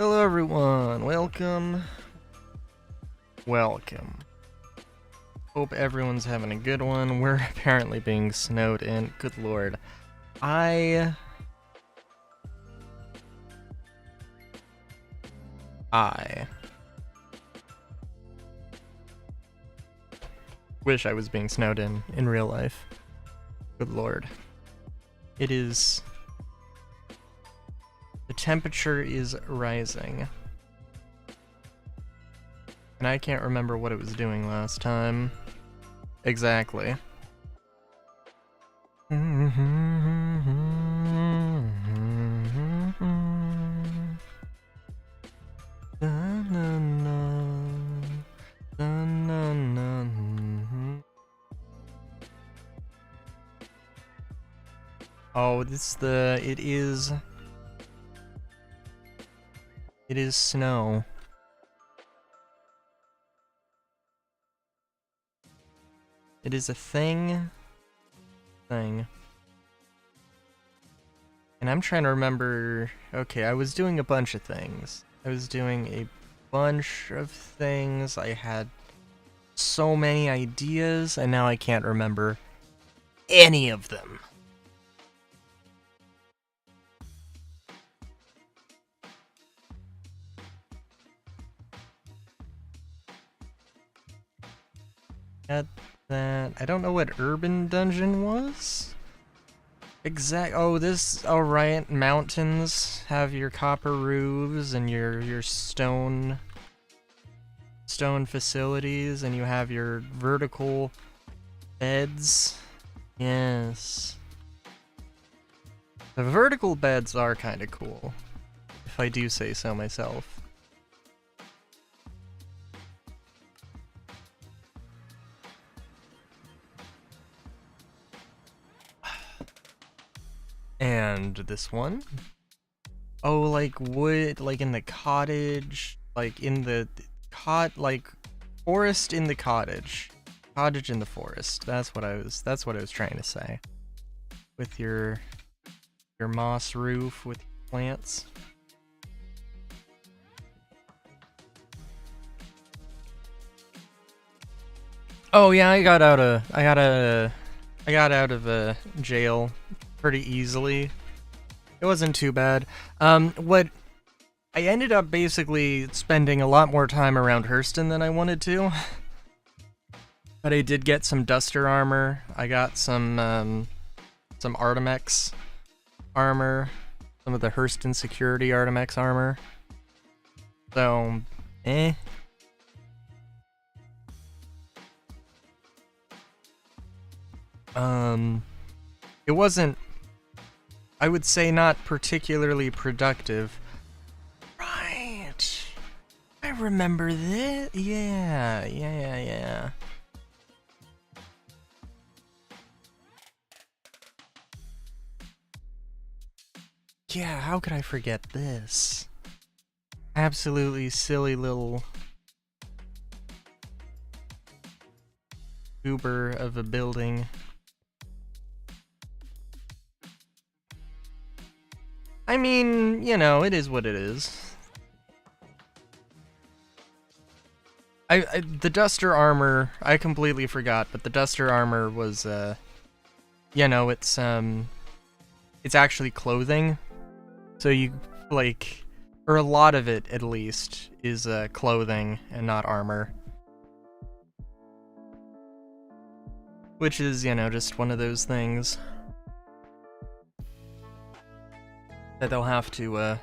Hello everyone, welcome. Hope everyone's having a good one. We're apparently being snowed in. Good lord. I wish I was being snowed in real life. Good lord. The temperature is rising. And I can't remember what it was doing last time. Exactly. Oh, it is snow. It is a thing. And I'm trying to remember, okay, I was doing a bunch of things. I had so many ideas, and now I can't remember any of them. I don't know what urban dungeon was. Right, mountains have your copper roofs and your stone facilities, and you have your vertical beds. Yes. The vertical beds are kind of cool, if I do say so myself. And this one? Oh, like wood, like in the cottage, like in the forest in the cottage. Cottage in the forest. That's what I was trying to say. With your moss roof with plants. Oh yeah, I got out of jail pretty easily. It wasn't too bad. What I ended up basically spending a lot more time around Hurston than I wanted to. But I did get some Duster armor. I got some Artemex armor. Some of the Hurston security Artemex armor. So, eh. It wasn't, I would say, not particularly productive. Right. I remember this. Yeah. Yeah, how could I forget this? Absolutely silly little goober of a building. I mean, you know, it is what it is. The Duster armor, I completely forgot, but the Duster armor was, you know, it's actually clothing. So you, like, or a lot of it, at least, is, clothing and not armor. Which is, you know, just one of those things that they'll have to,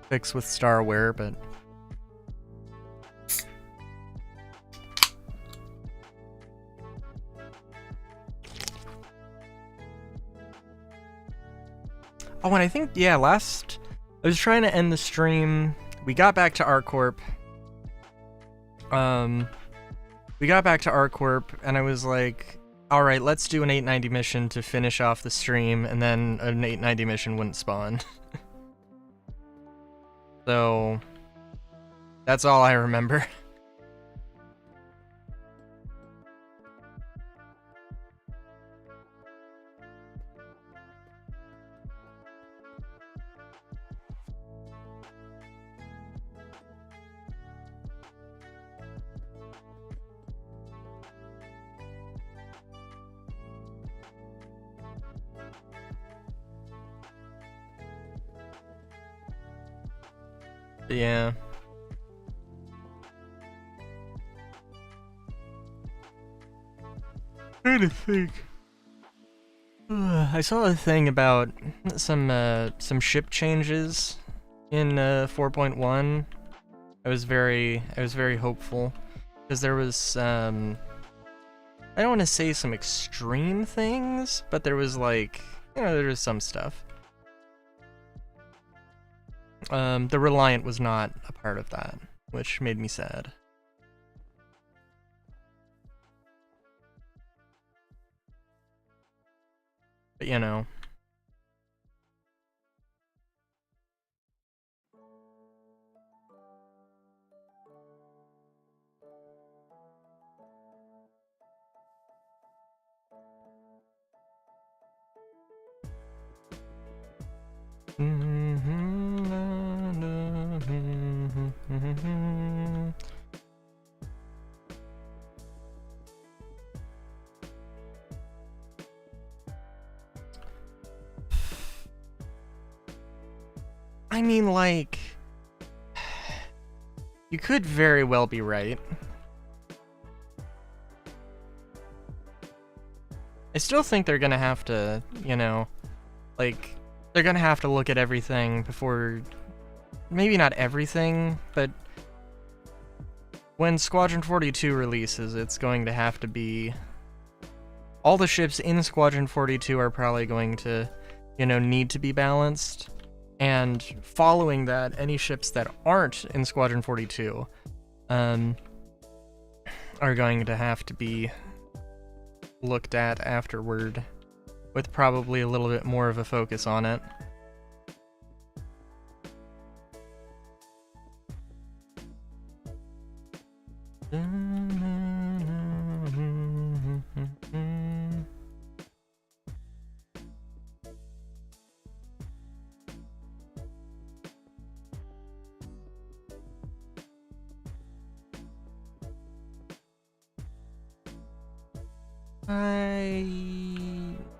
fix with Starware, but... Oh, and I think, yeah, I was trying to end the stream. We got back to ArtCorp. And I was like, alright, let's do an 890 mission to finish off the stream, and then an 890 mission wouldn't spawn. So, that's all I remember. Yeah. Trying to think. I saw a thing about some ship changes in 4.1. I was very hopeful because there was I don't want to say some extreme things, but there was like, you know, there was some stuff. The Reliant was not a part of that, which made me sad. But you know. I mean, like, you could very well be right. I still think they're gonna have to, you know, like, they're gonna have to look at everything before, maybe not everything, but when Squadron 42 releases, it's going to have to be, all the ships in Squadron 42 are probably going to, you know, need to be balanced. And following that, any ships that aren't in Squadron 42 are going to have to be looked at afterward, with probably a little bit more of a focus on it.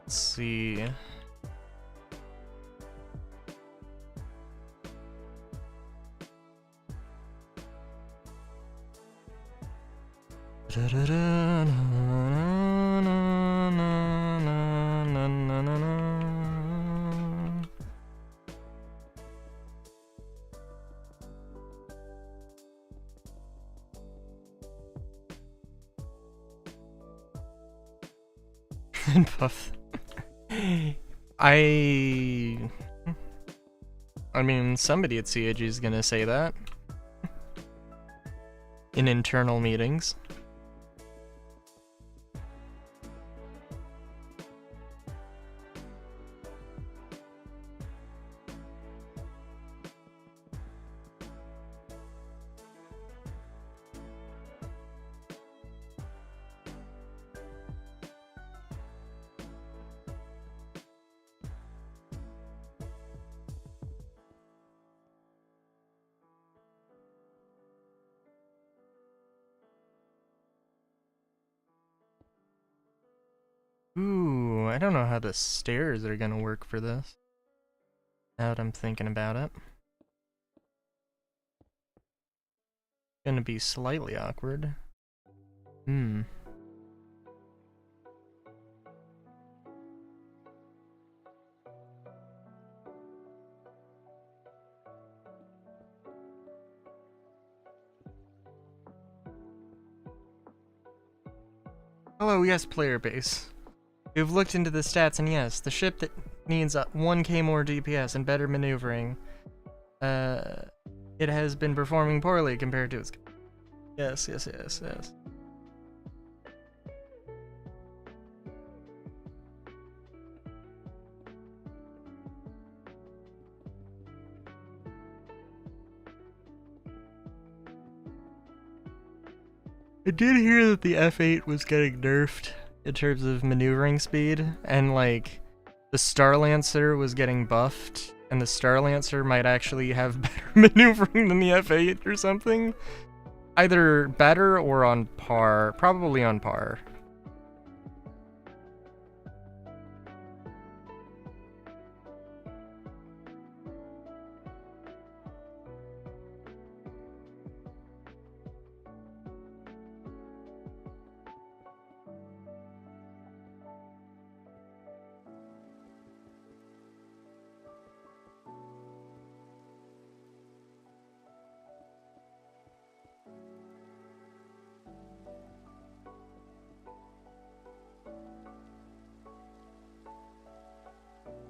Let's see. Puff. I mean, somebody at CAG is gonna say that in internal meetings. Ooh, I don't know how the stairs are gonna work for this. Now that I'm thinking about it. Gonna be slightly awkward. Hello, yes, player base. We've looked into the stats, and yes, the ship that needs 1k more DPS and better maneuvering, it has been performing poorly compared to its... Yes. I did hear that the F8 was getting nerfed in terms of maneuvering speed, and like the Starlancer was getting buffed, and the Starlancer might actually have better maneuvering than the F8 or something. Either better or on par. Probably on par.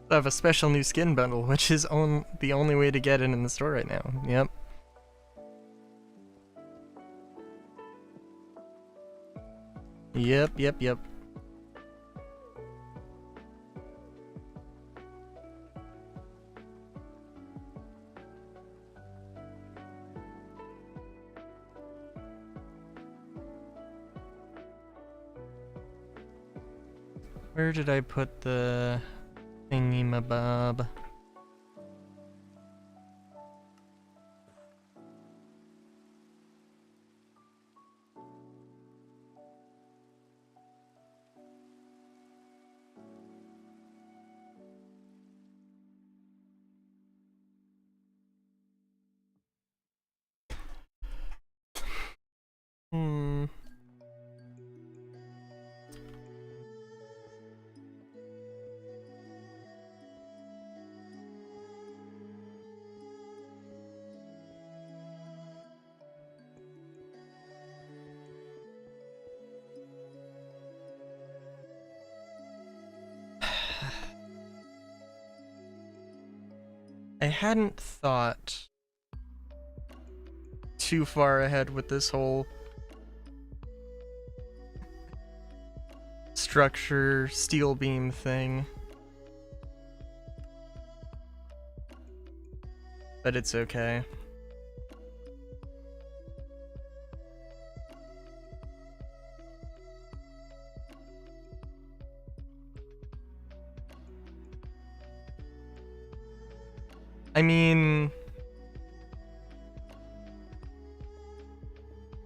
I have a special new skin bundle, which is the only way to get it in the store right now. Yep. Yep. Where did I put the thingy-mabob? I hadn't thought too far ahead with this whole structure steel beam thing. But it's okay. I mean...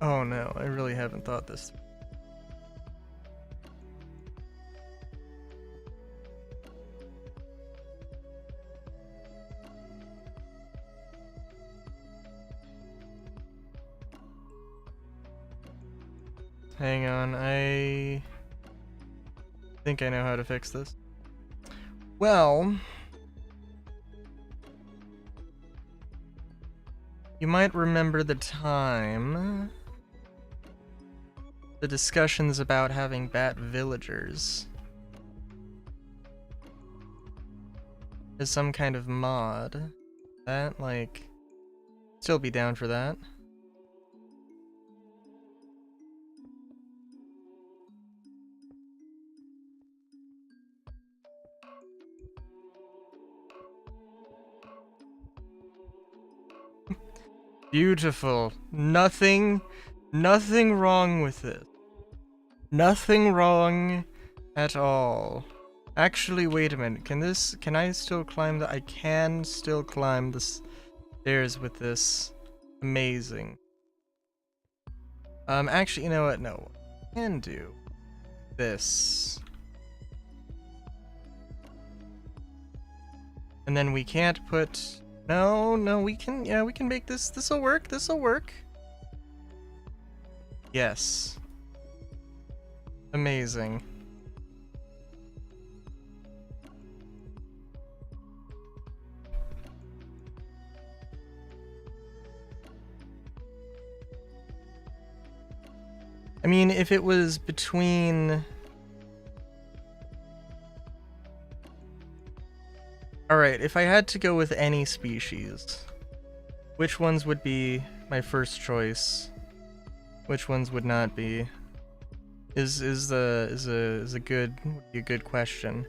Oh no, I really haven't thought this. Hang on, I think I know how to fix this. Well... You might remember the time... The discussions about having bat villagers as some kind of mod. That, like... Still be down for that. Beautiful. Nothing wrong with it. Nothing wrong at all. Actually, wait a minute. Can I still climb I can still climb the stairs with this. Amazing. Actually, you know what? No. I can do this. And then we can't put... No, we can, yeah, we can make this, this'll work. Yes. Amazing. I mean, if it was between... Alright, if I had to go with any species, which ones would be my first choice? Which ones would not be? Is a good question.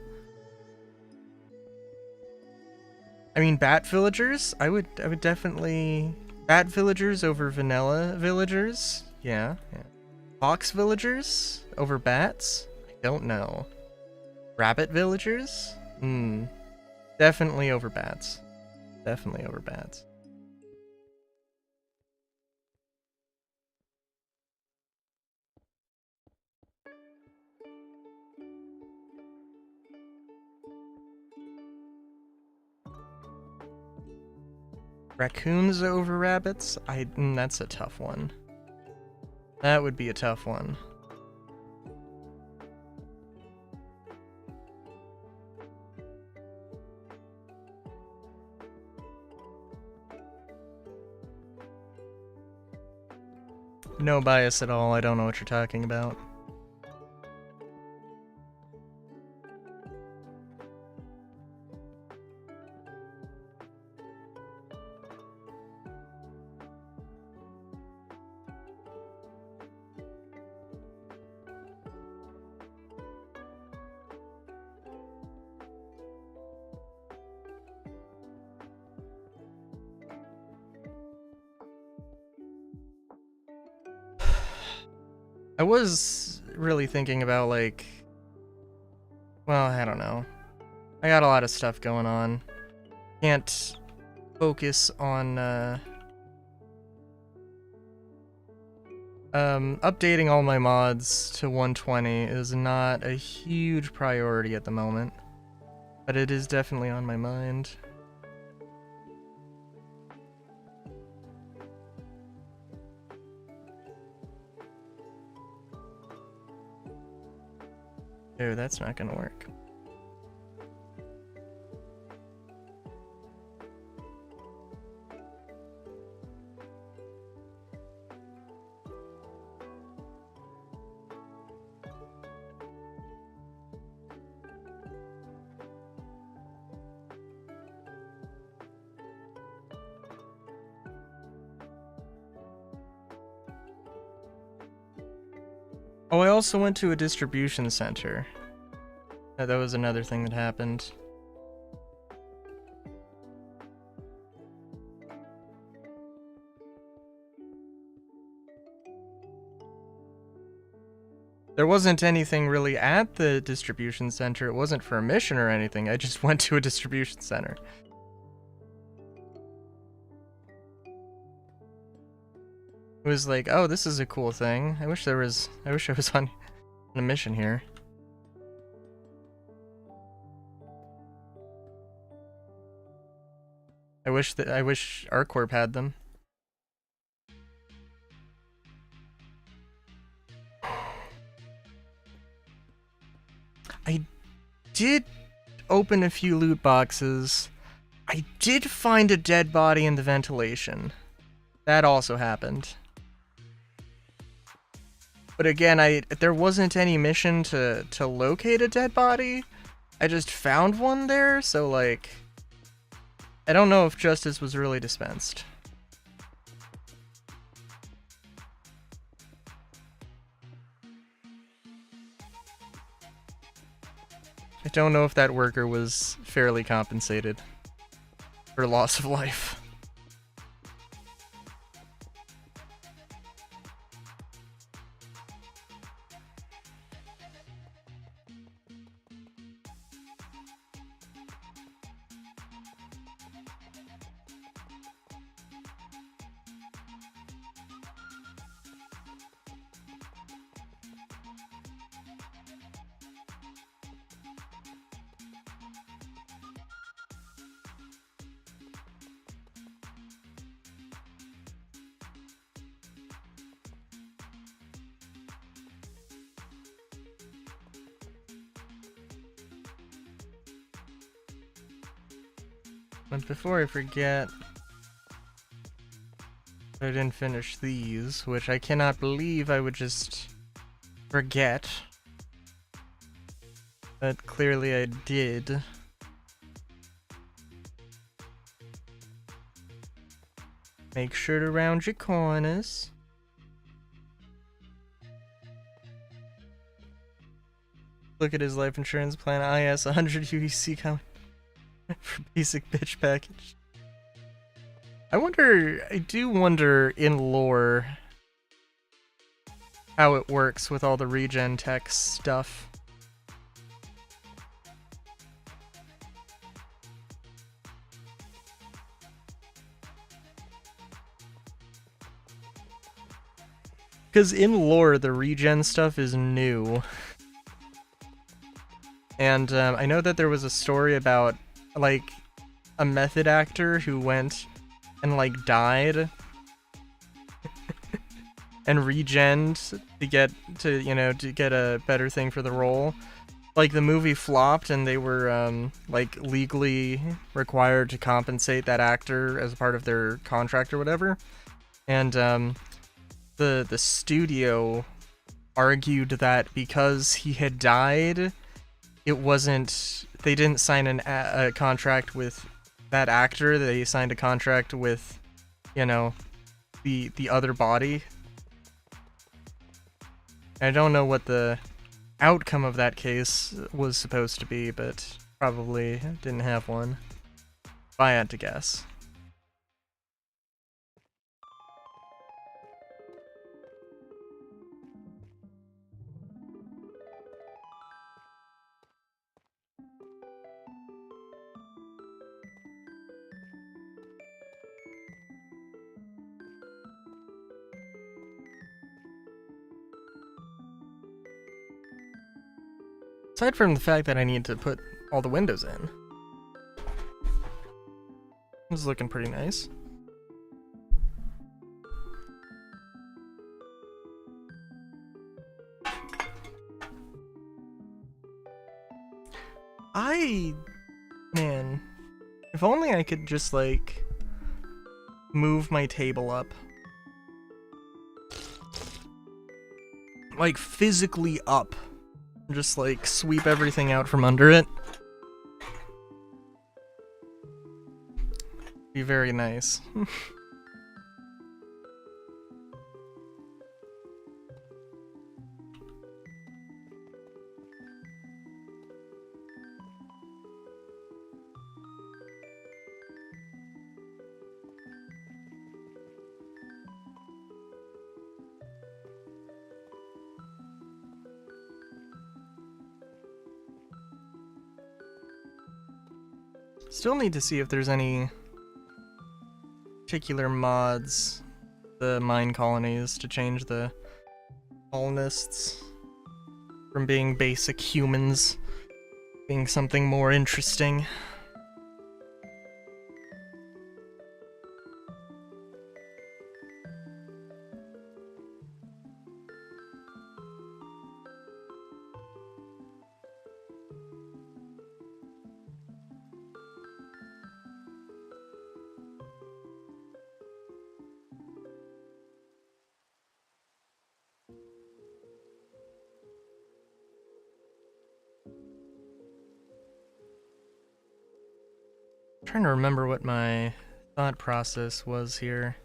I mean, bat villagers? I would definitely bat villagers over vanilla villagers. Yeah. Fox villagers over bats? I don't know. Rabbit villagers? Definitely over bats. Definitely over bats. Raccoons over rabbits? That's a tough one. That would be a tough one. No bias at all, I don't know what you're talking about. I was really thinking about, like, well, I don't know. I got a lot of stuff going on. Can't focus on, updating all my mods to 120 is not a huge priority at the moment, but it is definitely on my mind. Oh, that's not gonna work. Oh, I also went to a distribution center. That was another thing that happened. There wasn't anything really at the distribution center. It wasn't for a mission or anything. I just went to a distribution center. It was like, oh, this is a cool thing. I wish I was on a mission here. I wish ArcCorp had them. I did open a few loot boxes. I did find a dead body in the ventilation. That also happened. But again, there wasn't any mission to locate a dead body. I just found one there, so like, I don't know if justice was really dispensed. I don't know if that worker was fairly compensated for loss of life. But before I forget, I didn't finish these, which I cannot believe I would just forget. But clearly I did. Make sure to round your corners. Look at his life insurance plan. IS 100 UEC coming for basic bitch package. I do wonder in lore how it works with all the regen tech stuff. Because in lore, the regen stuff is new. And I know that there was a story about, like, a method actor who went and, like, died and regened to get a better thing for the role. Like, the movie flopped and they were, like, legally required to compensate that actor as a part of their contract or whatever. And, the studio argued that because he had died, they didn't sign a contract with that actor, they signed a contract with, you know, the other body. I don't know what the outcome of that case was supposed to be, but probably didn't have one, if I had to guess. Aside from the fact that I need to put all the windows in. This is looking pretty nice. Man, if only I could just, like, move my table up. Like, physically up. Just, like, sweep everything out from under it. Be very nice. Still need to see if there's any particular mods, the mine colonies, to change the colonists from being basic humans, being something more interesting. Trying to remember what my thought process was here.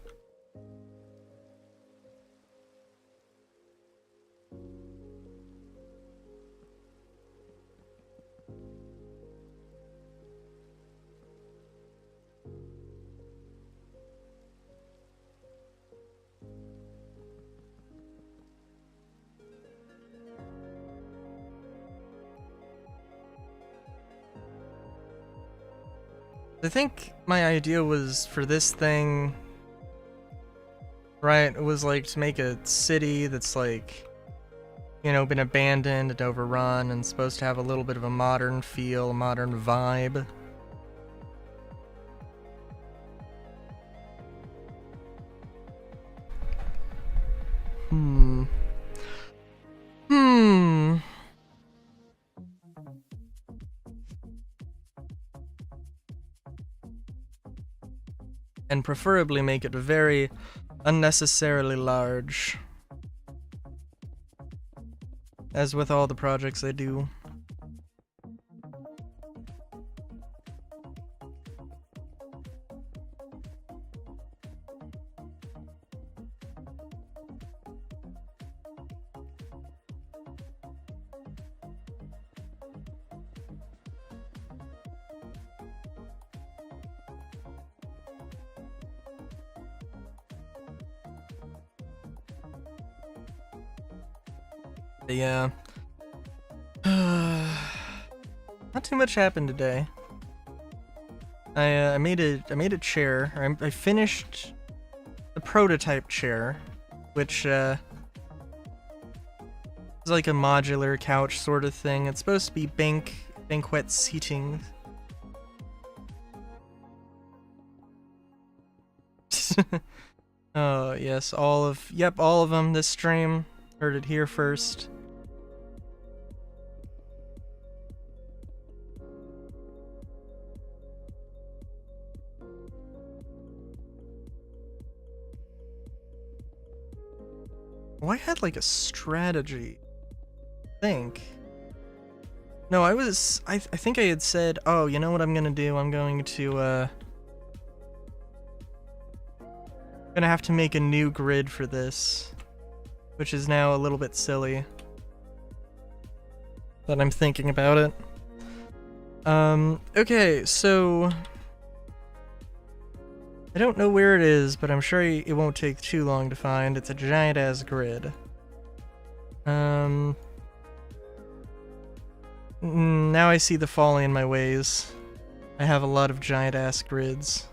I think my idea was for this thing, right, it was like to make a city that's like, you know, been abandoned and overrun and supposed to have a little bit of a modern feel, a modern vibe. And preferably make it very unnecessarily large. As with all the projects I do. Yeah. Not too much happened today. I made a chair. Or I finished the prototype chair, which is like a modular couch sort of thing. It's supposed to be banquet seating. Oh yes, all of them this stream. Heard it here first. Well, I had like a strategy. I think I had said, oh, you know what I'm gonna do? I'm gonna have to make a new grid for this, which is now a little bit silly. But I'm thinking about it. Okay, so I don't know where it is, but I'm sure it won't take too long to find. It's a giant-ass grid. Now I see the folly in my ways. I have a lot of giant-ass grids.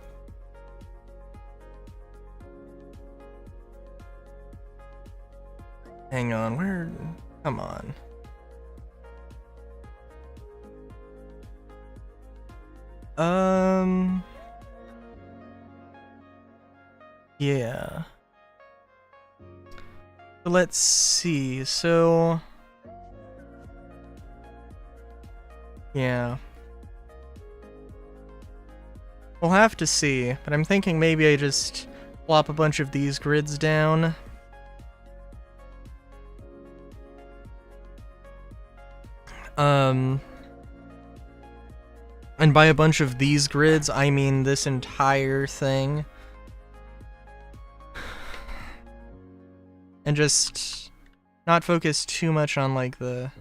Hang on, where? Come on. Yeah. Let's see, so... Yeah. We'll have to see, but I'm thinking maybe I just plop a bunch of these grids down. And by a bunch of these grids, I mean this entire thing. And just not focus too much on like the...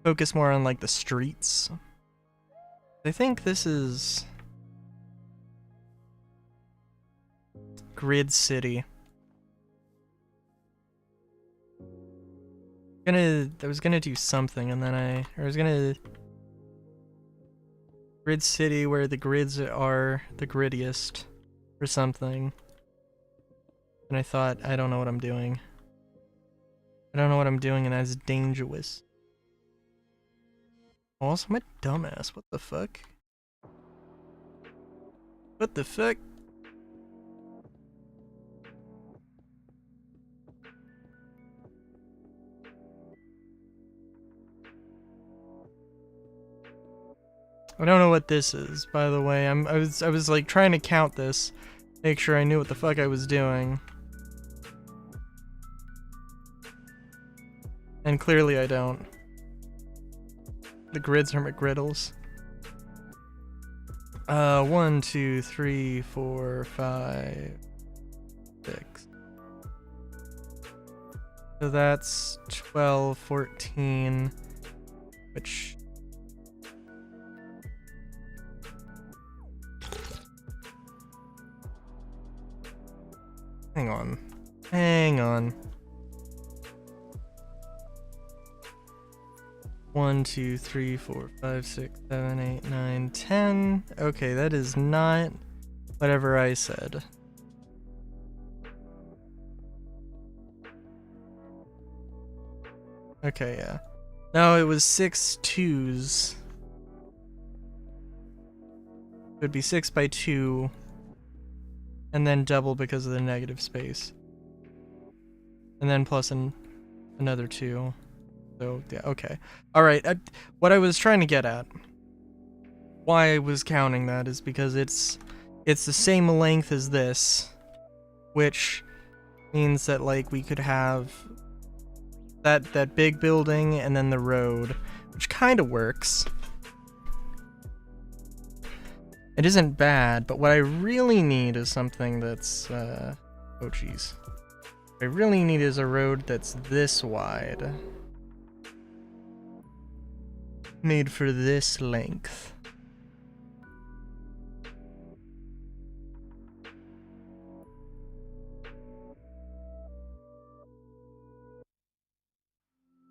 Focus more on like the streets. I think this is... Grid City. I was gonna do something and then I was gonna... Grid City where the grids are the grittiest or something. And I thought, I don't know what I'm doing. I don't know what I'm doing and that's dangerous. Also, I'm a dumbass. What the fuck? What the fuck? I don't know what this is, by the way. I was like trying to count this, make sure I knew what the fuck I was doing. And clearly I don't. The grids are McGriddles. 1, 2, 3, 4, 5, 6. So that's 12, 14, which... Hang on. Hang on. 1, 2, 3, 4, 5, 6, 7, 8, 9, 10. Okay, that is not whatever I said. Okay, yeah. No, it was 6 2s. It would be 6 by 2. And then double because of the negative space. And then plus another 2. So, yeah, okay. Alright, what I was trying to get at, why I was counting that is because it's the same length as this, which means that, like, we could have that big building and then the road, which kind of works. It isn't bad, but what I really need is something that's, oh jeez. What I really need is a road that's this wide. Made for this length.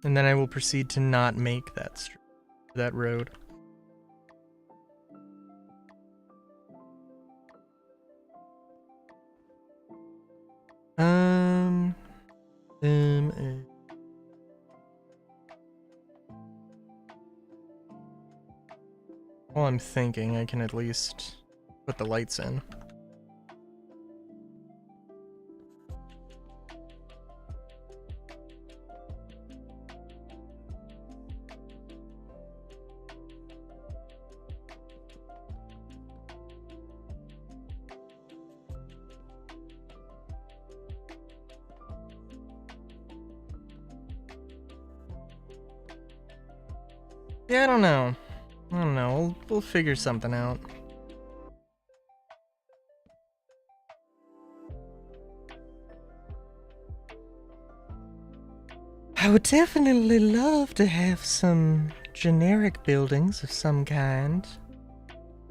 And then I will proceed to not make that road. While I'm thinking, I can at least put the lights in. Yeah, I don't know. We'll figure something out. I would definitely love to have some generic buildings of some kind.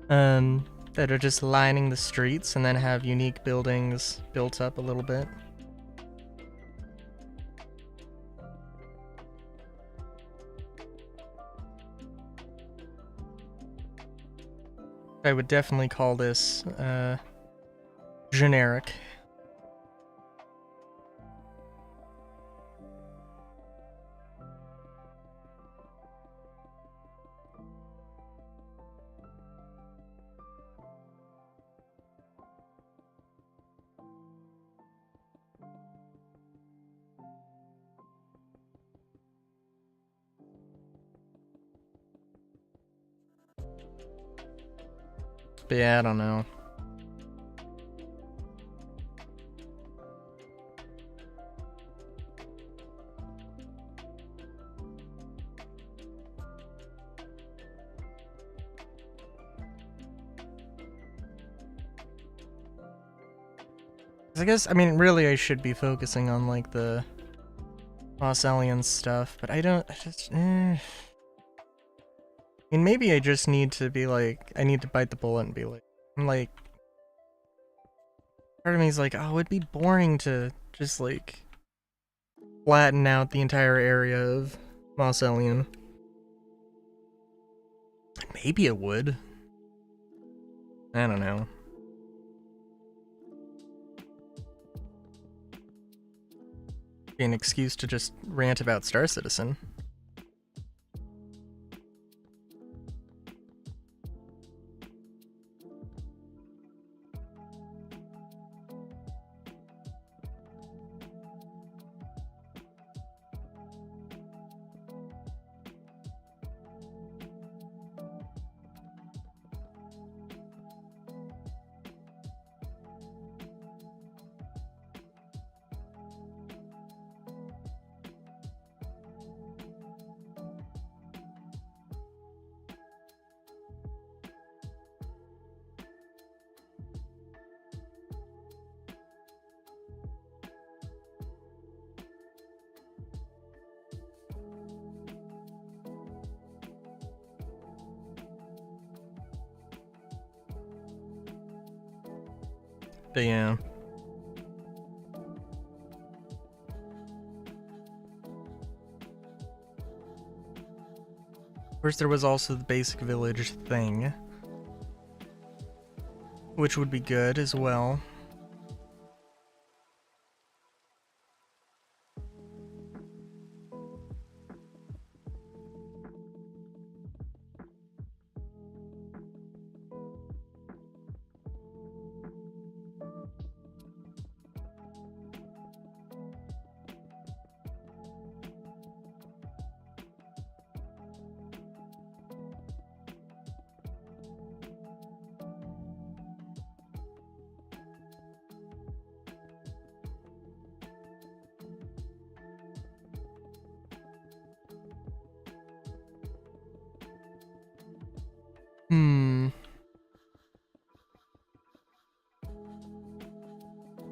That are just lining the streets and then have unique buildings built up a little bit. I would definitely call this, generic. But yeah, I don't know. I guess, I mean, really I should be focusing on, like, the Moss Alien stuff, but I mean, maybe I just need to be like, I need to bite the bullet and be like, part of me is like, oh, it'd be boring to just, like, flatten out the entire area of Moss Alien. Maybe it would. I don't know. Be an excuse to just rant about Star Citizen. But yeah. Of course, there was also the basic village thing, which would be good as well.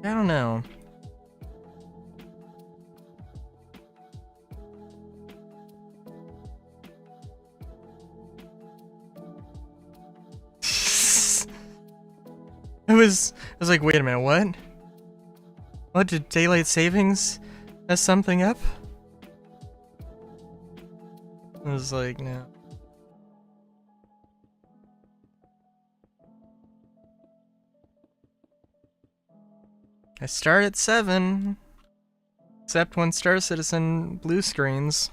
I don't know. I was like, wait a minute, what? What, did daylight savings mess something up? I was like, no. I start at 7, except when Star Citizen blue screens.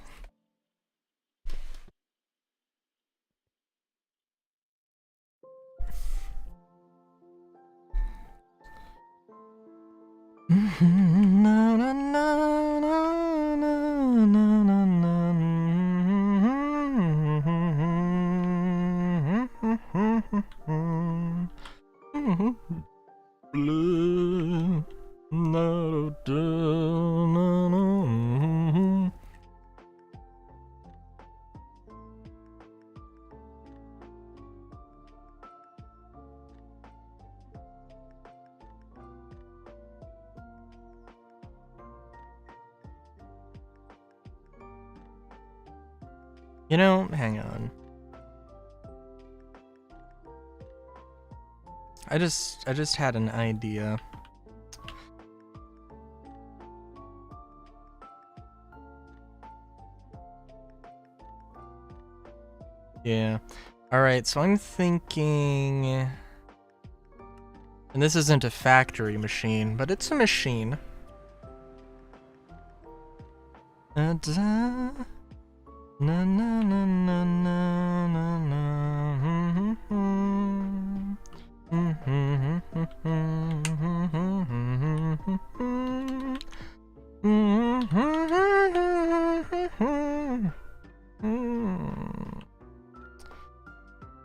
You know, hang on. I just had an idea. Yeah. Alright, so I'm thinking... And this isn't a factory machine, but it's a machine. Na na na na na na na.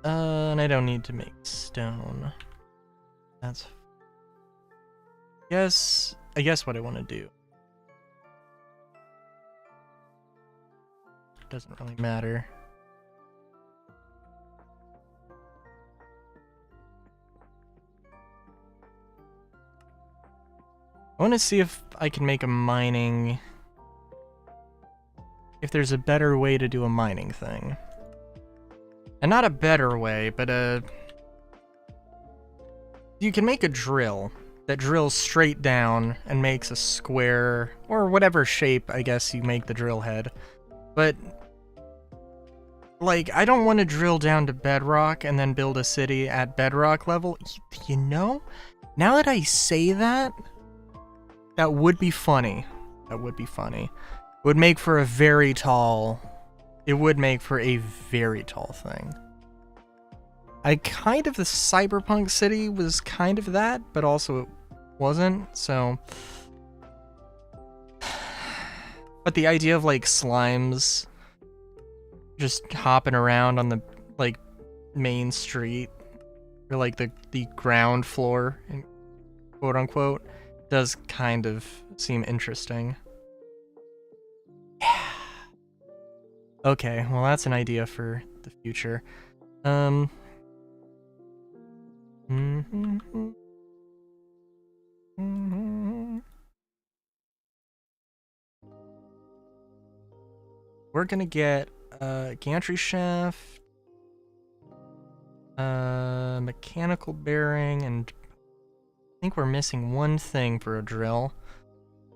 And I don't need to make stone. That's... I guess what I want to do. Doesn't really matter. I want to see if I can make a mining... If there's a better way to do a mining thing. And not a better way, but a... You can make a drill that drills straight down and makes a square, or whatever shape, I guess, you make the drill head. But, like, I don't want to drill down to bedrock and then build a city at bedrock level. You know, now that I say that, that would be funny. That would be funny. It would make for a very tall... It would make for a very tall thing. The Cyberpunk city was kind of that, but also it wasn't, so... But the idea of, like, slimes just hopping around on the, like, main street, or, like, the ground floor, quote-unquote, does kind of seem interesting. Yeah. Okay, well, that's an idea for the future. We're gonna get a gantry shaft, mechanical bearing, and I think we're missing one thing for a drill.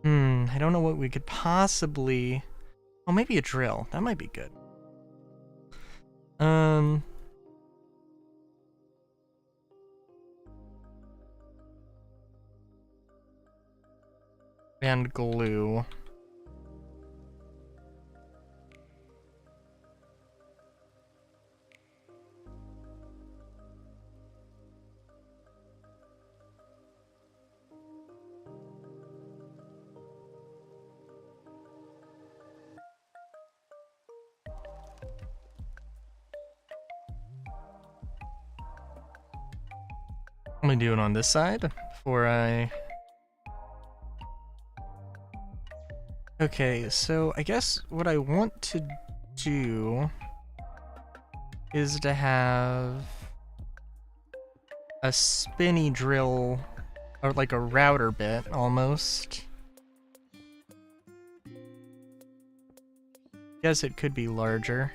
I don't know what we could possibly... Oh, maybe a drill. That might be good. And glue. I'm gonna do it on this side before I... Okay, so I guess what I want to do is to have a spinny drill, or like a router bit, almost. Guess it could be larger.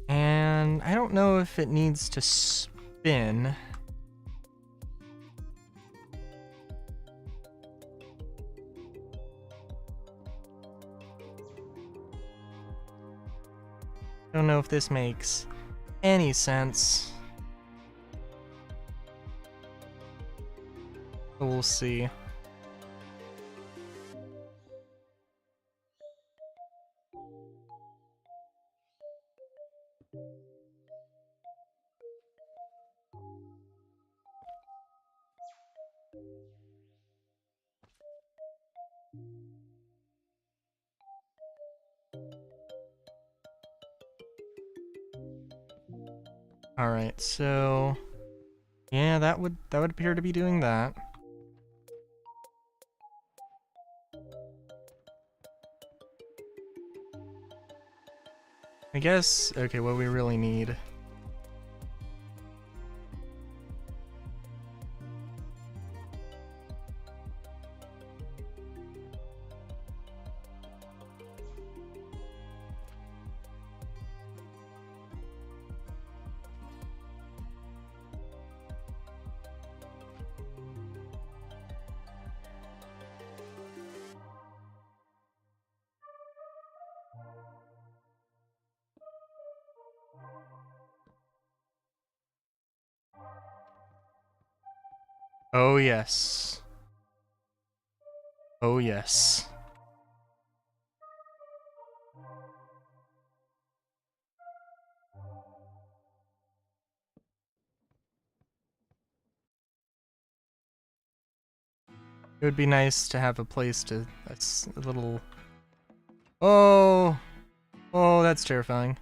And I don't know if it needs to spin. I don't know if this makes any sense. But we'll see. Alright, so yeah, that would appear to be doing that. I guess, okay, what we really need. Oh yes. Oh yes. It would be nice to have a place to a little. Oh, oh, that's terrifying.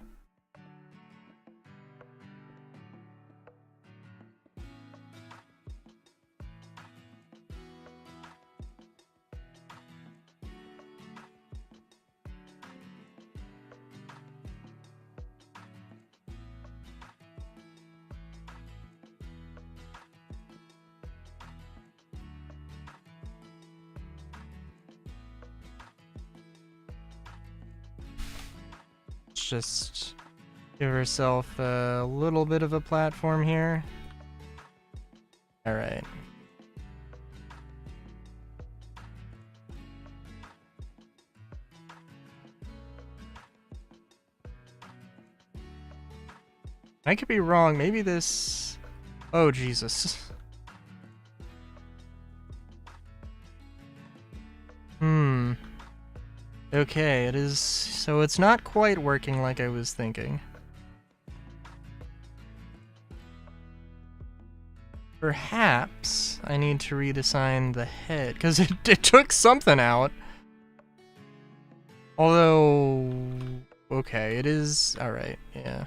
Just give herself a little bit of a platform here. All right. I could be wrong. Maybe this... Oh, Jesus. Okay, it is... So it's not quite working like I was thinking. Perhaps I need to redesign the head, because it took something out. Although... Okay, it is... Alright, yeah.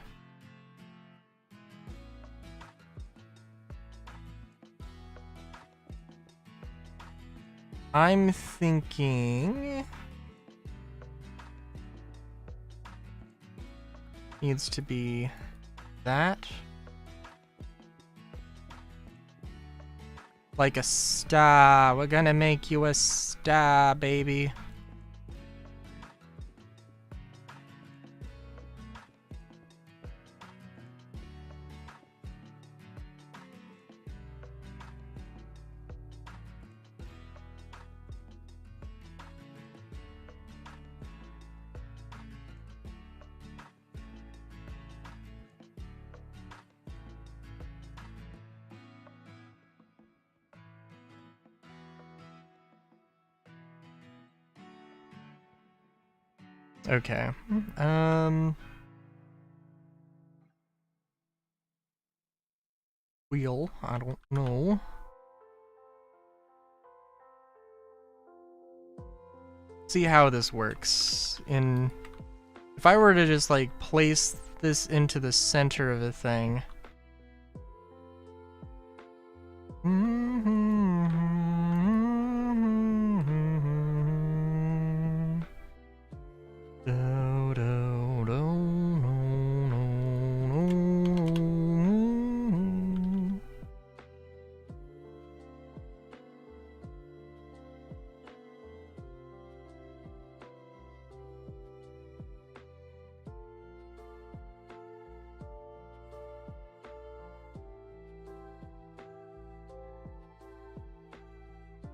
I'm thinking... Needs to be that. Like a star. We're gonna make you a star, baby. Okay. Wheel, I don't know. See how this works. If I were to just like place this into the center of the thing.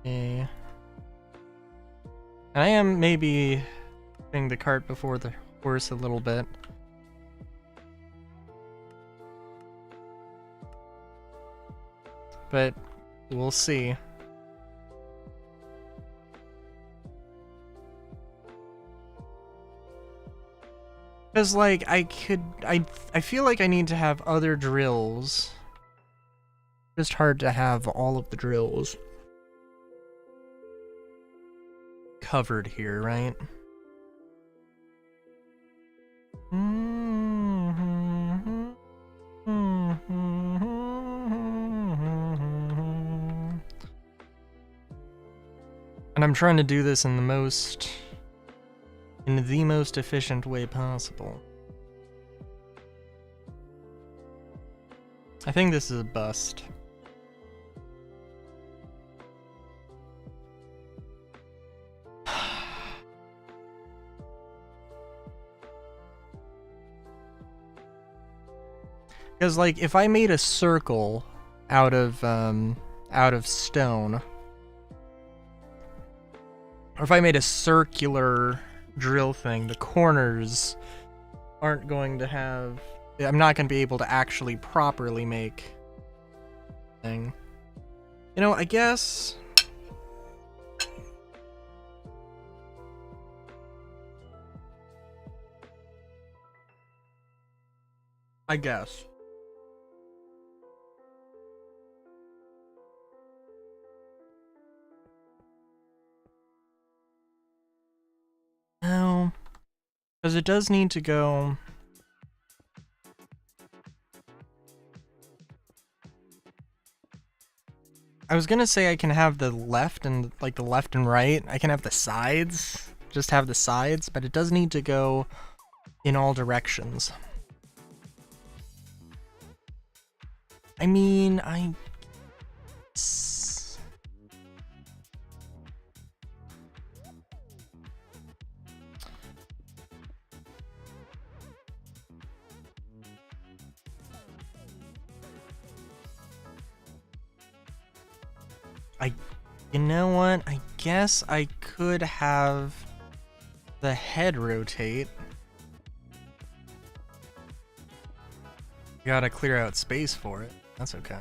Okay. I am maybe putting the cart before the horse a little bit. But we'll see. Because, like, I feel like I need to have other drills. Just hard to have all of the drills covered here, right? And I'm trying to do this in the most efficient way possible. I think this is a bust. Because, like, if I made a circle out of stone, or if I made a circular drill thing, the corners aren't going to have... I'm not going to be able to actually properly make thing. You know, I guess... Because it does need to go... I was gonna say I can have the left and, like, the left and right. I can have the sides. Just have the sides, but it does need to go in all directions. I mean, you know what? I guess I could have the head rotate. Gotta clear out space for it. That's okay.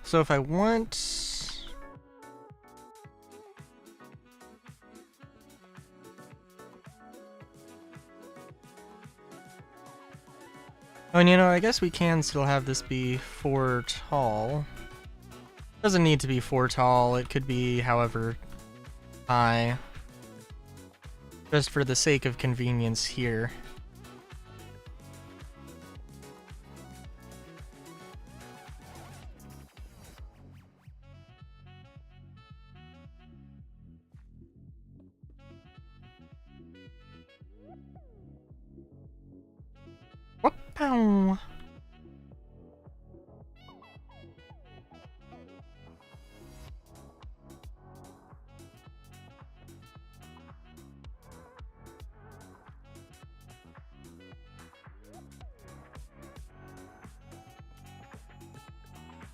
So if I want... Oh, and you know, I guess we can still have this be 4 tall. Doesn't need to be 4 tall, it could be however high. Just for the sake of convenience here. Whoop-pow!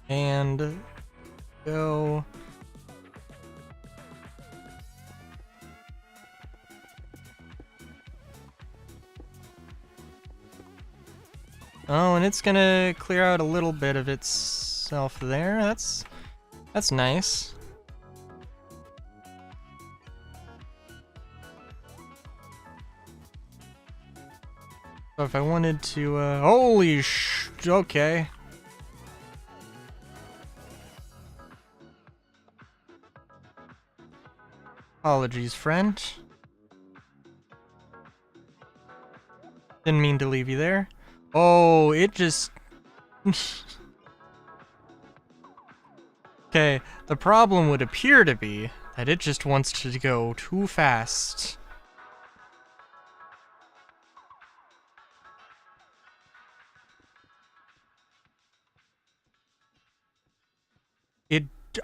And go. Oh, and it's gonna clear out a little bit of itself there. That's nice. So if I wanted to, holy okay. Apologies, friend. Didn't mean to leave you there. Oh, it just... Okay, the problem would appear to be that it just wants to go too fast.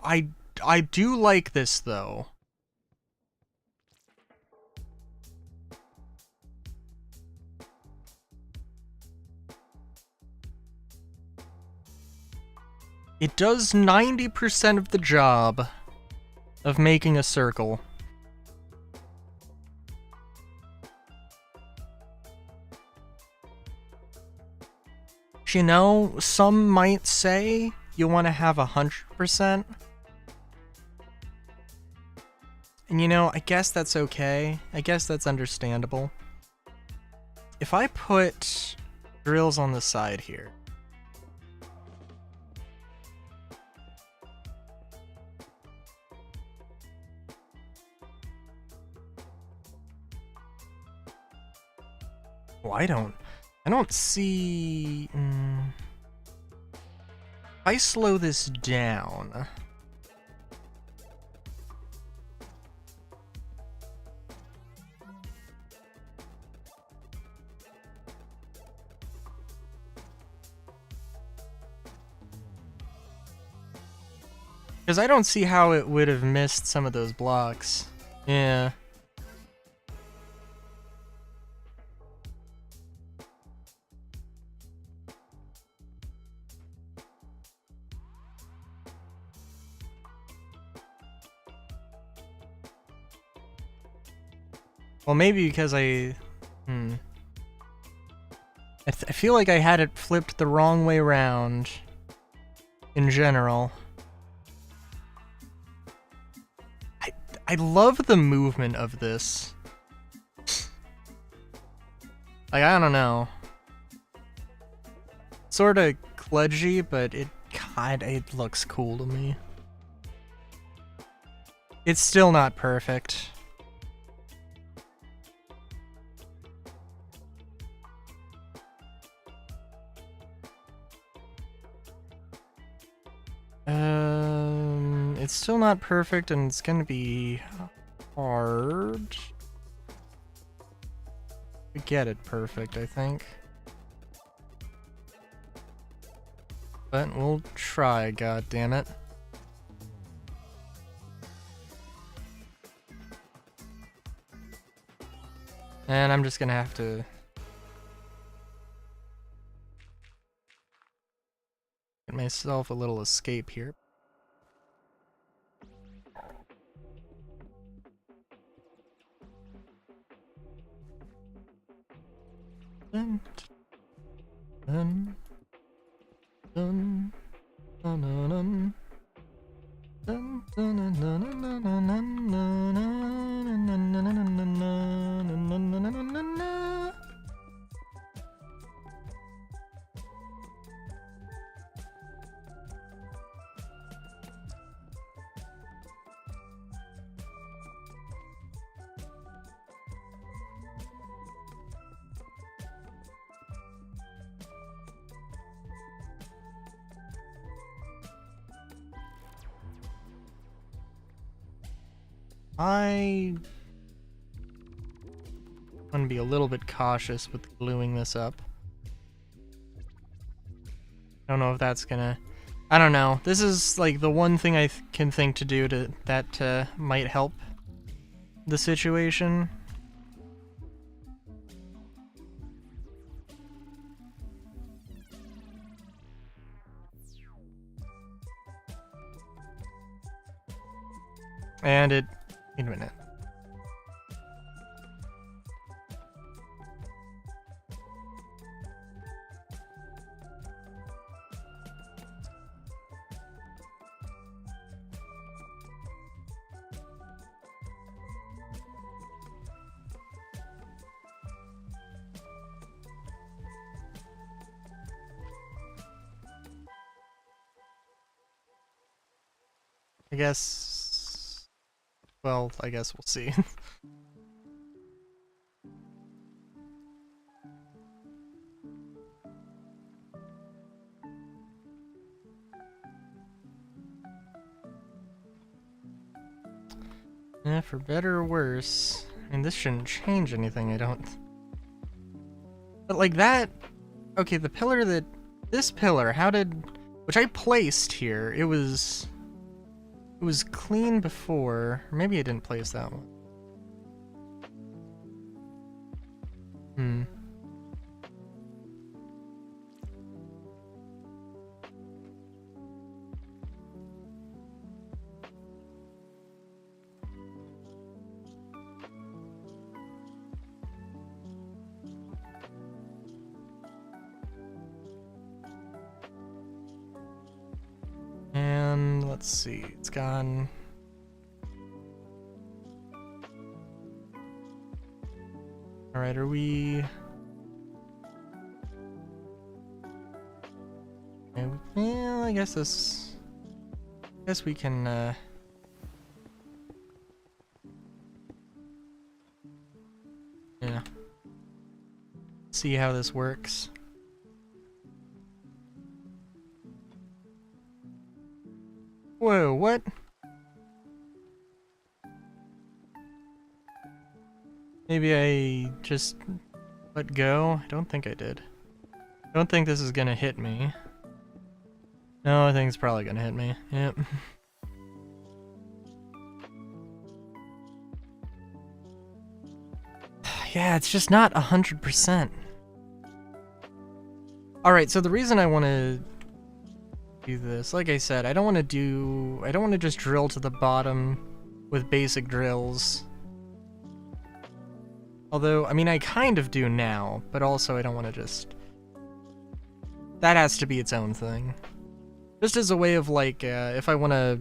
I do like this, though. It does 90% of the job of making a circle. You know, some might say you want to have 100%. And you know, I guess that's okay. I guess that's understandable. If I put drills on the side here, well, I don't see... If I slow this down... Because I don't see how it would have missed some of those blocks. Yeah. Well, maybe because I... I feel like I had it flipped the wrong way around in general. I love the movement of this. Like, I don't know. Sorta kludgy, but it looks cool to me. It's still not perfect. It's still not perfect, and it's gonna be hard to get it perfect, I think. But we'll try, goddammit. And I'm just gonna have to... get myself a little escape here. Dun, dun, dun, dun, dun, dun, dun, dun. I want to be a little bit cautious with gluing this up. I don't know if that's gonna... I don't know. This is like the one thing I can think to do that might help the situation. And it... wait a minute. I guess... well, I guess we'll see. Yeah, for better or worse. I mean, this shouldn't change anything, I don't... But like that... okay, the pillar that... this pillar, how did... which I placed here, it was clean before. Or maybe I didn't place that one. And let's see, it's gone. All right, are we? Well, I guess this. I guess we can. Yeah. See how this works. Whoa, what? Maybe I just let go? I don't think I did. I don't think this is gonna hit me. No, I think it's probably gonna hit me. Yep. Yeah, it's just not 100%. Alright, so the reason I want to do this, like I said, I don't want to just drill to the bottom with basic drills. Although, I mean, I kind of do now, but also I don't want to just that has to be its own thing. Just as a way of like, if I want to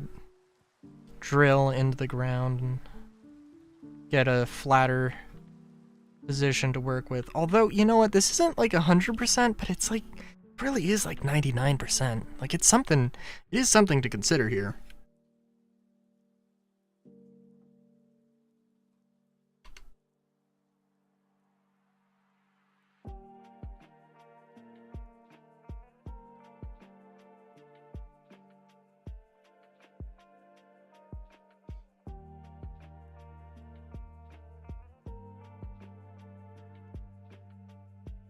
drill into the ground and get a flatter position to work with. Although, you know what, this isn't like 100%, but it's like, it really is like 99%. Like it's something, it is something to consider here.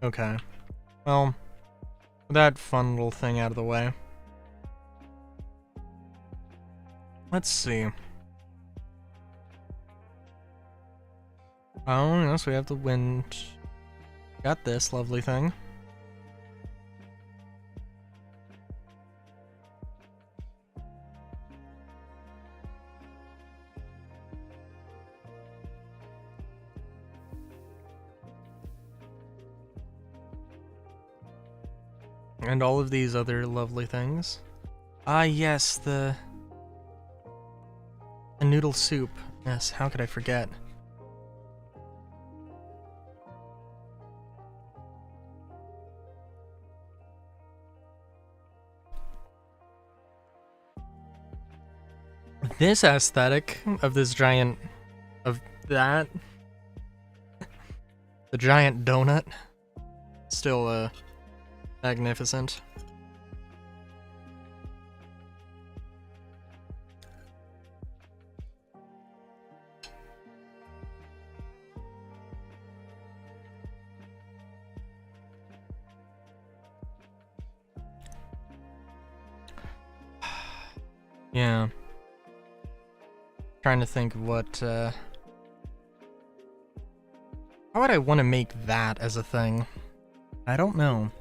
Okay. Well, that fun little thing out of the way. Let's see. Oh, yes, we have the wind. Got this lovely thing. And all of these other lovely things. Ah, yes, the noodle soup. Yes, how could I forget? This aesthetic of this giant, of that, the giant donut, still magnificent. Yeah. Trying to think of what, how would I want to make that as a thing? I don't know.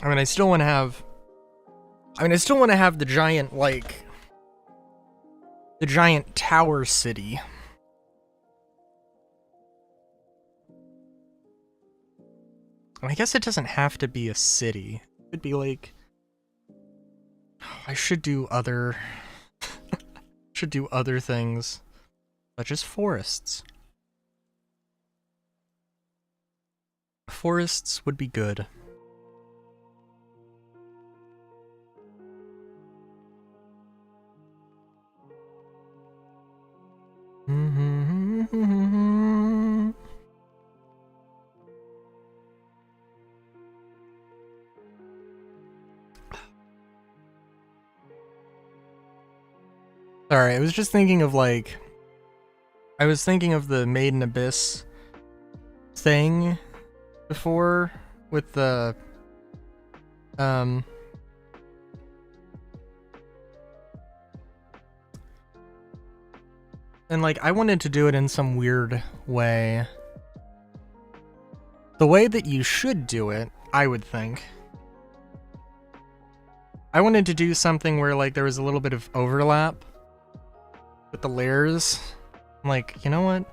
I mean, I still want to have the giant, like, the giant tower city. I guess it doesn't have to be a city. It could be like, I should do other things, such as forests. Forests would be good. Sorry, I was just thinking of like, I was thinking of the Maiden Abyss thing before with the, and like I wanted to do it in some weird way. The way that you should do it, I would think. I wanted to do something where like there was a little bit of overlap with the layers. I'm like, you know what?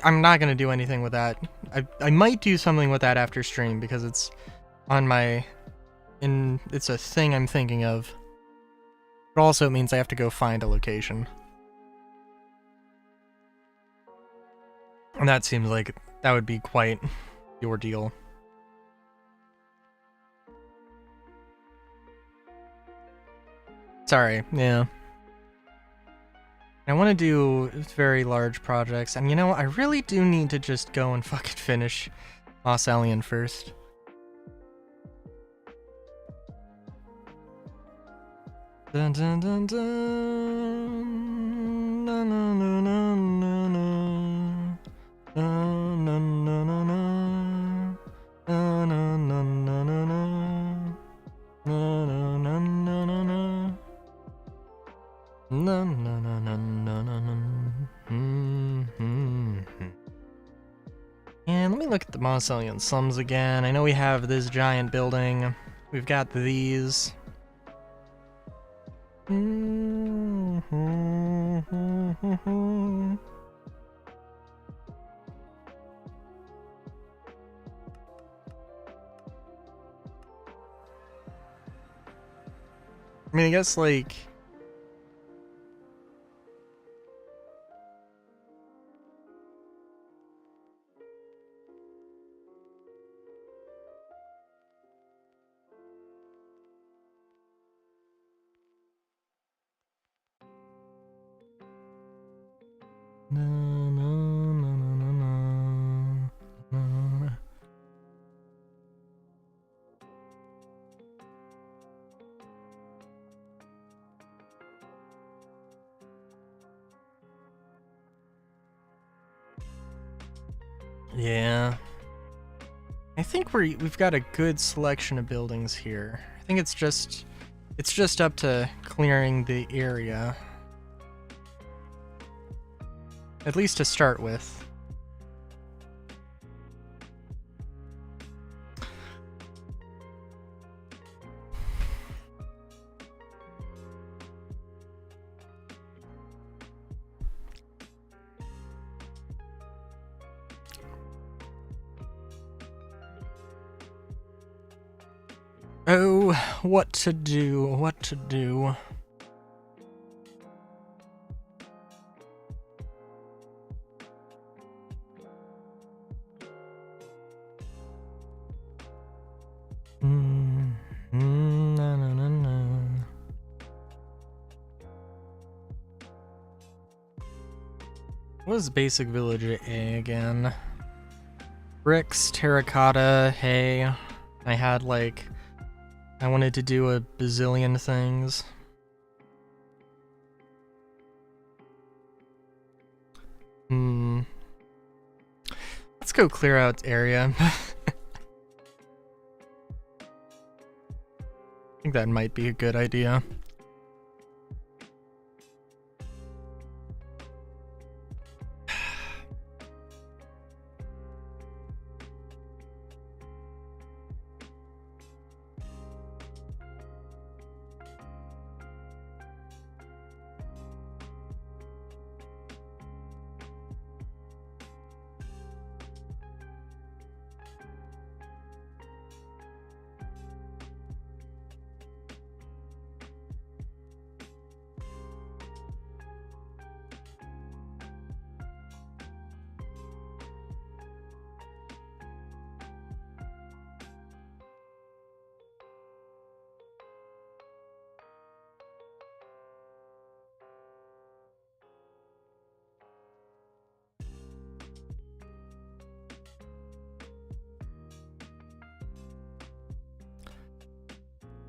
I'm not gonna do anything with that. I might do something with that after stream because it's on my, it's a thing I'm thinking of. But also it means I have to go find a location. And that seems like that would be quite the ordeal. Sorry, yeah. I want to do very large projects, and you know, I really do need to just go and fucking finish Moss Alien first. Dun dun dun dun. Na na na na na na. Na na na na na. Na na na na na na. Na na na na na na. Na na na na na na na. And let me look at the Moss Alien sums again. I know we have this giant building. We've got these. I mean, I guess, like... No, no, no, no, no, no, no. Yeah. I think we've got a good selection of buildings here. I think it's just up to clearing the area. At least to start with. Oh, what to do, what to do. No, no, no, no. What was basic village A again? Bricks, terracotta, hay. I had like... I wanted to do a bazillion things. Let's go clear out area. I think that might be a good idea.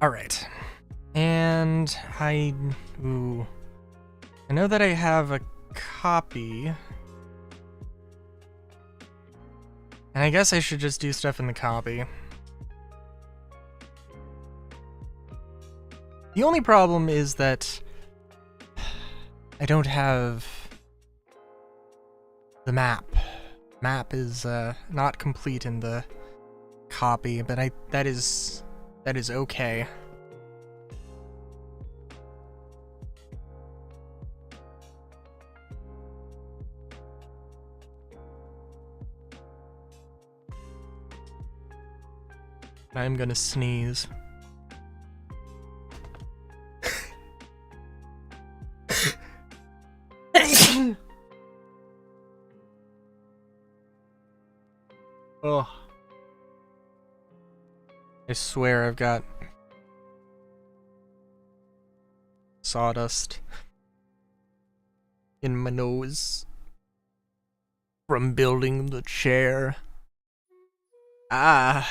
Alright. And I know that I have a copy. And I guess I should just do stuff in the copy. The only problem is that I don't have the map. Map is not complete in the copy, but that is okay. I'm gonna sneeze. Oh. I swear I've got sawdust in my nose from building the chair. Ah.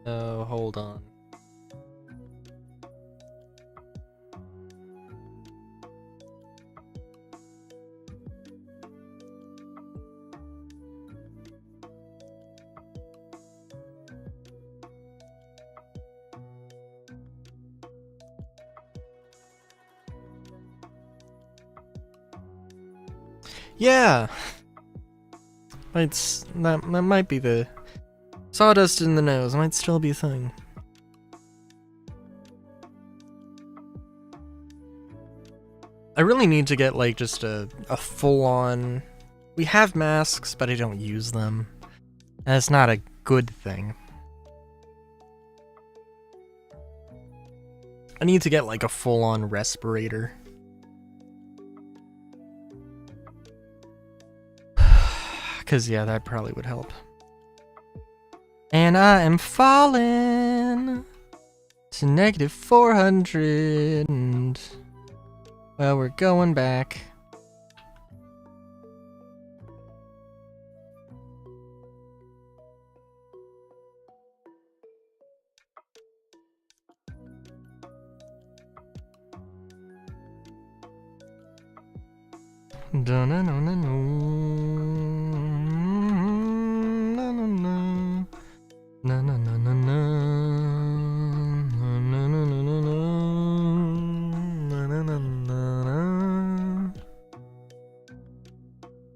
Oh, hold on. Yeah. That might be the sawdust in the nose might still be a thing. I really need to get like just a full-on... We have masks, but I don't use them. That's not a good thing. I need to get like a full-on respirator. Cause yeah, that probably would help. And I am falling to negative 400 and... Well, we're going back.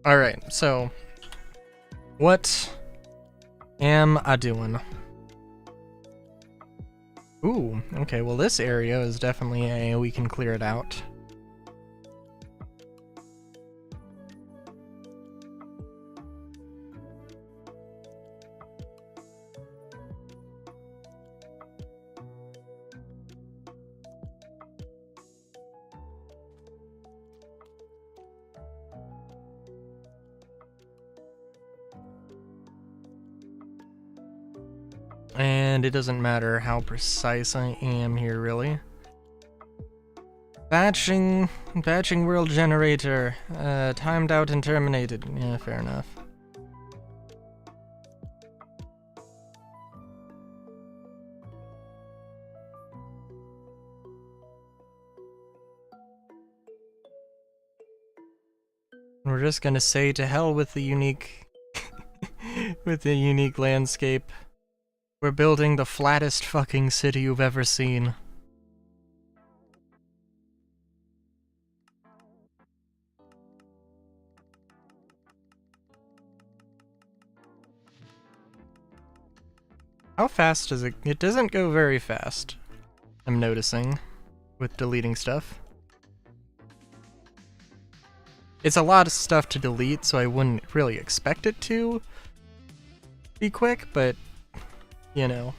Alright, so what am I doing? Ooh, okay, well this area is definitely we can clear it out. And it doesn't matter how precise I am here, really. Batching world generator, timed out and terminated. Yeah, fair enough. We're just gonna say to hell with the unique, with the unique landscape. We're building the flattest fucking city you've ever seen. How fast does it? It doesn't go very fast, I'm noticing, with deleting stuff. It's a lot of stuff to delete, so I wouldn't really expect it to be quick, but, you know.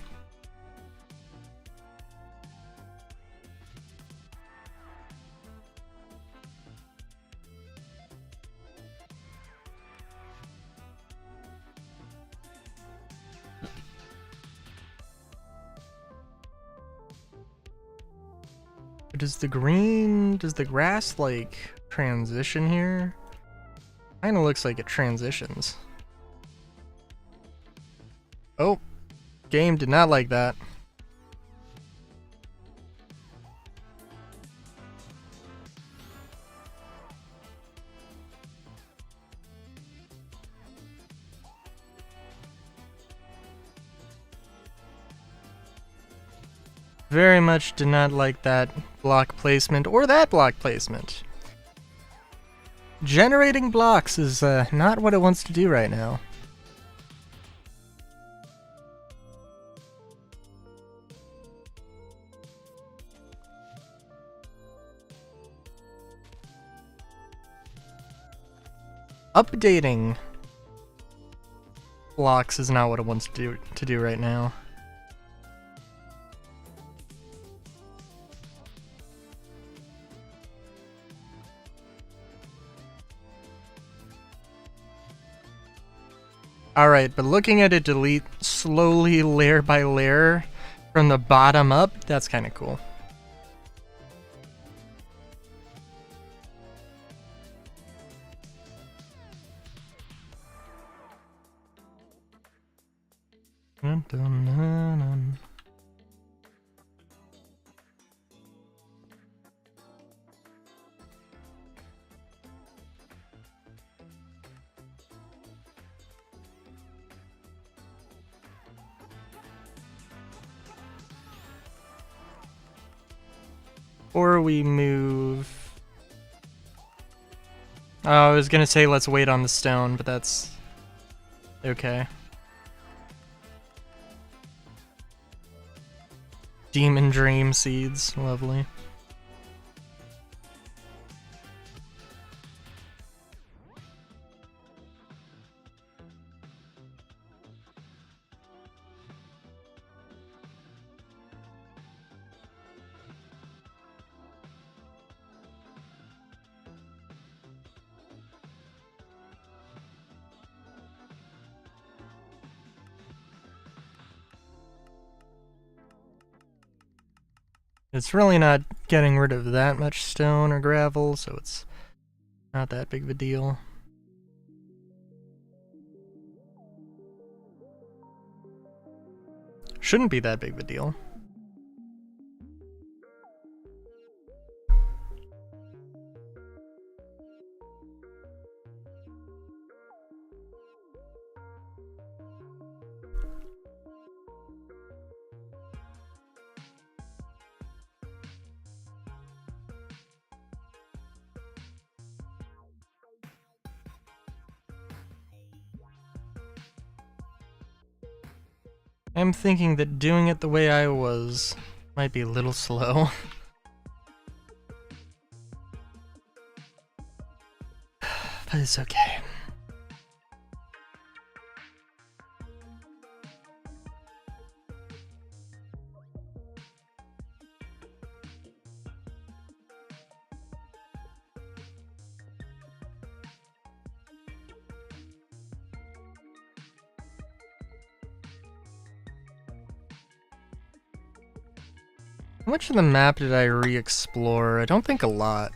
Does the grass, like, transition here? Kinda looks like it transitions. Oh, game did not like that. Very much did not like that block placement, or that block placement. Generating blocks is not what it wants to do right now. Updating blocks is not what it wants to do right now. Alright, but looking at it delete slowly layer by layer from the bottom up, that's kind of cool. Dun, dun, dun, dun. Or we move... Oh, I was gonna say let's wait on the stone, but that's... okay. Demon Dream Seeds, lovely. It's really not getting rid of that much stone or gravel, so it's not that big of a deal. Shouldn't be that big of a deal. I'm thinking that doing it the way I was might be a little slow. But it's okay. How much of the map did I re-explore? I don't think a lot.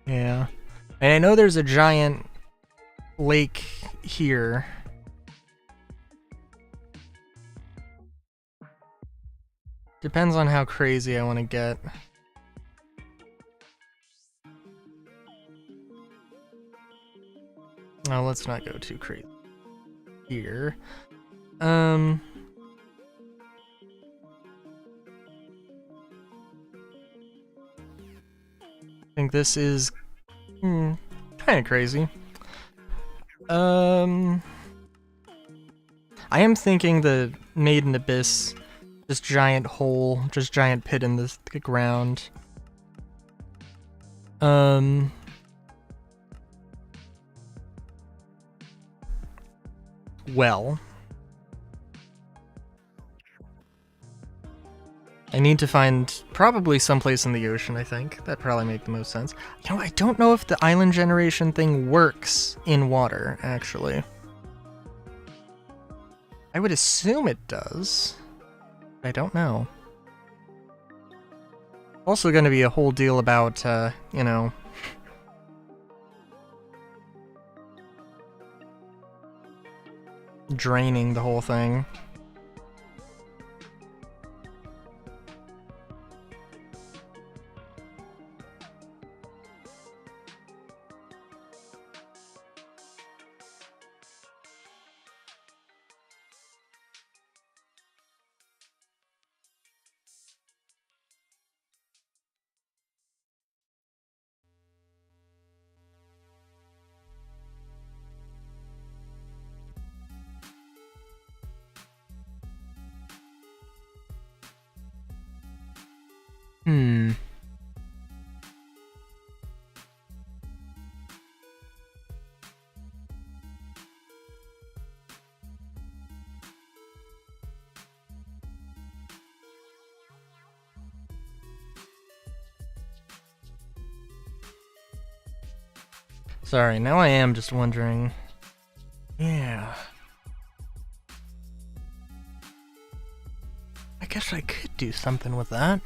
Yeah. And I know there's a giant lake here. Depends on how crazy I want to get. Oh, let's not go too crazy here. I think this is kind of crazy. I am thinking the Maiden Abyss, this giant hole, just giant pit in the ground. Well, I need to find probably someplace in the ocean, I think. That'd probably make the most sense. You know, I don't know if the island generation thing works in water, actually. I would assume it does. I don't know. Also gonna be a whole deal about, you know... draining the whole thing. Sorry, now I am just wondering. Yeah. I guess I could do something with that.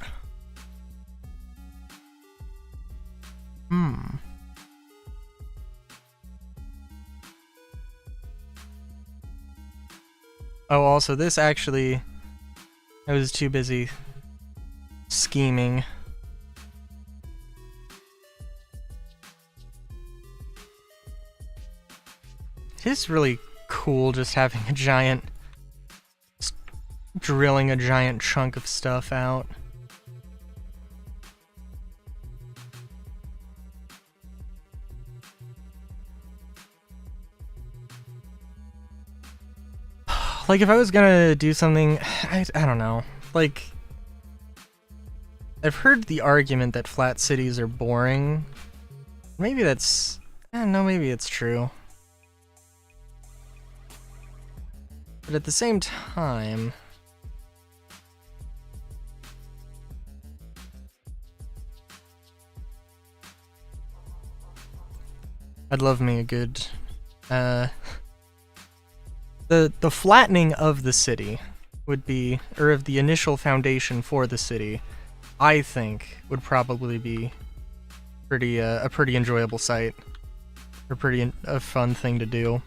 Oh, also, this actually... I was too busy scheming. It is really cool just having a giant... drilling a giant chunk of stuff out. Like, if I was gonna do something... I don't know. Like... I've heard the argument that flat cities are boring. Maybe that's... I don't know, maybe it's true. But at the same time... I'd love me a good... The flattening of the city would be, or of the initial foundation for the city, I think would probably be a pretty enjoyable site, or a fun thing to do.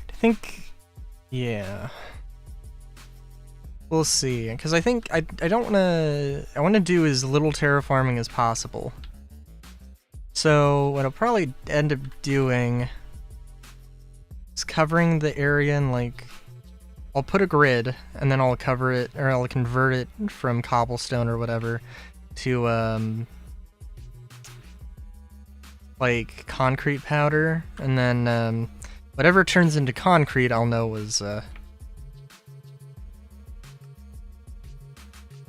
I think, yeah. We'll see, because I think I don't want to. I want to do as little terraforming as possible. So what I'll probably end up doing is covering the area and like I'll put a grid and then I'll cover it, or I'll convert it from cobblestone or whatever to like concrete powder, and then whatever turns into concrete I'll know was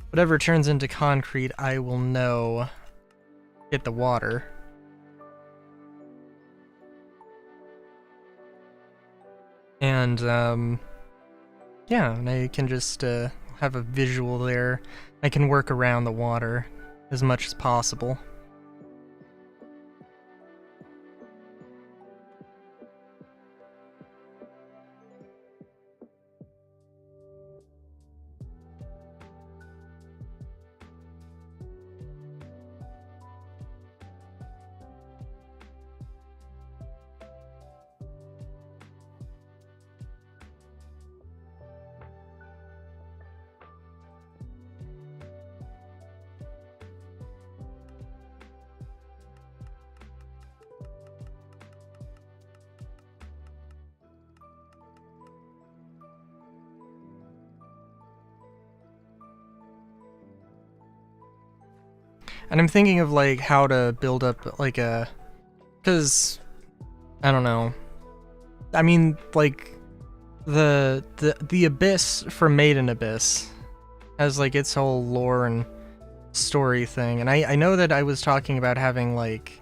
whatever turns into concrete I will know hit the water. And yeah, and I can just have a visual there. I can work around the water as much as possible. And I'm thinking of like how to build up like a, cause I don't know. I mean, like the abyss from Made in Abyss has like its whole lore and story thing, and I know that I was talking about having like,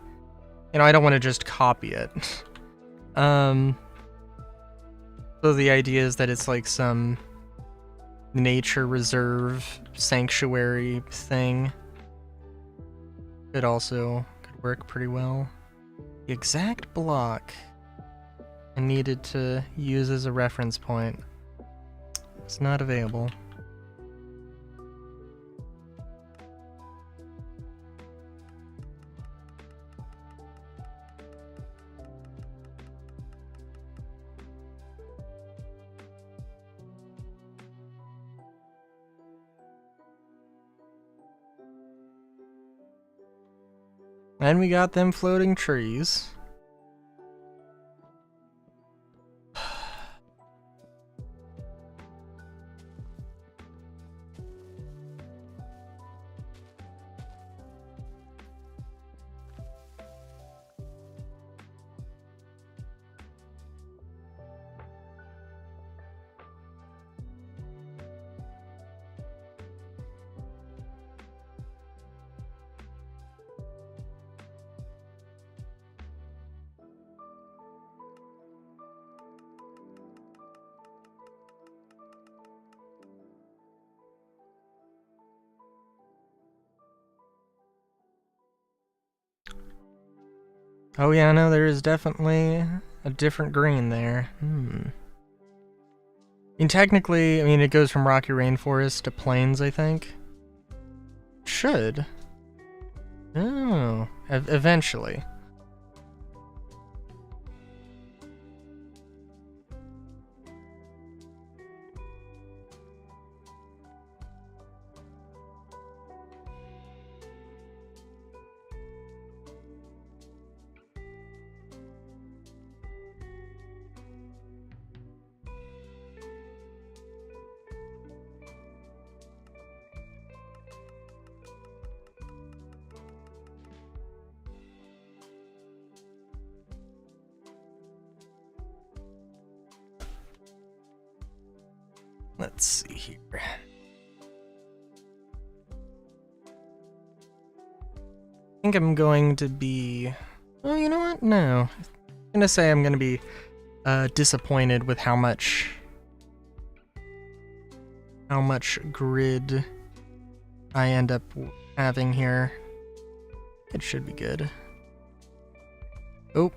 you know, I don't want to just copy it. So the idea is that it's like some nature reserve sanctuary thing. It also could work pretty well. The exact block I needed to use as a reference point is not available. And we got them floating trees. Oh yeah, no, there is definitely a different green there. I mean, technically, I mean, it goes from rocky rainforest to plains, I think. Should. Oh, eventually. Let's see here. I think I'm going to be... Oh, you know what? No. I'm gonna say I'm gonna be disappointed with how much grid I end up having here. It should be good. Oh.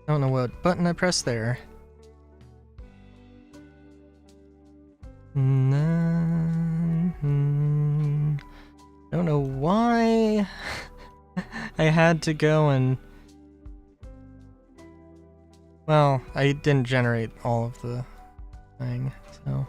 I don't know what button I pressed there. Don't know why I had to go and... Well, I didn't generate all of the thing, so...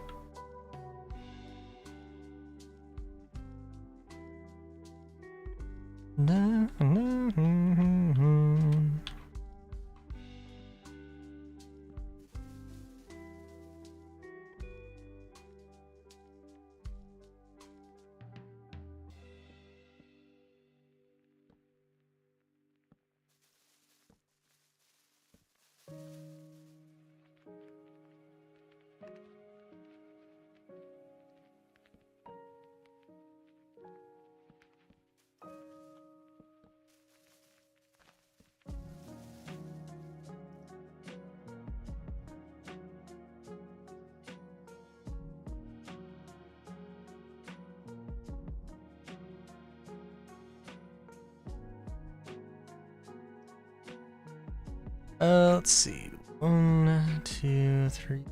let's see. 1, 2, 3,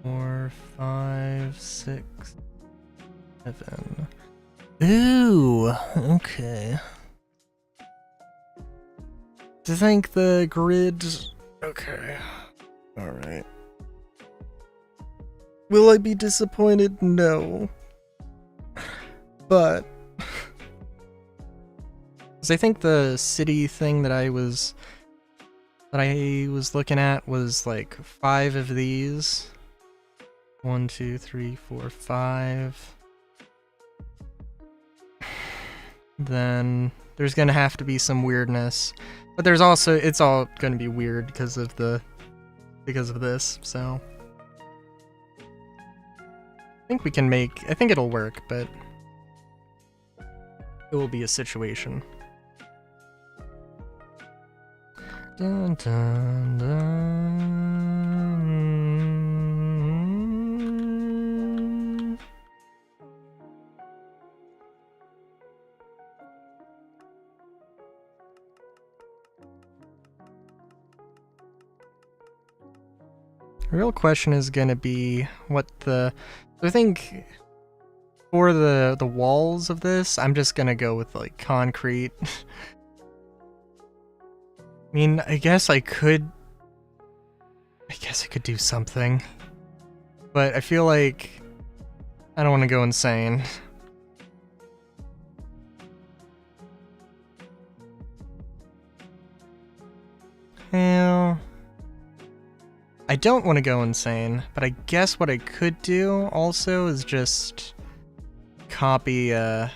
4, 5, 6, 7. Ooh, okay. To think the grid... Okay. Alright. Will I be disappointed? No. But... Because I think the city thing that I was looking at was like 5 of these. 1, 2, 3, 4, 5. Then there's gonna have to be some weirdness. But there's also, it's all gonna be weird because of this, so. I think it'll work, but it will be a situation. Dun, dun, dun. The real question is gonna be what the... I think for the walls of this, I'm just gonna go with like concrete. I mean, I guess I could do something. But I feel like I don't want to go insane. Well, I don't want to go insane, but I guess what I could do also is just copy, I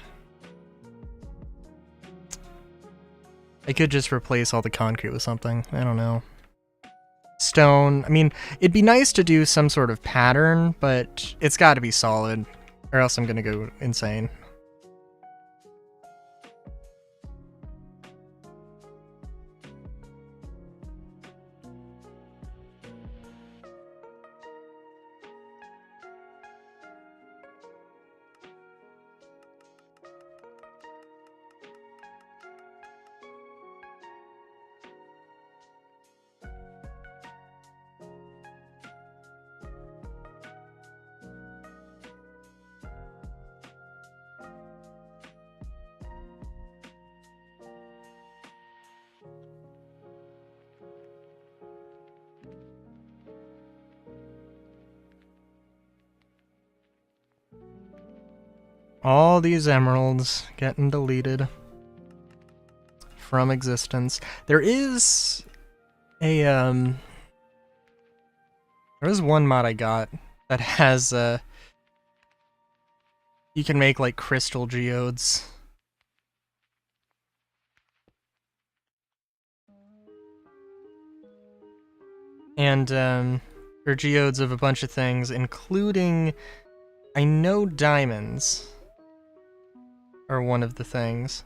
could just replace all the concrete with something. I don't know. Stone. I mean, it'd be nice to do some sort of pattern, but it's got to be solid, or else I'm gonna go insane. All these emeralds getting deleted from existence. There is a there is one mod I got that has you can make like crystal geodes. And or geodes of a bunch of things, including, I know diamonds are one of the things.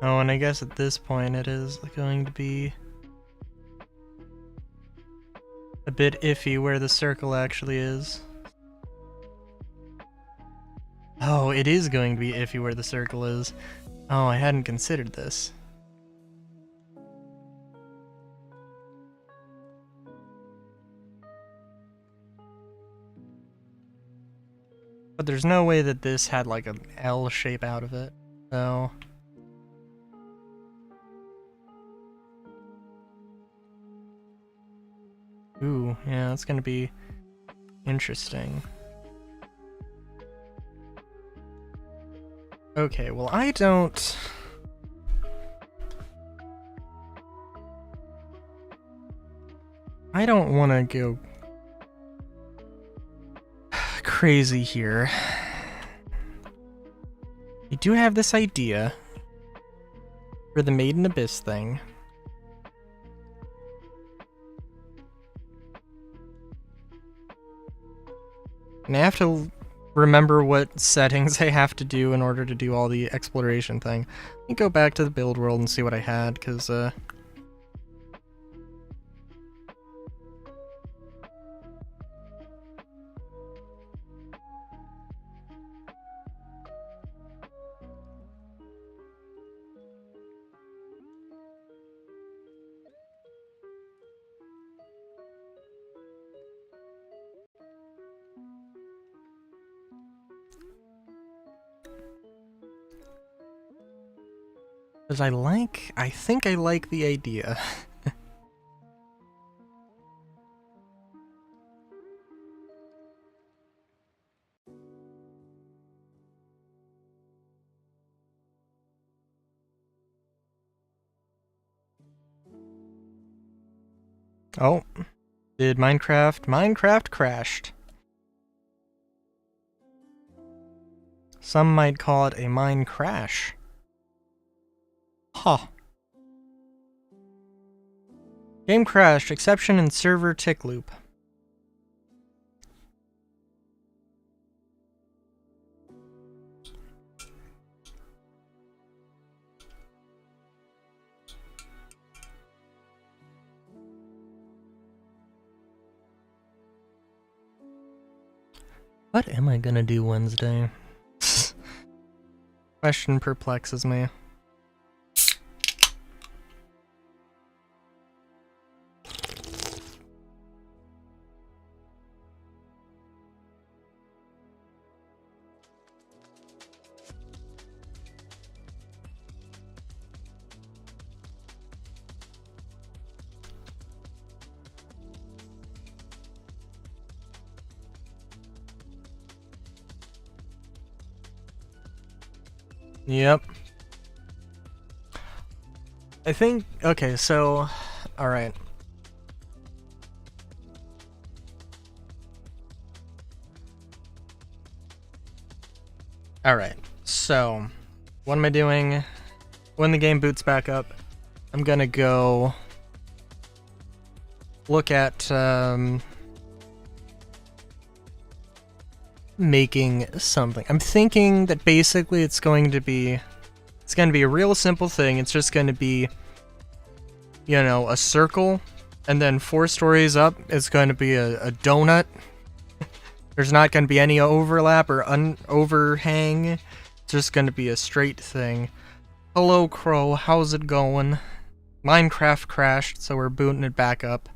Oh, and I guess at this point it is going to be a bit iffy where the circle actually is. Oh, it is going to be iffy where the circle is. Oh, I hadn't considered this. But there's no way that this had like an L shape out of it, so... Ooh, yeah, that's gonna be interesting. Okay, well I don't want to go crazy here. I do have this idea for the Maiden Abyss thing. And I have to remember what settings I have to do in order to do all the exploration thing. Let me go back to the build world and see what I had, because, I think I like the idea. Oh, did Minecraft crashed. Some might call it a mine crash. Huh. Game crashed, exception in server tick loop. What am I gonna do Wednesday? Question perplexes me. Yep. I think, okay, so, alright. Alright, so, what am I doing? When the game boots back up, I'm gonna go look at, making something. I'm thinking that basically it's going to be a real simple thing. It's just going to be, you know, a circle, and then 4 stories up it's going to be a donut. There's not going to be any overlap or overhang. It's just going to be a straight thing. Hello, Crow. How's it going? Minecraft crashed, so we're booting it back up.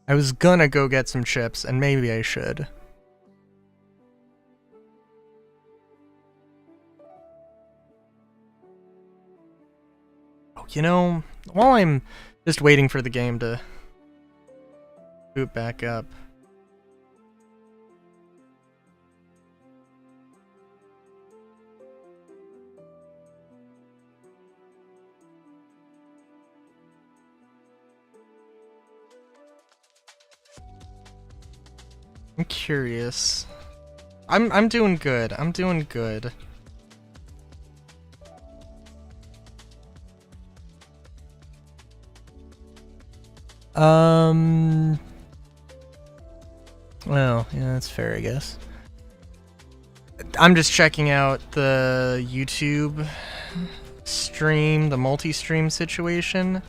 I was gonna go get some chips, and maybe I should. Oh, you know, while I'm just waiting for the game to boot back up. I'm curious. I'm doing good. I'm doing good. Well, yeah, that's fair, I guess. I'm just checking out the YouTube stream, the multi-stream situation.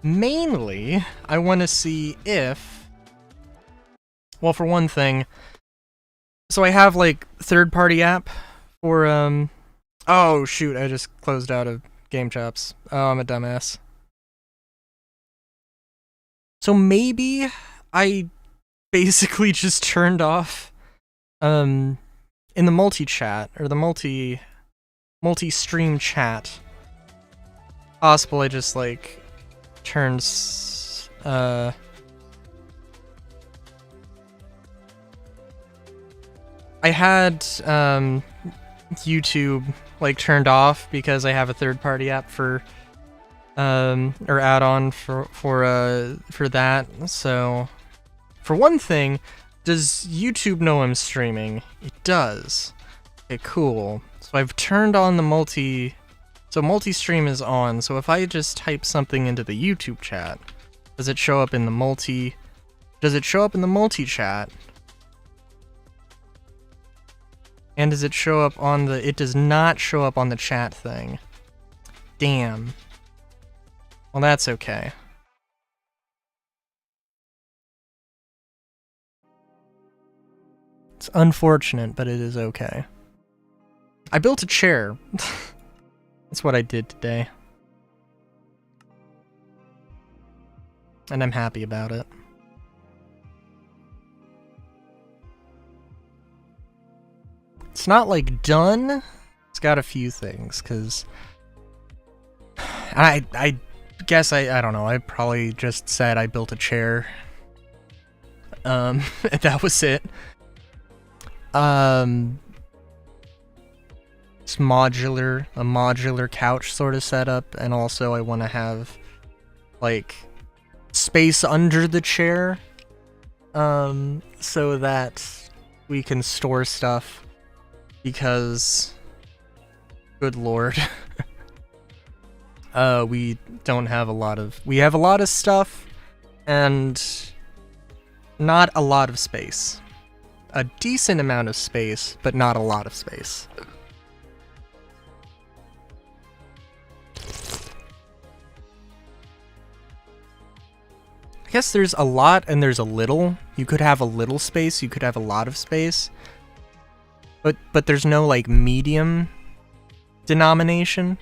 Mainly, I want to see if... Well, for one thing, so I have, like, third-party app for, Oh, shoot, I just closed out of Game Chops. Oh, I'm a dumbass. So maybe I basically just turned off, in the multi-chat, or the multi-stream chat. Possible I just, like, turns, I had, YouTube, like, turned off because I have a third-party app for, or add-on for that, so... For one thing, does YouTube know I'm streaming? It does. Okay, cool. So I've turned on the multi-stream is on, so if I just type something into the YouTube chat, does it show up in the multi-chat? And does it show up on the... It does not show up on the chat thing. Damn. Well, that's okay. It's unfortunate, but it is okay. I built a chair. That's what I did today. And I'm happy about it. It's not, like, done. It's got a few things, because... I guess I don't know, I probably just said I built a chair. That was it. It's a modular couch sort of setup, and also I want to have, like, space under the chair, so that we can store stuff, because, good lord, we don't have a lot of, we have a lot of stuff, and not a lot of space. A decent amount of space, but not a lot of space. I guess there's a lot and there's a little. You could have a little space, you could have a lot of space. But there's no, like, medium denomination.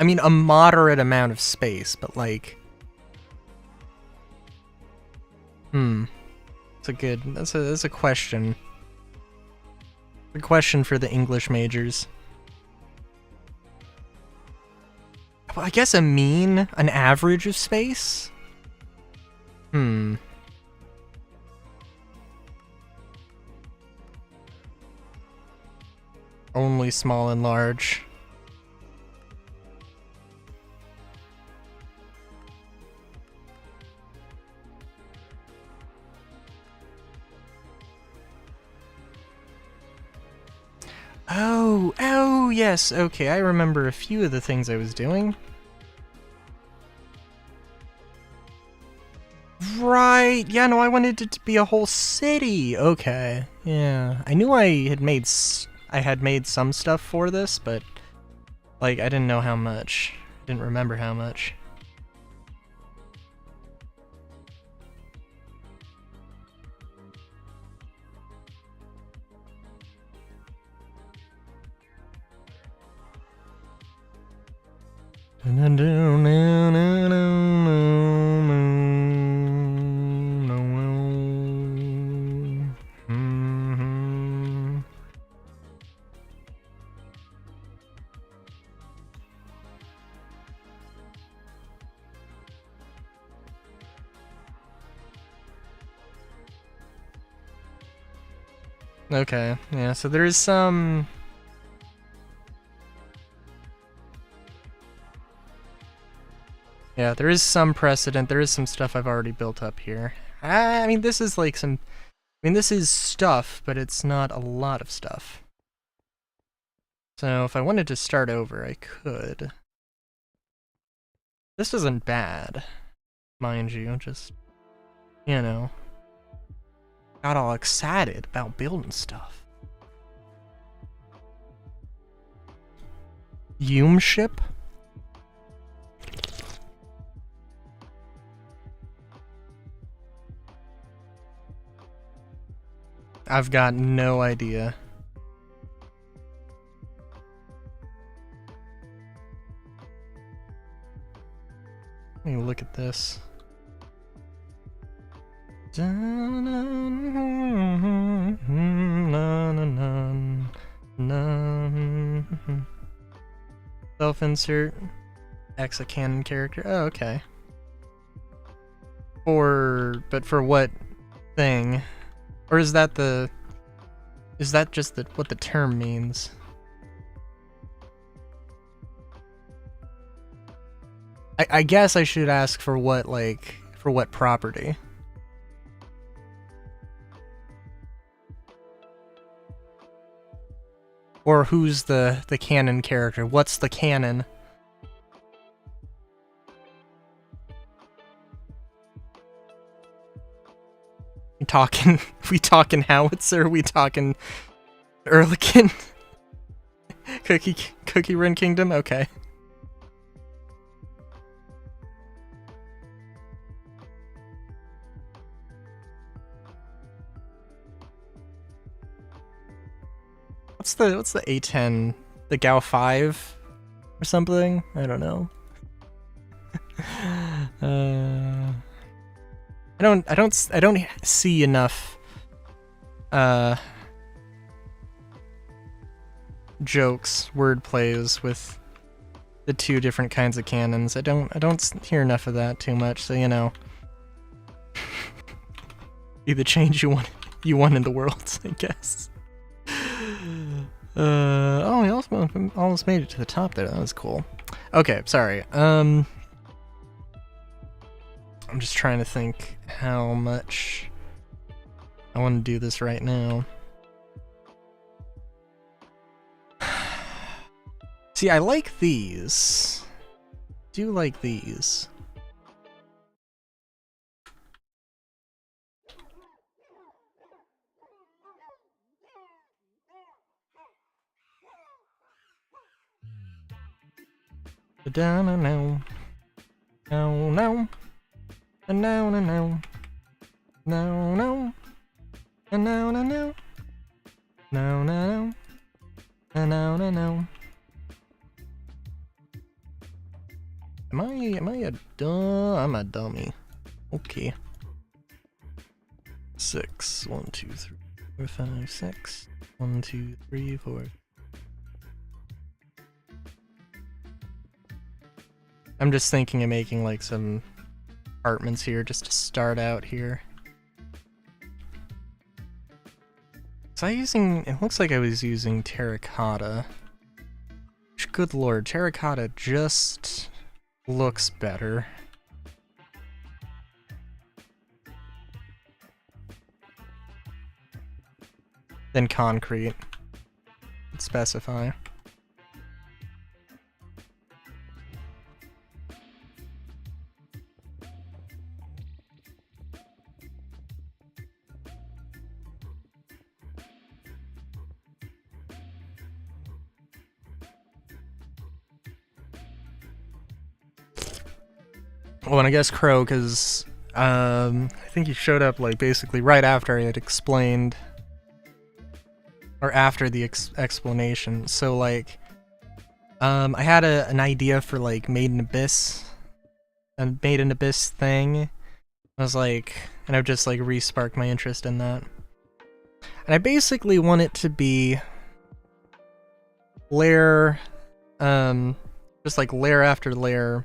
I mean, a moderate amount of space, but, like... That's a question. A question for the English majors. Well, I guess an average of space? Only small and large. Oh, yes, okay, I remember a few of the things I was doing. Right, yeah, no, I wanted it to be a whole city. Okay, yeah. I knew I had made some stuff for this, but, like, I didn't know how much. I didn't remember how much. Okay, yeah, so there is some... Yeah, there is some precedent, there is some stuff I've already built up here. I mean, this is like some... I mean, this is stuff, but it's not a lot of stuff. So if I wanted to start over, I could. This isn't bad, mind you, just, you know, got all excited about building stuff. Hume ship? I've got no idea. Let me look at this. Self-insert. X a canon character. Oh, okay. But for what thing? Or is that just what the term means? I guess I should ask for what property. Or who's the canon character? What's the canon? We talking howitzer? We talking Ehrlichien? Cookie Run Kingdom? Okay. What's the A10? The Gao 5 or something? I don't know. I don't see enough jokes, word plays with the two different kinds of cannons. I don't hear enough of that too much, so you know. Be the change you want in the world, I guess. Oh, we almost made it to the top there. That was cool. Okay, sorry. I'm just trying to think how much I want to do this right now. See, I like these. Do like these. No, no, no. No, no. No, no, no. No, no. No, no, no. No, no, no. No, no, no. Am I a I'm a dummy. Okay. 6. 1, 2, 3, 4, 5, 6. 1, 2, 3, 4. I'm just thinking of making like some apartments here just to start out here. It looks like I was using terracotta. Which, good lord, terracotta just looks better. Than concrete. Let's specify. Well, and I guess Crow, because I think he showed up like basically right after I had explained, or after the explanation. So like, I had an idea for like Made in Abyss, a Made in Abyss thing. I was like, and I've just like re-sparked my interest in that. And I basically want it to be layer, just like layer after layer,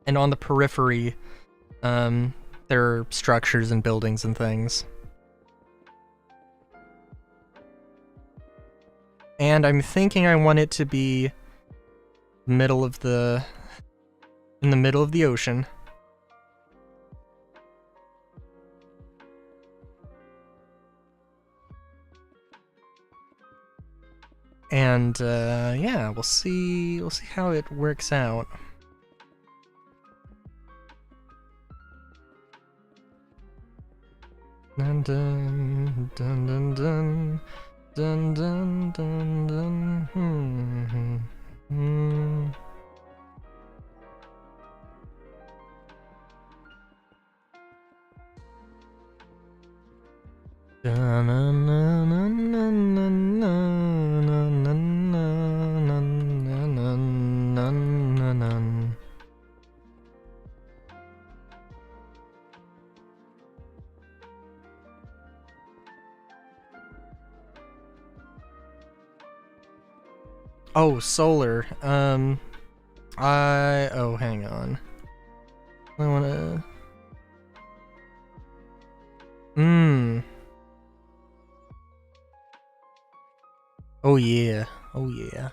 and on the periphery, there are structures and buildings and things. And I'm thinking I want it to be in the middle of the ocean. And yeah, we'll see how it works out. Dun dun dun dun dun dun dun dun dun. Oh, solar. Oh, hang on. I wanna. Oh yeah. Oh yeah.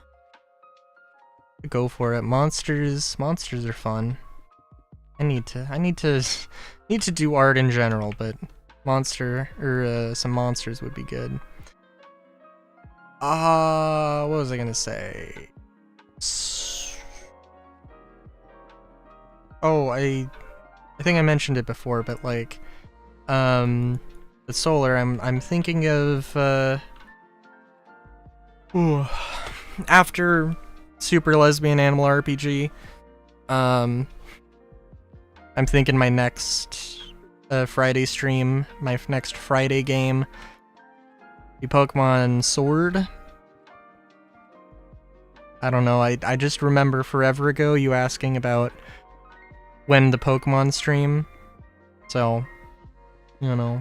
Go for it. Monsters are fun. I need to do art in general, but some monsters would be good. What was I gonna say? Oh, I think I mentioned it before, but like, the solar, I'm thinking of, after Super Lesbian Animal RPG, I'm thinking my next Friday stream, my next Friday game, the Pokemon Sword. I don't know, I just remember forever ago you asking about when the Pokemon stream, so, you know.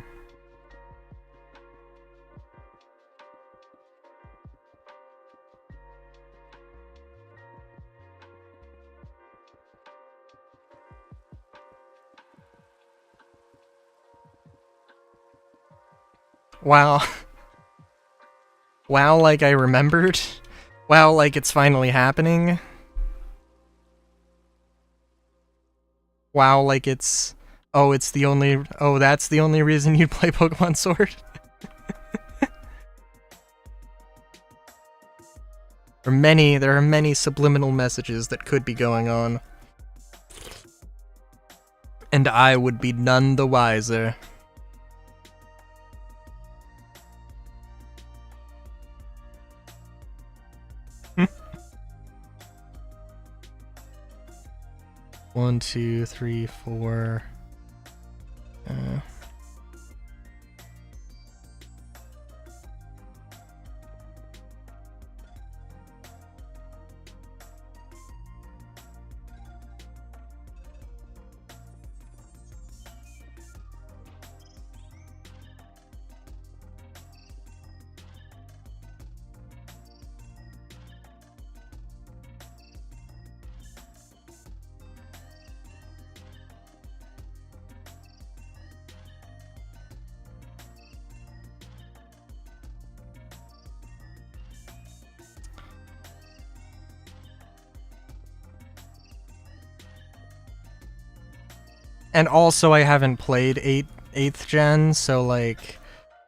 Wow. Wow, like I remembered? Wow, like it's finally happening? Wow, like it's... Oh, that's the only reason you'd play Pokemon Sword? There are many subliminal messages that could be going on. And I would be none the wiser. One, two, three, four. And also, I haven't played 8th gen, so like,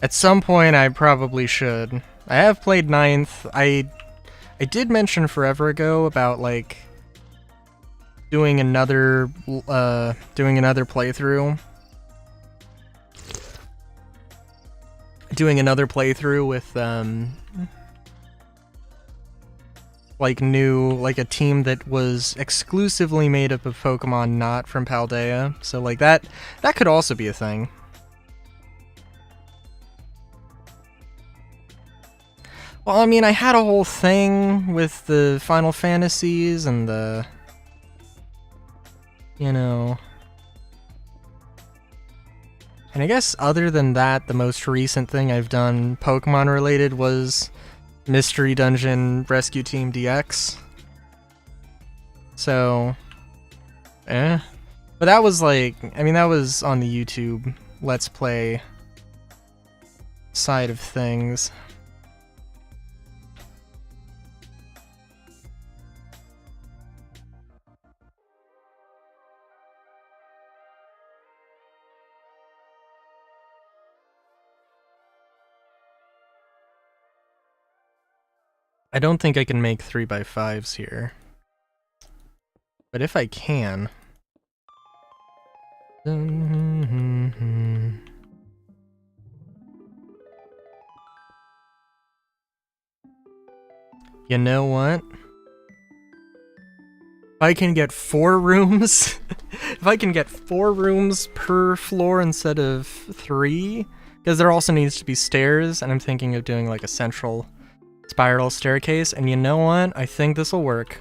at some point I probably should. I have played 9th. I did mention forever ago about like doing another playthrough. Doing another playthrough with like a team that was exclusively made up of Pokemon not from Paldea. So like that could also be a thing. Well, I mean, I had a whole thing with the Final Fantasies and the... You know... And I guess other than that, the most recent thing I've done Pokemon related was Mystery Dungeon Rescue Team DX. So, But that was like, I mean, that was on the YouTube Let's Play side of things. I don't think I can make 3x5s here. But if I can... You know what? If I can get 4 rooms... if I can get 4 rooms per floor instead of 3... Because there also needs to be stairs, and I'm thinking of doing like a central spiral staircase, and you know what? I think this will work.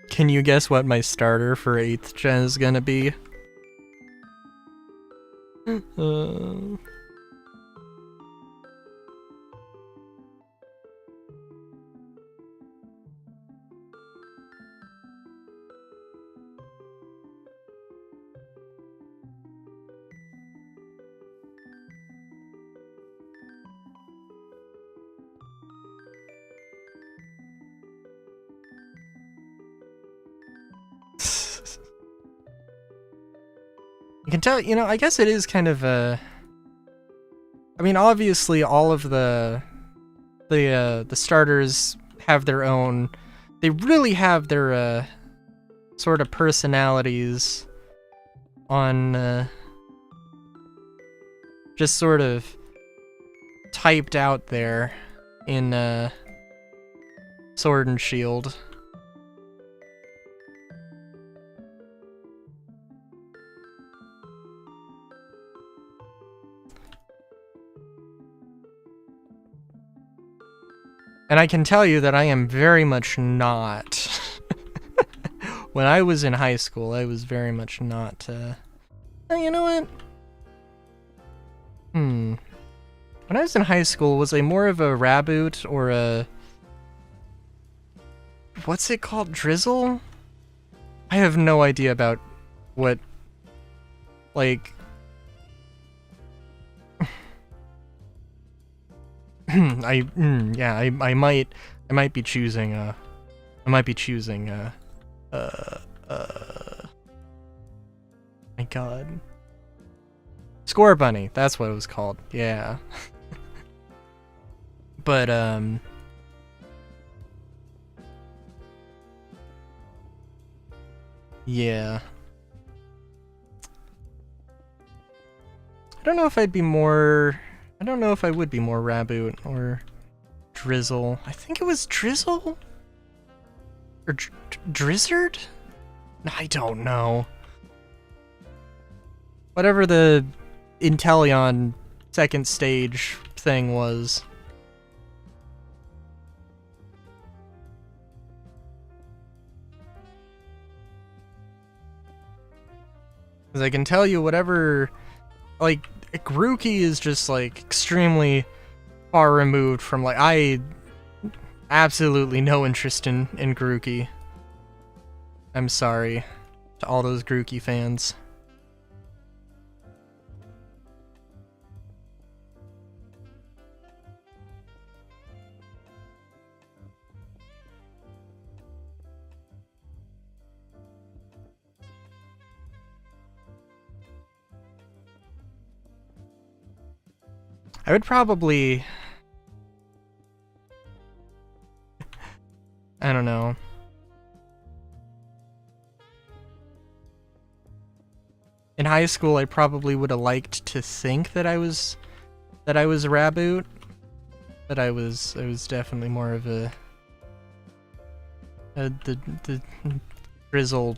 Can you guess what my starter for 8th gen is gonna be? You can tell, you know, I guess it is kind of a... I mean, obviously all of the starters have their own... They really have their, sort of personalities on, just sort of typed out there in, Sword and Shield. And I can tell you that I am very much not. When I was in high school, I was very much not, Oh, you know what? When I was in high school, was I more of a Raboot or a... What's it called? Drizzle? I have no idea about what... Like... I might be choosing my god. Score Bunny, that's what it was called, yeah. But, yeah. I don't know if I'd be more... I don't know if I would be more Raboot or Drizzle. I think it was Drizzle? Or Drizzard? I don't know. Whatever the Inteleon second stage thing was. Because I can tell you whatever... Like... Grookey is just, like, extremely far removed from, like, I absolutely no interest in Grookey. I'm sorry to all those Grookey fans. I would probably... I don't know. In high school, I probably would have liked to think that I was that I was Raboot, but I was definitely more of the drizzle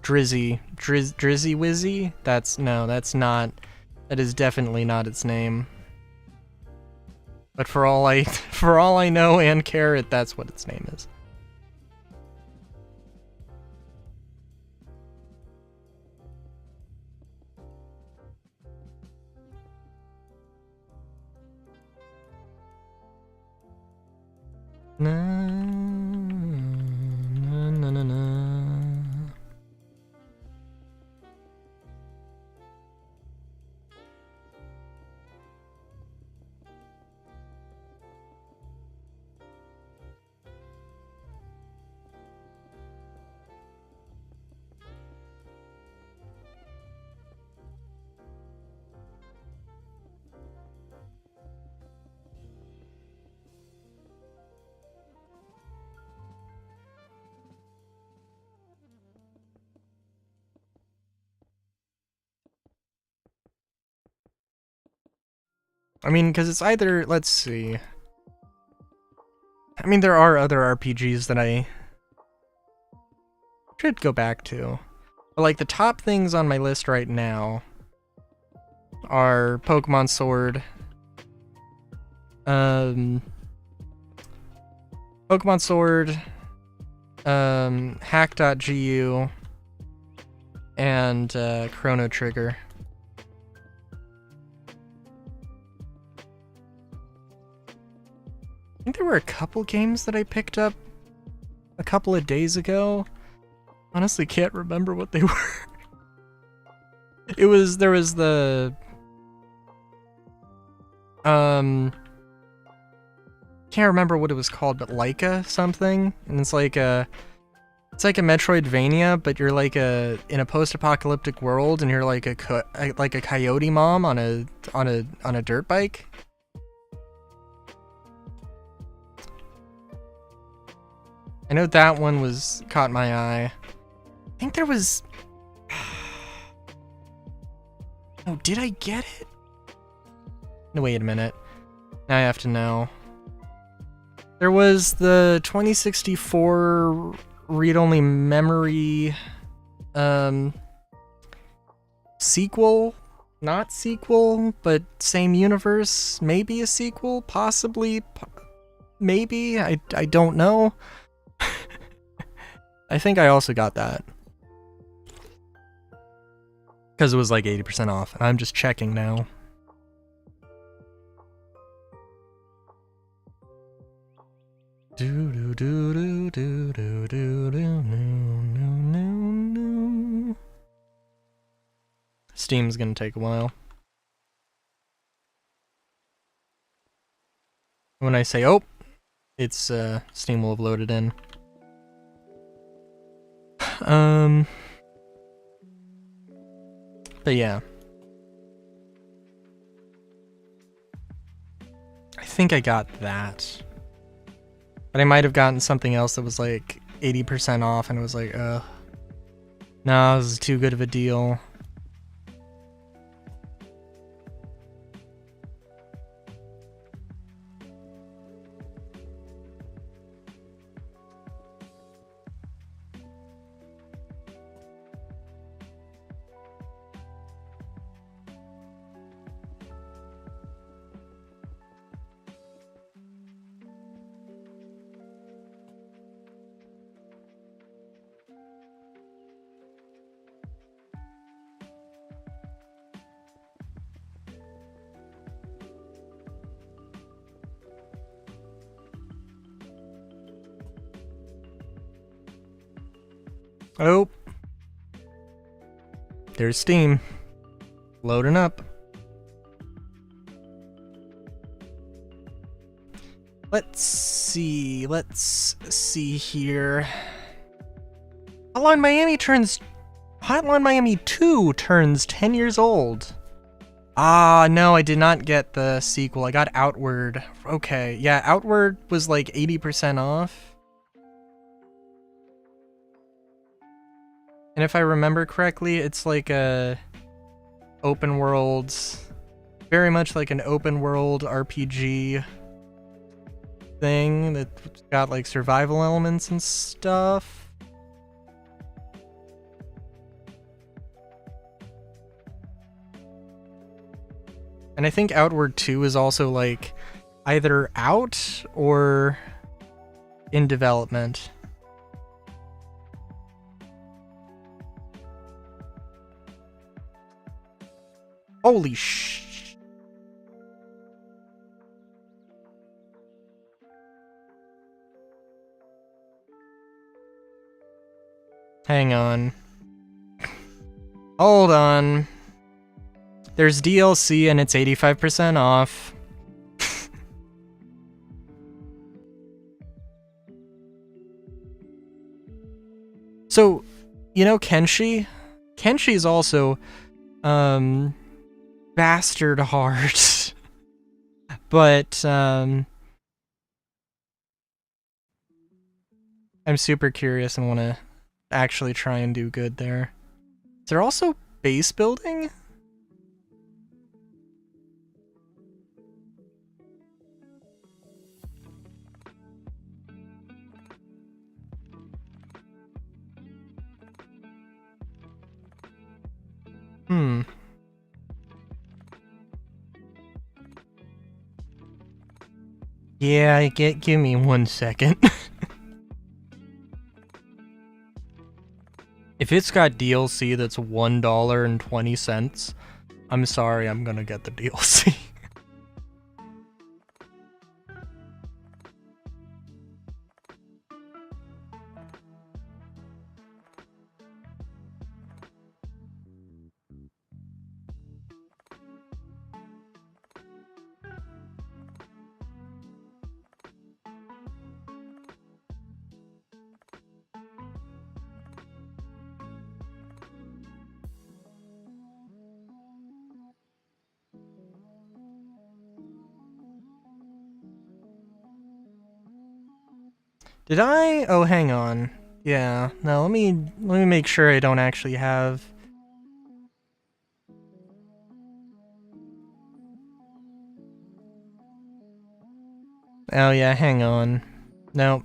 Drizzy Wizzy. That's not. That is definitely not its name. But for all I know and care, that's what its name is. Na, na, na, na, na. I mean, because it's either, let's see. I mean, there are other RPGs that I should go back to. But, like, the top things on my list right now are Pokemon Sword, Pokemon Sword, Hack.gu, and Chrono Trigger. I think there were a couple games that I picked up a couple of days ago. Honestly, can't remember what they were. There was the can't remember what it was called, but Laika something, and it's like a Metroidvania, but you're like in a post-apocalyptic world, and you're like a coyote mom on a dirt bike. I know that one caught my eye. I think there was. Oh, did I get it? No, wait a minute. Now I have to know. There was the 2064 read-only memory sequel. Not sequel, but same universe. Maybe a sequel, possibly. Maybe. I don't know. I think I also got that. Because it was like 80% off, and I'm just checking now. Steam's gonna take a while. When I say, oh, it's, Steam will have loaded in. But yeah. I think I got that. But I might have gotten something else that was like 80% off, and it was like, no, this is too good of a deal. Oh. There's Steam. Loading up. Let's see here. Hotline Miami 2 turns 10 years old. Ah, no, I did not get the sequel. I got Outward. Okay, yeah, Outward was like 80% off. And if I remember correctly, it's like a open world very much like an open world RPG thing that's got like survival elements and stuff. And I think Outward 2 is also like either out or in development. Holy sh... Hang on. Hold on. There's DLC and it's 85% off. So, you know Kenshi? Kenshi's also, bastard hard. But, I'm super curious and want to actually try and do good there. Is there also base building? Yeah, give me 1 second. If it's got DLC that's $1.20, I'm sorry, I'm gonna get the DLC. Did I? Oh, hang on. Yeah. No, let me make sure I don't actually have. Oh yeah, hang on. No,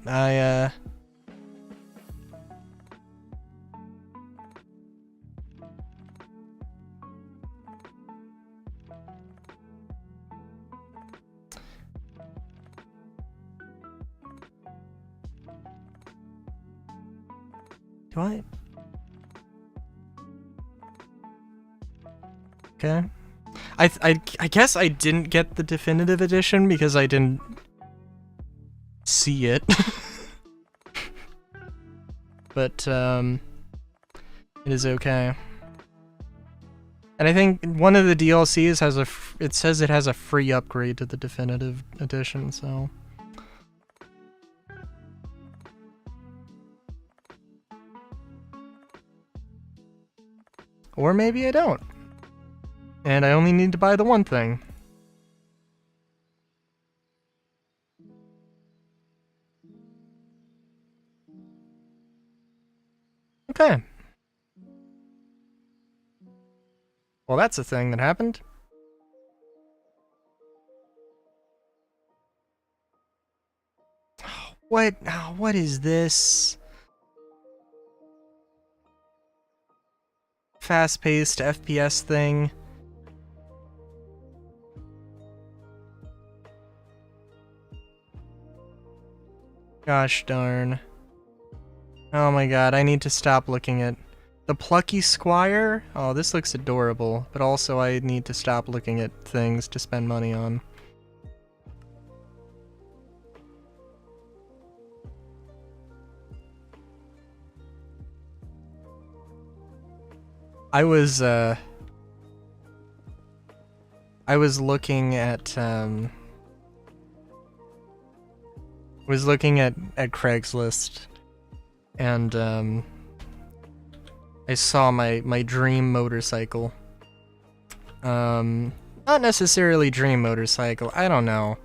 do I? Okay. I guess I didn't get the definitive edition because I didn't see it. But, it is okay. And I think one of the DLCs has it says it has a free upgrade to the definitive edition, so... Or maybe I don't. And I only need to buy the one thing. Okay. Well, that's a thing that happened. What is this? Fast-paced FPS thing. Gosh darn. Oh my god, I need to stop looking at the Plucky Squire. Oh, this looks adorable, but also I need to stop looking at things to spend money on. I was looking at Craigslist, and I saw my dream motorcycle. Not necessarily dream motorcycle, I don't know.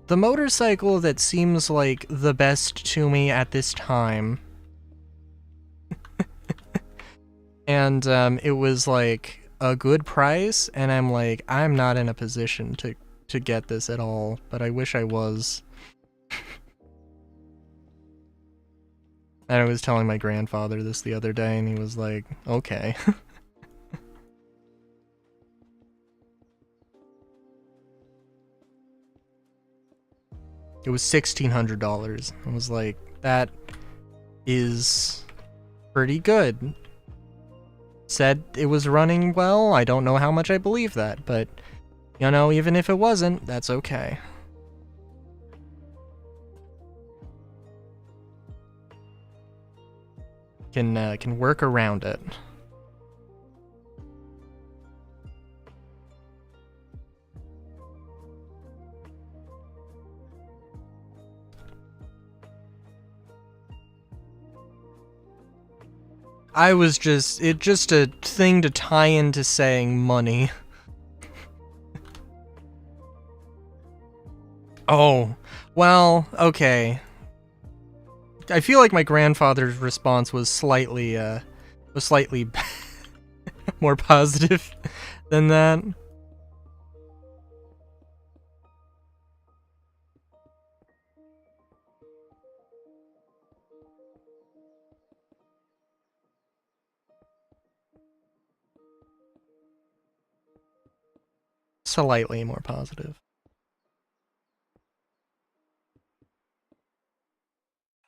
The motorcycle that seems like the best to me at this time. And it was like a good price, and I'm like, I'm not in a position to get this at all, but I wish I was. And I was telling my grandfather this the other day, and he was like, okay. It was $1,600. I was like, that is pretty good. Said it was running well. I don't know how much I believe that, but, you know, even if it wasn't, that's okay. Can work around it. I was just a thing to tie into saying money. Oh, well, okay. I feel like my grandfather's response was slightly more positive than that. Slightly more positive.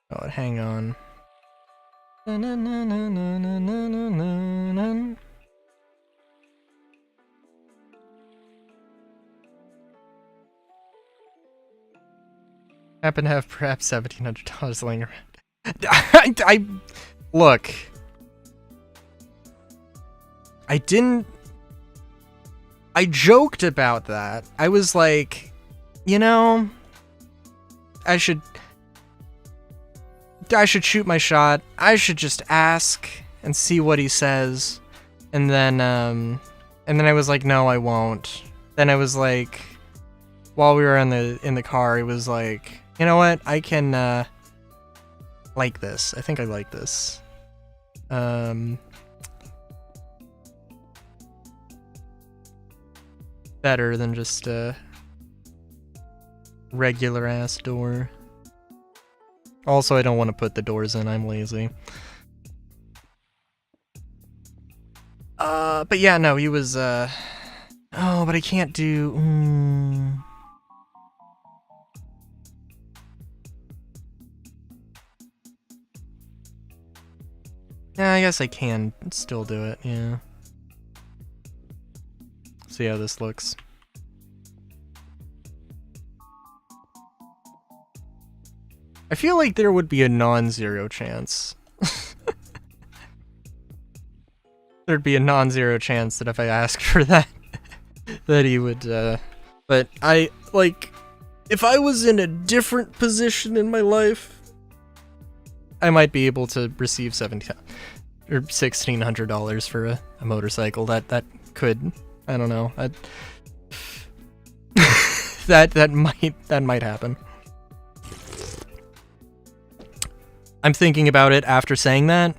Oh, hang on. Happen to have perhaps $1,700 laying around. I look. I joked about that. I was like, you know, I should shoot my shot. I should just ask and see what he says. And then I was like, no, I won't. Then I was like, while we were in the car, he was like, you know what? I can like this. I think I like this. Better than just a regular ass door. Also, I don't want to put the doors in, I'm lazy. But yeah, no, he was, oh, but I can't do, Yeah, I guess I can still do it, yeah. See how this looks. I feel like there would be a non-zero chance. There'd be a non-zero chance that if I asked for that, that he would, but I, like, if I was in a different position in my life, I might be able to receive $1,600 for a motorcycle. That could, I don't know, that might happen. I'm thinking about it after saying that.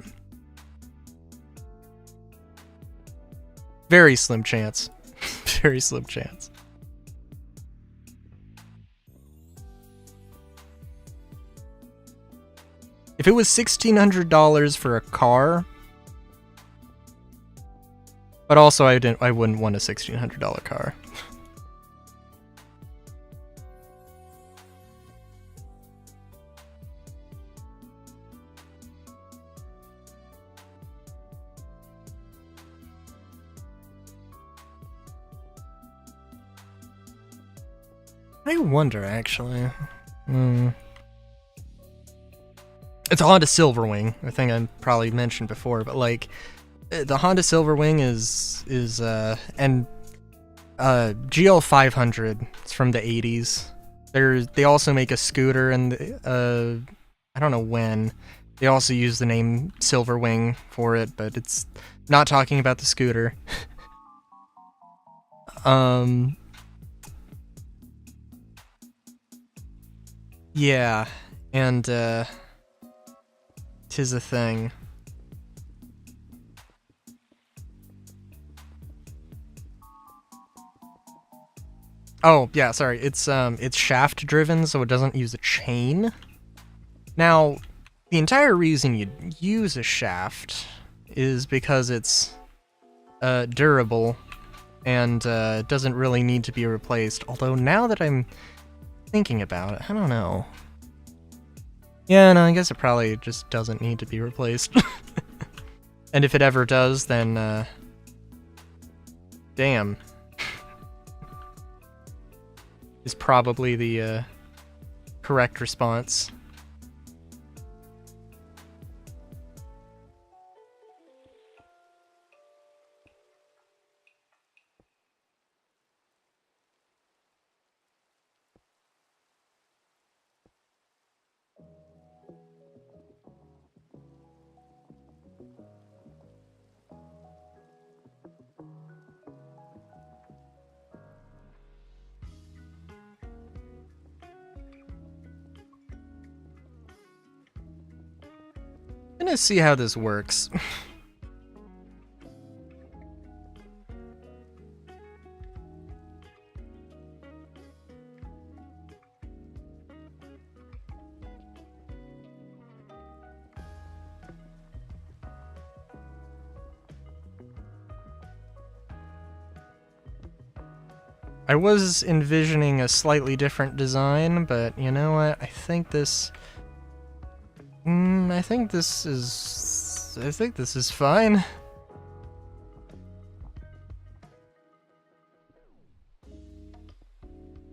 Very slim chance. Very slim chance. If it was $1,600 for a car, but also I wouldn't want a $1,600 car. I wonder, actually. It's a Honda Silverwing. I think I probably mentioned before, but like, the Honda Silverwing is and GL 500. It's from the 80s. They also make a scooter, and I don't know when. They also use the name Silverwing for it, but it's not talking about the scooter. Yeah, and, 'tis a thing. Oh, yeah, sorry. It's shaft driven, so it doesn't use a chain. Now, the entire reason you'd use a shaft is because it's durable and doesn't really need to be replaced. Although now that I'm thinking about it, I don't know. Yeah, no, I guess it probably just doesn't need to be replaced. And if it ever does, then damn. Is probably the correct response. I'm gonna see how this works. I was envisioning a slightly different design, but you know what? I think this is fine.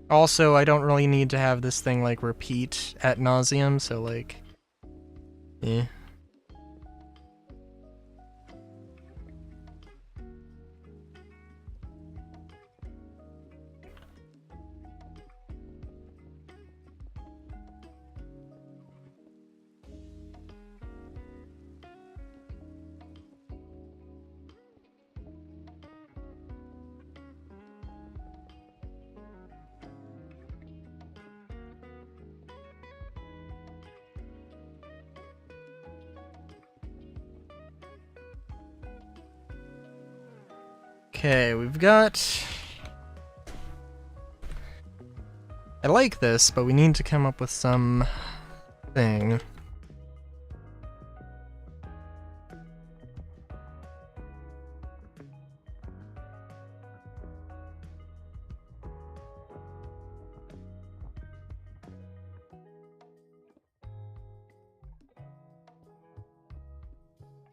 Also, I don't really need to have this thing like repeat ad nauseum, so like, eh. Okay, we've got... I like this, but we need to come up with some thing.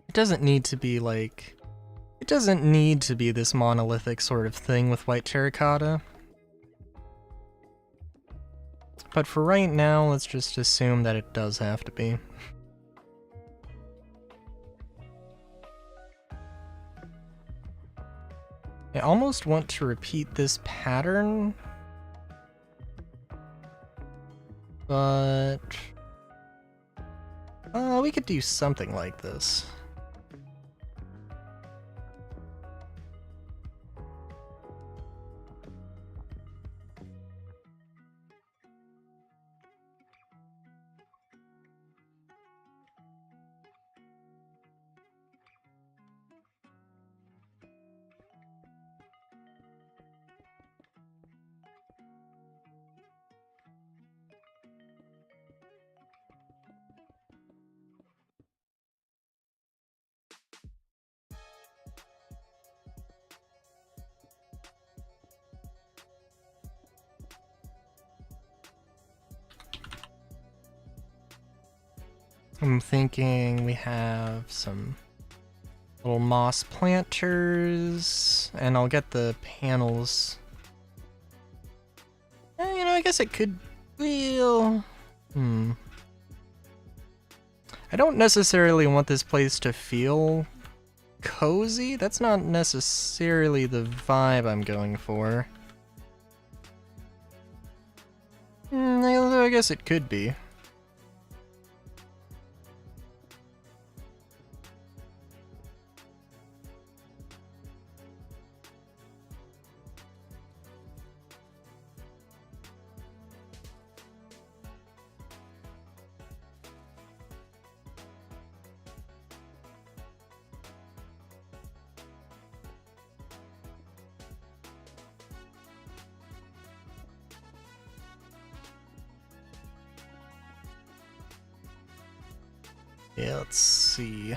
It doesn't need to be like... It doesn't need to be this monolithic sort of thing with white terracotta. But for right now, let's just assume that it does have to be. I almost want to repeat this pattern, but we could do something like this. I'm thinking we have some little moss planters, and I'll get the panels. You know, I guess it could feel... I don't necessarily want this place to feel cozy. That's not necessarily the vibe I'm going for. Although I guess it could be. Yeah, let's see.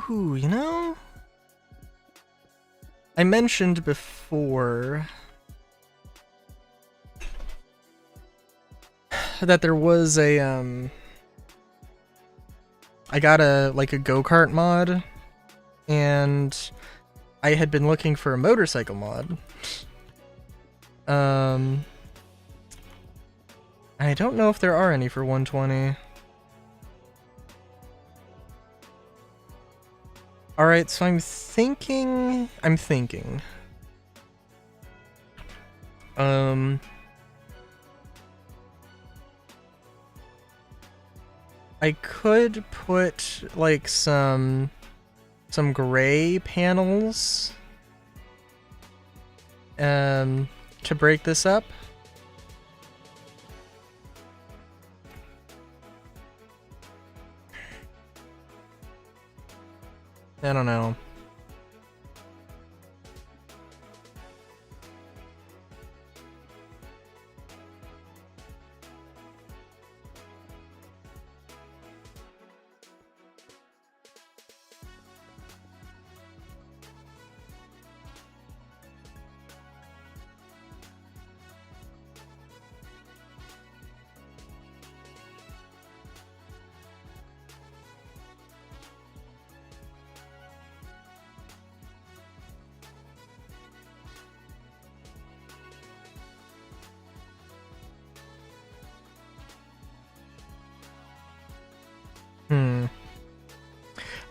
Ooh, you know? I mentioned before that there was a, I got a go-kart mod, and I had been looking for a motorcycle mod. I don't know if there are any for 120. Alright, so I'm thinking... I could put, like, some gray panels, to break this up. I don't know.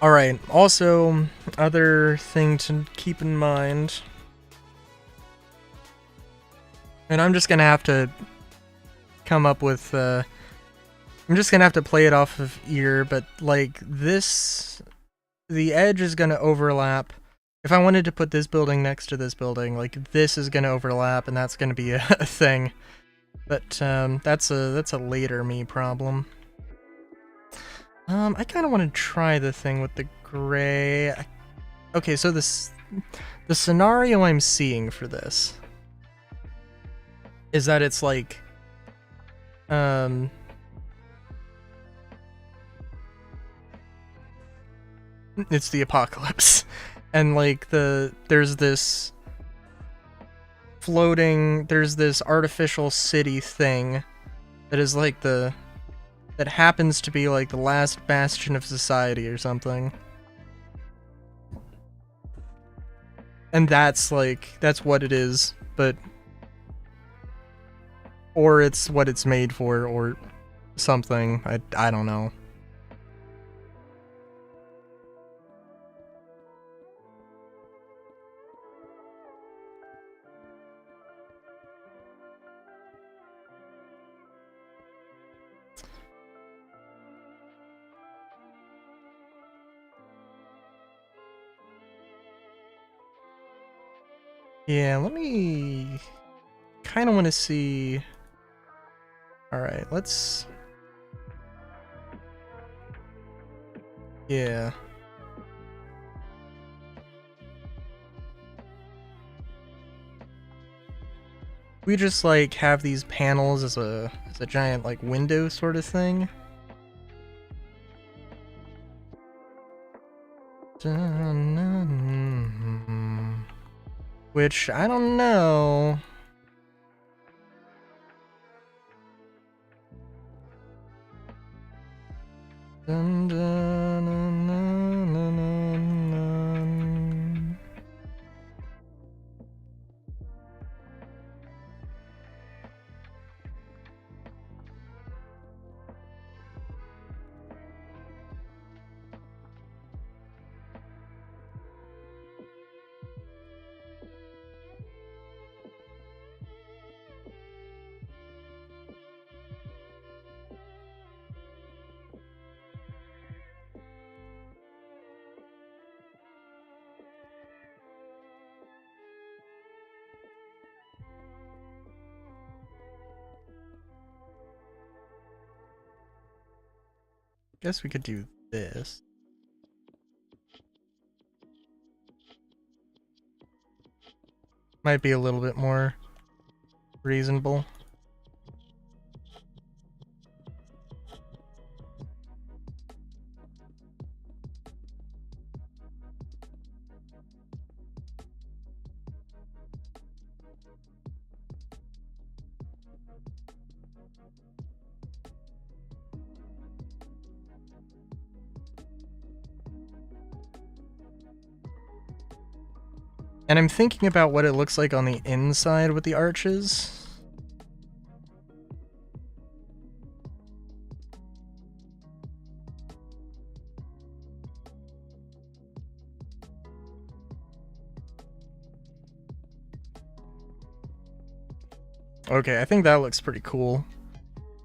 Alright, also, other thing to keep in mind, and I'm just gonna have to come up with, I'm just gonna have to play it off of ear, but, like, this, the edge is gonna overlap. If I wanted to put this building next to this building, like, this is gonna overlap, and that's gonna be a thing. But, that's a later me problem. I kind of want to try the thing with the gray. Okay, so the scenario I'm seeing for this is that it's like, it's the apocalypse, and like there's this artificial city thing that is like that happens to be like the last bastion of society or something. And that's what it is, but... Or it's what it's made for, or something. I don't know. Yeah, let me... kind of want to see... Alright, let's... Yeah. We just, like, have these panels as a giant, like, window sort of thing. Which, I don't know. guess we could do this. Might be a little bit more reasonable. And I'm thinking about what it looks like on the inside with the arches. Okay, I think that looks pretty cool.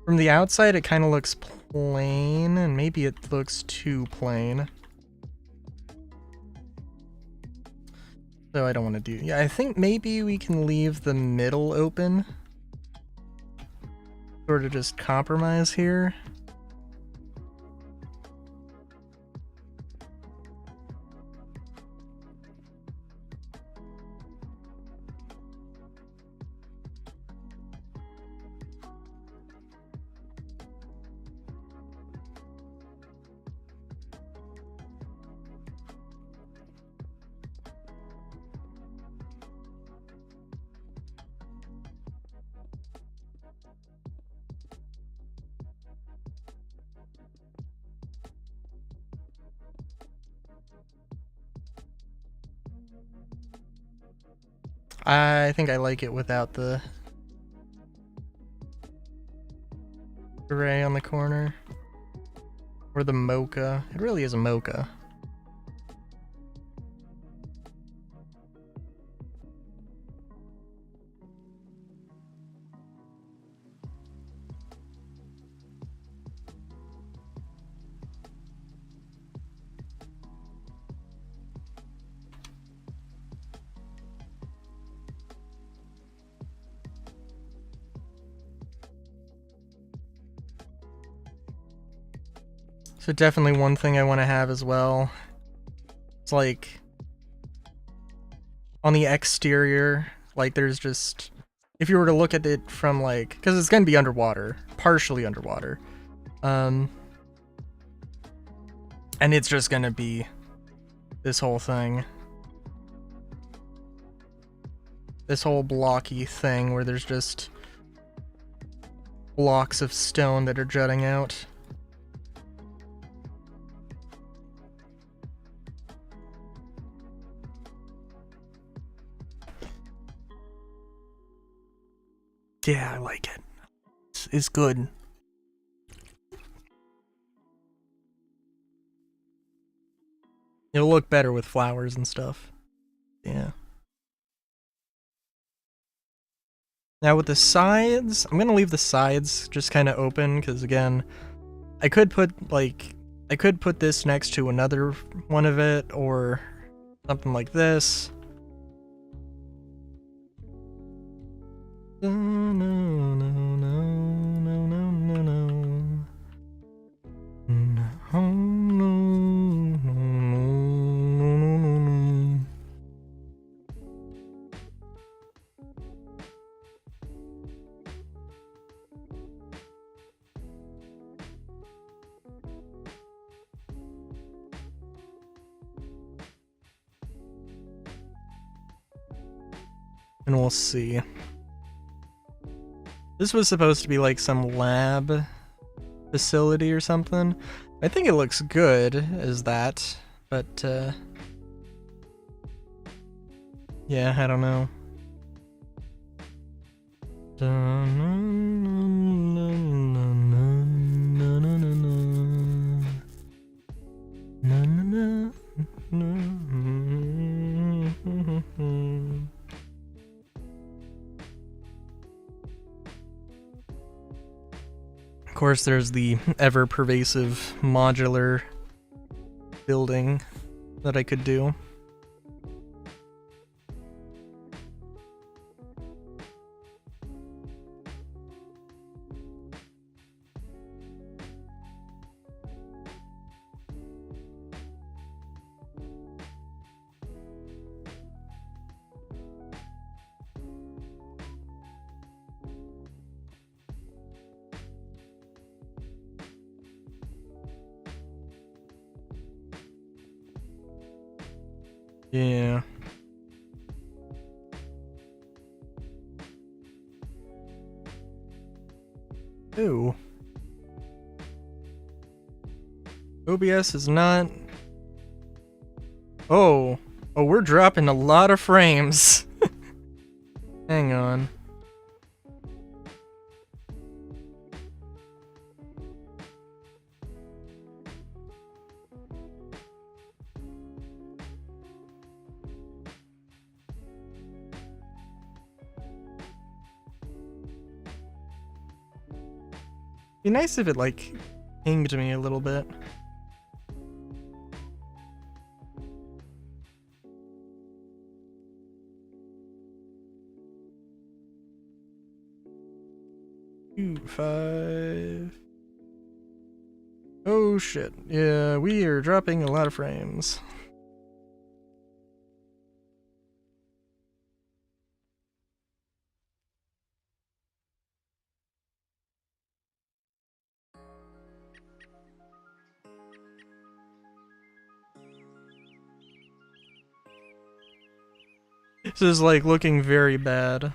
From the outside, it kind of looks plain, and maybe it looks too plain. So I don't want to do... Yeah, I think maybe we can leave the middle open. Sort of just compromise here. I think I like it without the gray on the corner. Or the mocha. It really is a mocha. So definitely one thing I want to have as well. It's like on the exterior, like there's just, if you were to look at it from like, because it's going to be underwater, partially underwater. And it's just going to be this whole thing. This whole blocky thing where there's just blocks of stone that are jutting out. Yeah, I like it. It's good. It'll look better with flowers and stuff. Yeah. Now with the sides, I'm gonna leave the sides just kind of open because again, I could put this next to another one of it or something like this. No, no, no, no, no, no, no, no. No, no, no, no, no, no. And we'll see. This was supposed to be like some lab facility or something. I think it looks good as that, but yeah, I don't know. Of course, there's the ever-pervasive modular building that I could do. Yeah. Ooh. OBS is not... Oh. Oh, we're dropping a lot of frames. Hang on. Be nice if it, like, pinged me a little bit. Two, 5... Oh shit. Yeah, we are dropping a lot of frames. This is like looking very bad.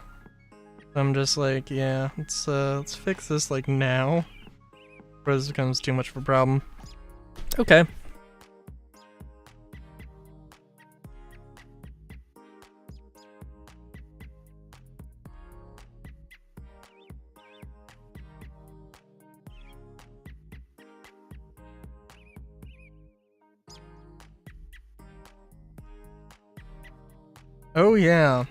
I'm just like, yeah, let's fix this like now. Before this becomes too much of a problem. Okay. Oh yeah.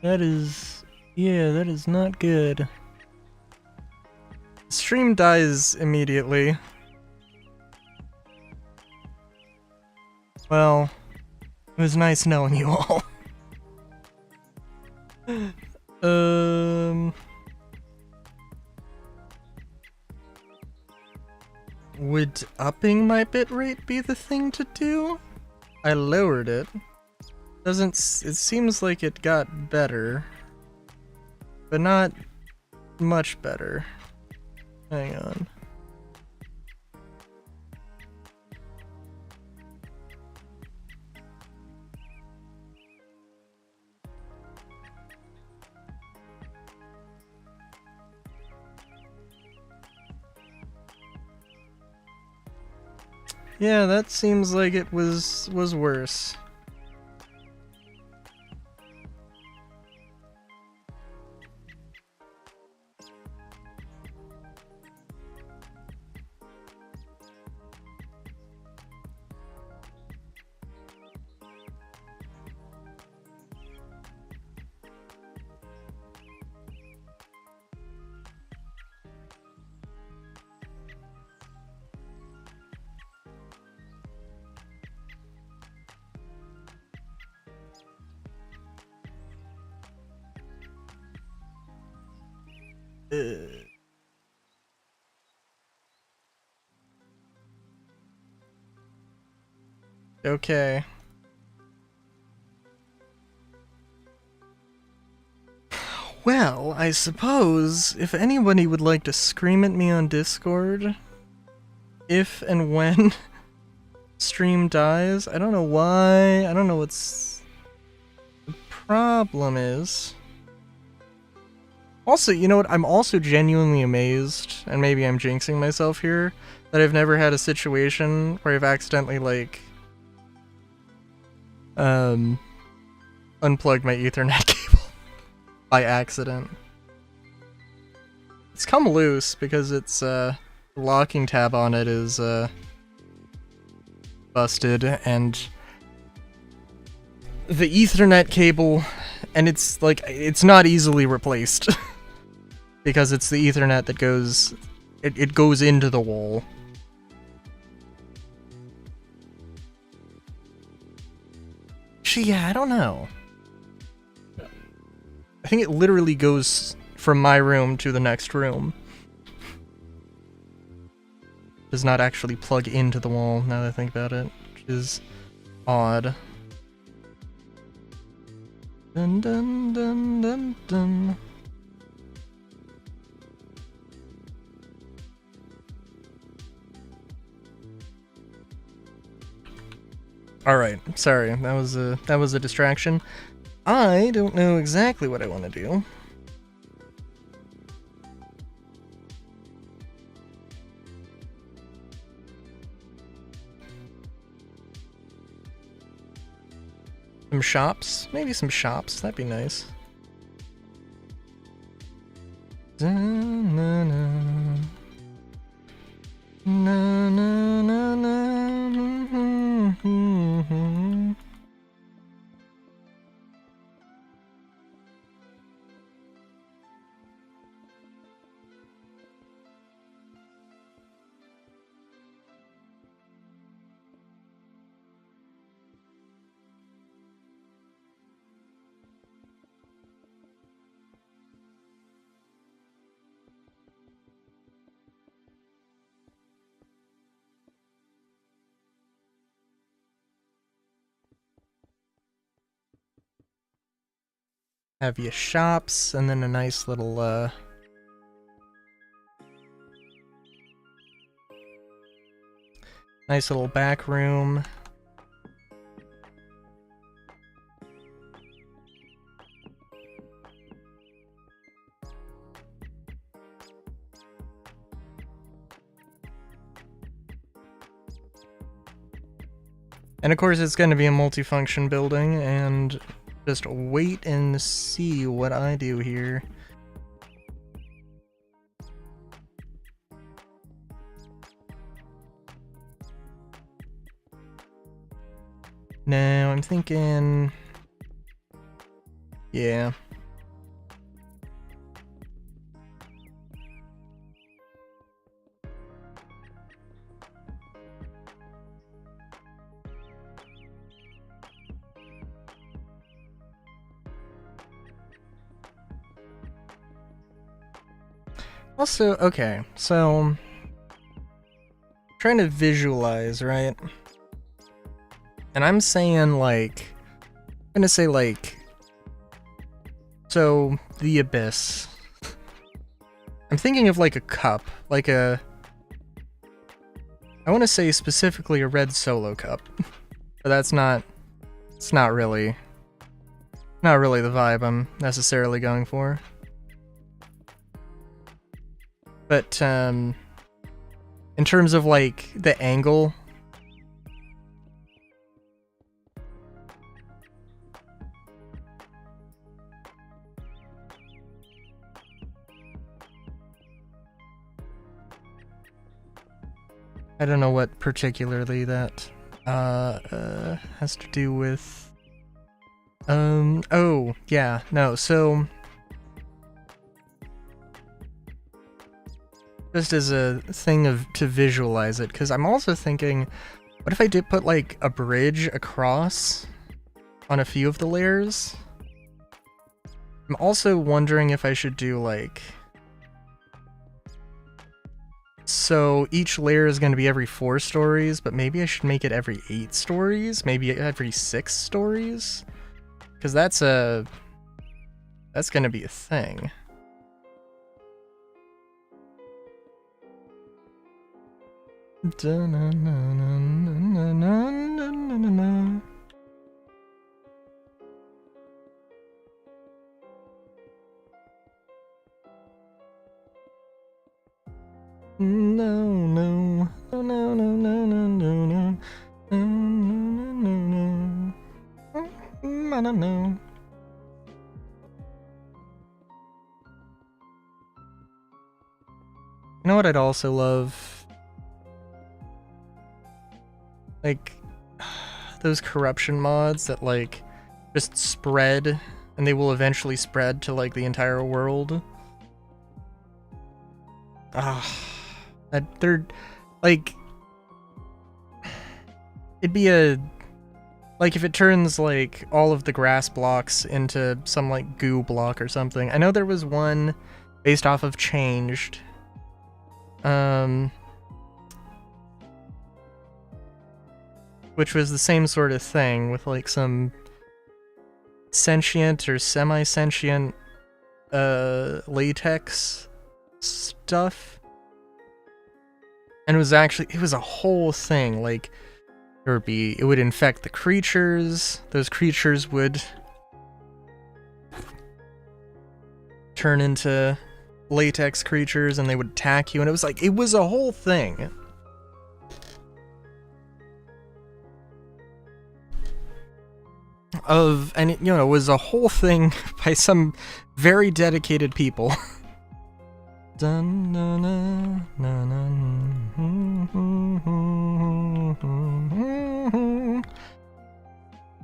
That is... yeah, that is not good. Stream dies immediately. Well, it was nice knowing you all. Would upping my bitrate be the thing to do? I lowered it. It seems like it got better. But not much better. Hang on. Yeah, that seems like it was worse. Okay. Well, I suppose if anybody would like to scream at me on Discord, if and when stream dies, I don't know why, I don't know what's the problem is. Also, you know what, I'm also genuinely amazed, and maybe I'm jinxing myself here, that I've never had a situation where I've accidentally, like, unplugged my Ethernet cable by accident. It's come loose because it's, the locking tab on it is, busted, and the Ethernet cable, and it's, like, it's not easily replaced. Because it's the Ethernet that goes... It goes into the wall. Actually, yeah, I don't know. I think it literally goes from my room to the next room. does not actually plug into the wall, now that I think about it, which is odd. Dun dun dun dun dun. Alright, sorry, that was a distraction. I don't know exactly what I want to do. Some shops? Maybe some shops, that'd be nice. Na na na na na na. Have your shops, and then a nice little, nice little back room. And of course it's going to be a multifunction building, and just wait and see what I do here. Now I'm thinking, yeah. Also, okay, so trying to visualize, right? And I'm saying like, I'm gonna say like, so the abyss. I'm thinking of like a cup, like a, I want to say specifically a red solo cup, but that's not, it's not really the vibe I'm necessarily going for. But, in terms of, like, the angle... I don't know what particularly that, has to do with... oh, yeah, no, so... Just as a thing of to visualize it, because I'm also thinking, what if I did put like a bridge across on a few of the layers? I'm also wondering if I should do like, so each layer is going to be every 4 stories, but maybe I should make it every 8 stories, maybe every 6 stories, because that's going to be a thing. No. You know what I'd also love? Like, those corruption mods that, like, just spread, and they will eventually spread to, like, the entire world. They're, like, it'd be a, like, if it turns, like, all of the grass blocks into some, like, goo block or something. I know there was one based off of Changed, which was the same sort of thing with like some sentient or semi-sentient latex stuff. And it was a whole thing. Like, it would infect the creatures. Those creatures would turn into latex creatures and they would attack you, and it was a whole thing. It was a whole thing by some very dedicated people.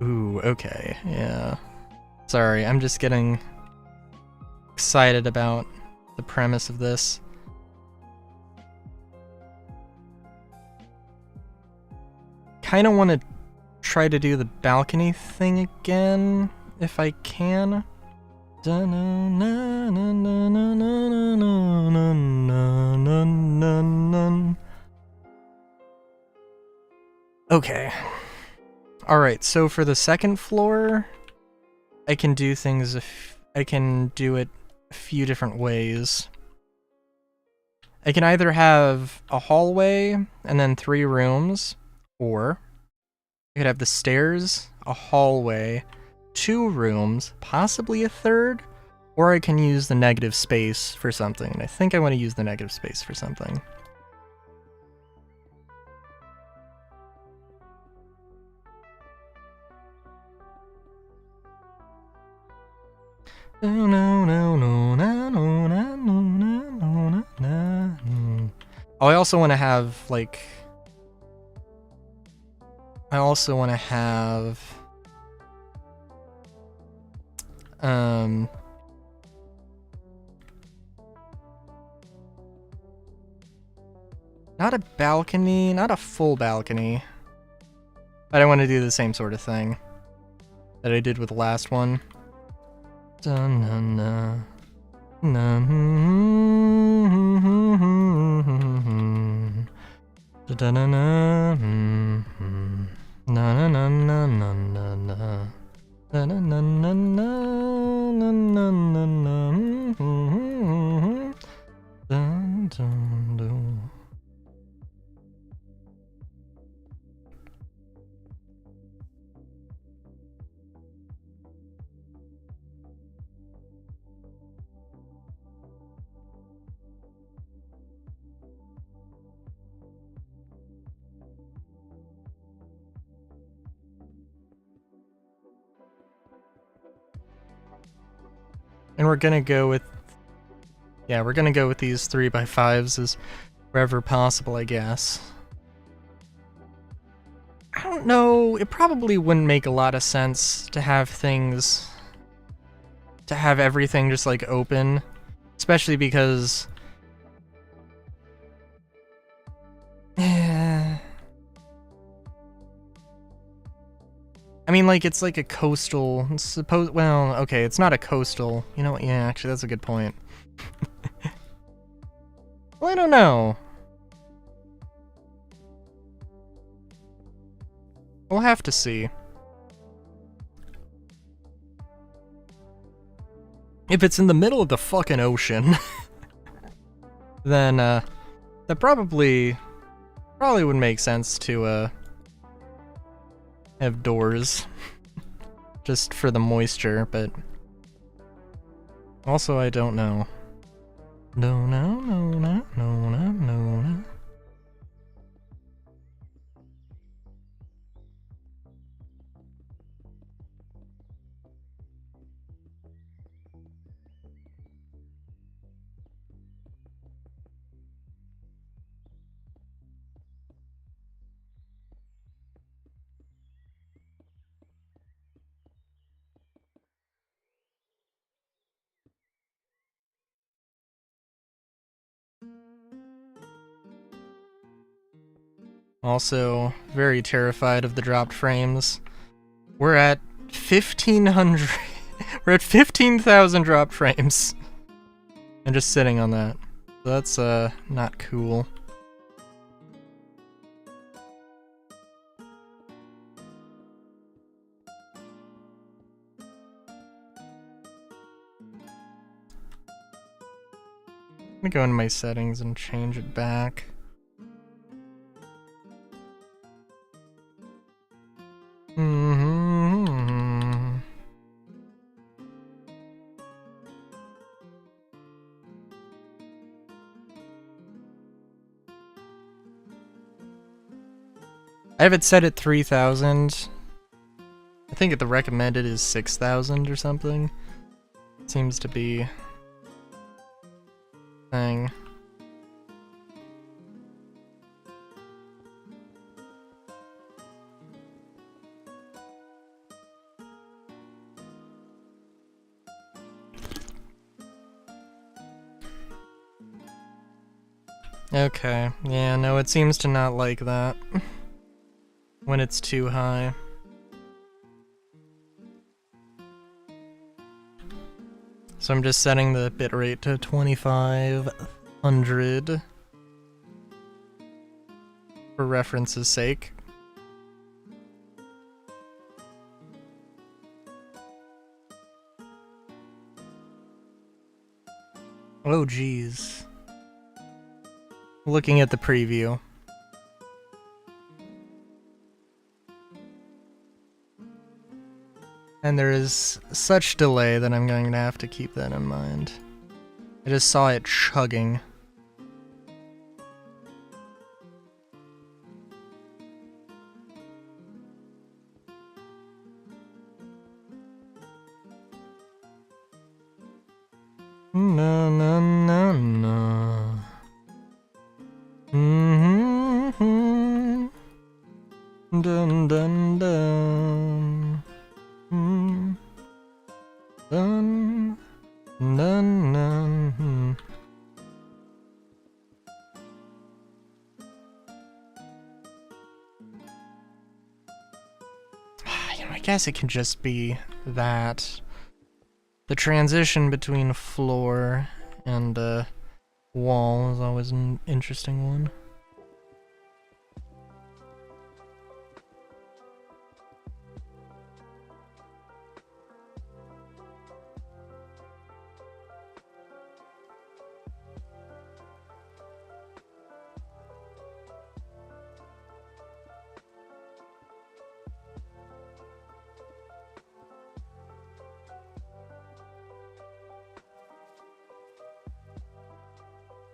Ooh, okay, yeah. Sorry, I'm just getting excited about the premise of this. Kinda want to try to do the balcony thing again, if I can. Okay. Alright, so for the second floor, I can do things I can do it a few different ways. I can either have a hallway and then 3 rooms, or I could have the stairs, a hallway, 2 rooms, possibly a third, or I can use the negative space for something. And I think I want to use the negative space for something. Oh, I also want to have, like... Not a balcony, not a full balcony. But I want to do the same sort of thing that I did with the last one. And we're gonna go with... Yeah, we're gonna go with these 3x5s as wherever possible, I guess. I don't know, it probably wouldn't make a lot of sense to have things... to have everything just, like, open. Especially because... I mean, like, it's like a coastal... Well, okay, it's not a coastal... You know what? Yeah, actually, that's a good point. Well, I don't know. We'll have to see. If it's in the middle of the fucking ocean, then, that probably would make sense to, have doors. Just for the moisture, but... Also, I don't know. No. Also, very terrified of the dropped frames. We're at 1,500... We're at 15,000 dropped frames. And just sitting on that. So that's, not cool. Let me go into my settings and change it back. I have it set at 3,000. I think the recommended is 6,000 or something. Seems to be thing. Okay, yeah, no, it seems to not like that when it's too high. So I'm just setting the bitrate to 2500 for reference's sake. Oh geez. Looking at the preview. And there is such delay that I'm going to have to keep that in mind. I just saw it chugging. No, no, no, no. Mm-hmm. Dun, dun, dun. Mm. Dun, dun, dun. I guess it can just be that. The transition between floor and wall is always an interesting one.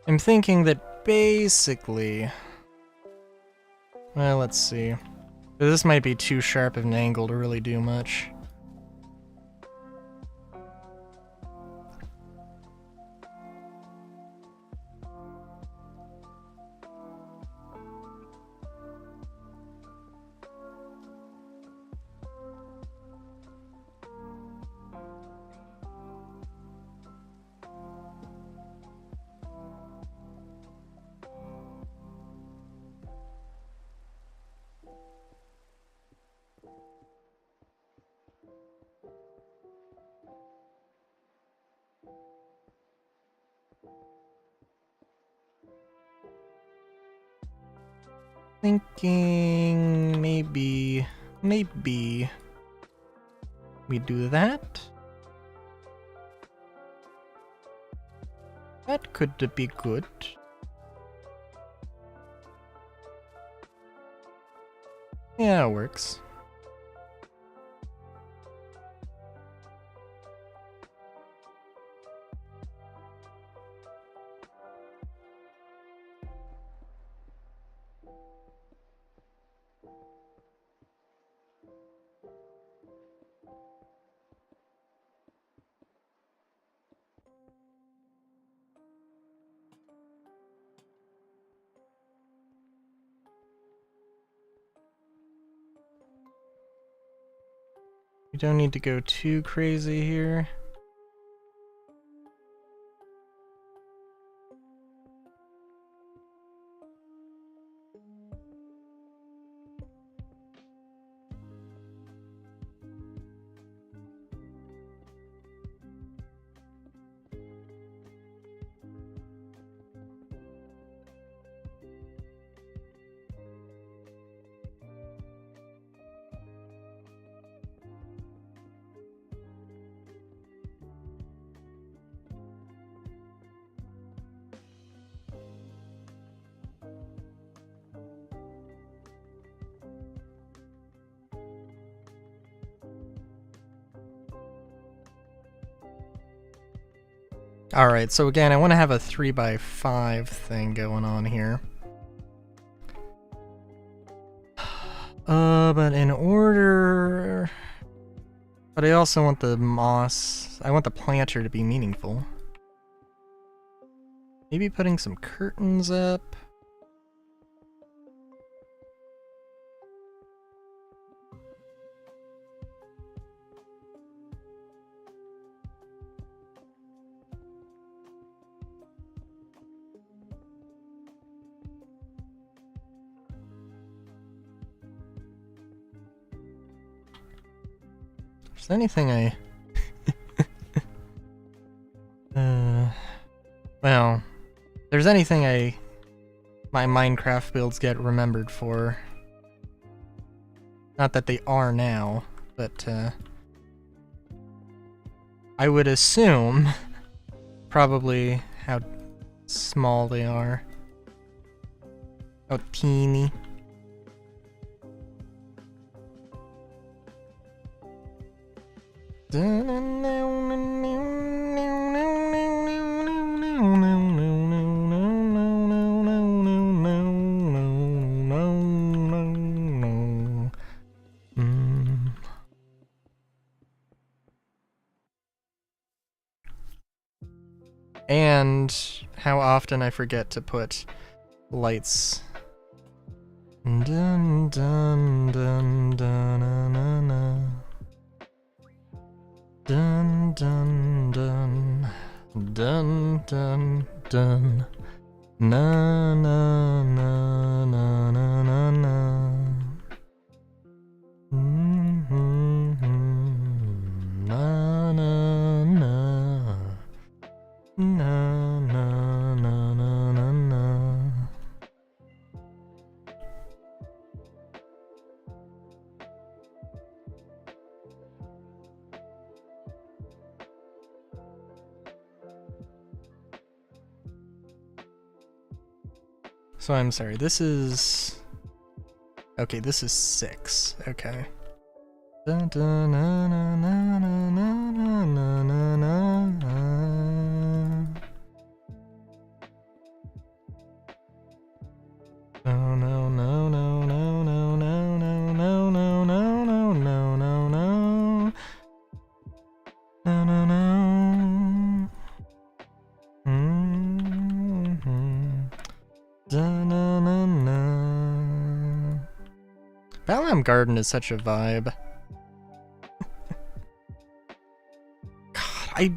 I'm thinking that basically... Well, let's see. This might be too sharp of an angle to really do much. Thinking maybe we do that. That could be good. Yeah, it works. We don't need to go too crazy here. Alright, so again, I want to have a 3x5 thing going on here. But in order... But I also want the moss... I want the planter to be meaningful. Maybe putting some curtains up? Is there anything I... well... If there's anything my Minecraft builds get remembered for. Not that they are now, but I would assume probably how small they are. How teeny. And how often I forget to put lights. Dun dun dun dun na, na, na. Dun dun dun dun dun dun na na na na na na na. Na na na. Na na na na na na. So I'm sorry, this is... Okay, this is 6. Okay. Dun, dun, na, na, na, na, na, na, na, na, na. No, no, no, no, no, no, no, no, no, no, no, no, no, no, no. No, no, no. Da-na-na-na. Balam Garden is such a vibe. God,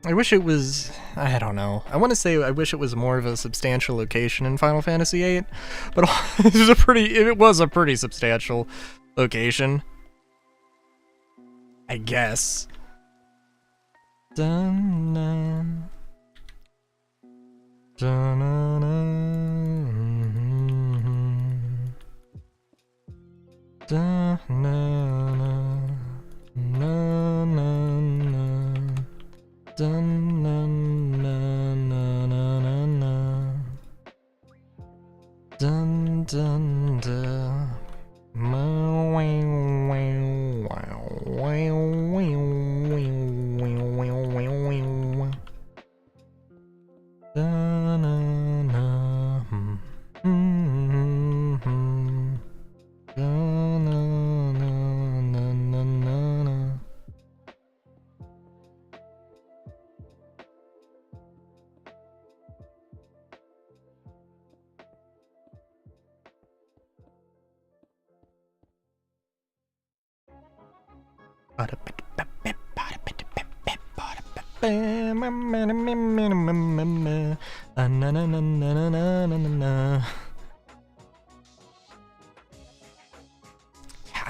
I wish it was... I don't know. I want to say I wish it was more of a substantial location in Final Fantasy VIII, but it was a pretty substantial location. I guess. Dun-dun. Dun-dun-dun. Dun-dun-dun. Na-na-na. Dun-dun-dun-dun-dun-dun. Dun-dun-dun.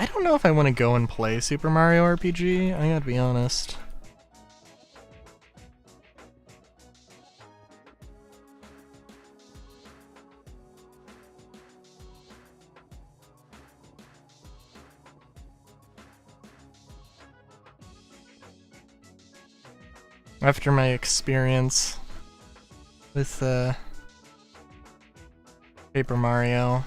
I don't know if I want to go and play Super Mario RPG, I gotta be honest. After my experience with Paper Mario.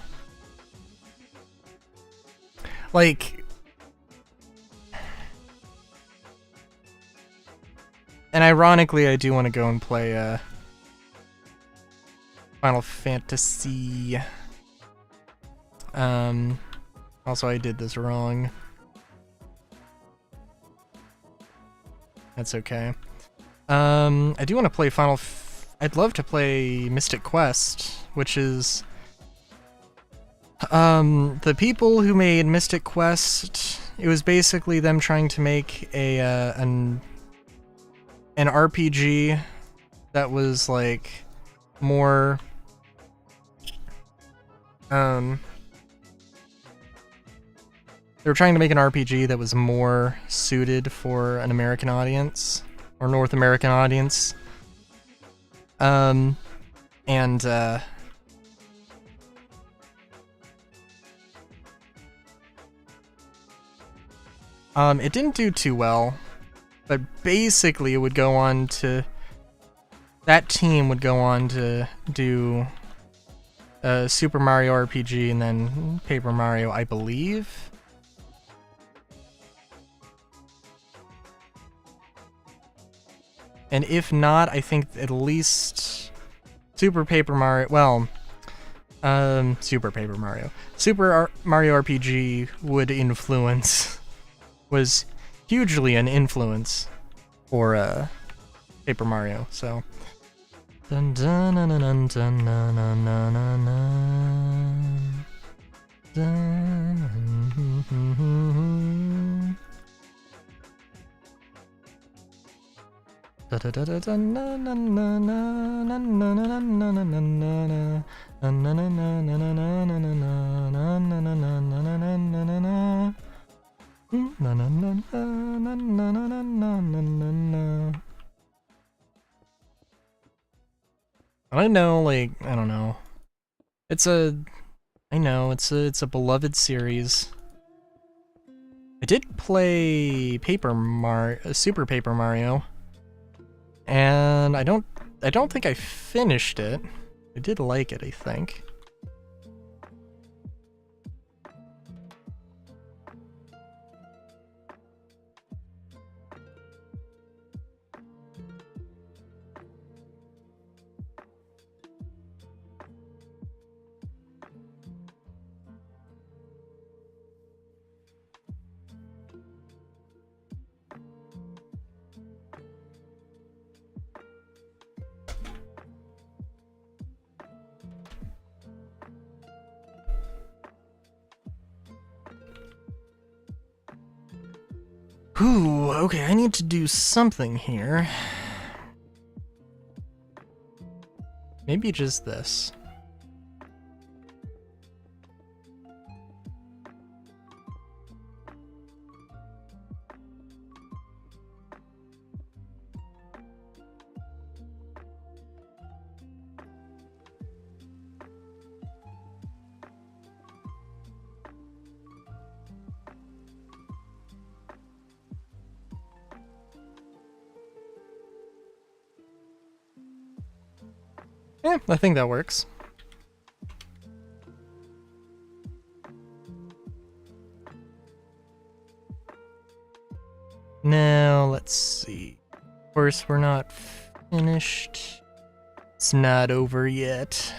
Like, And ironically, I do want to go and play Final Fantasy. Also, I did this wrong. That's okay. I do want to play I'd love to play Mystic Quest, which is the people who made Mystic Quest. It was basically them trying to make an RPG that was like more they were trying to make an RPG that was more suited for an American audience or North American audience. It didn't do too well, but basically it would go on to... That team would go on to do Super Mario RPG and then Paper Mario, I believe. And if not, I think at least Super Paper Mario... Well, Super Paper Mario. Super Mario RPG would influence... was hugely an influence for Paper Mario, so... Dun dun dun dun dun dun dun I know, like, I don't know. I know, it's a beloved series. I did play Super Paper Mario, and I don't think I finished it. I did like it, I think. Ooh, okay, I need to do something here. Maybe just this. Yeah, I think that works. Now, let's see. Of course, we're not finished. It's not over yet.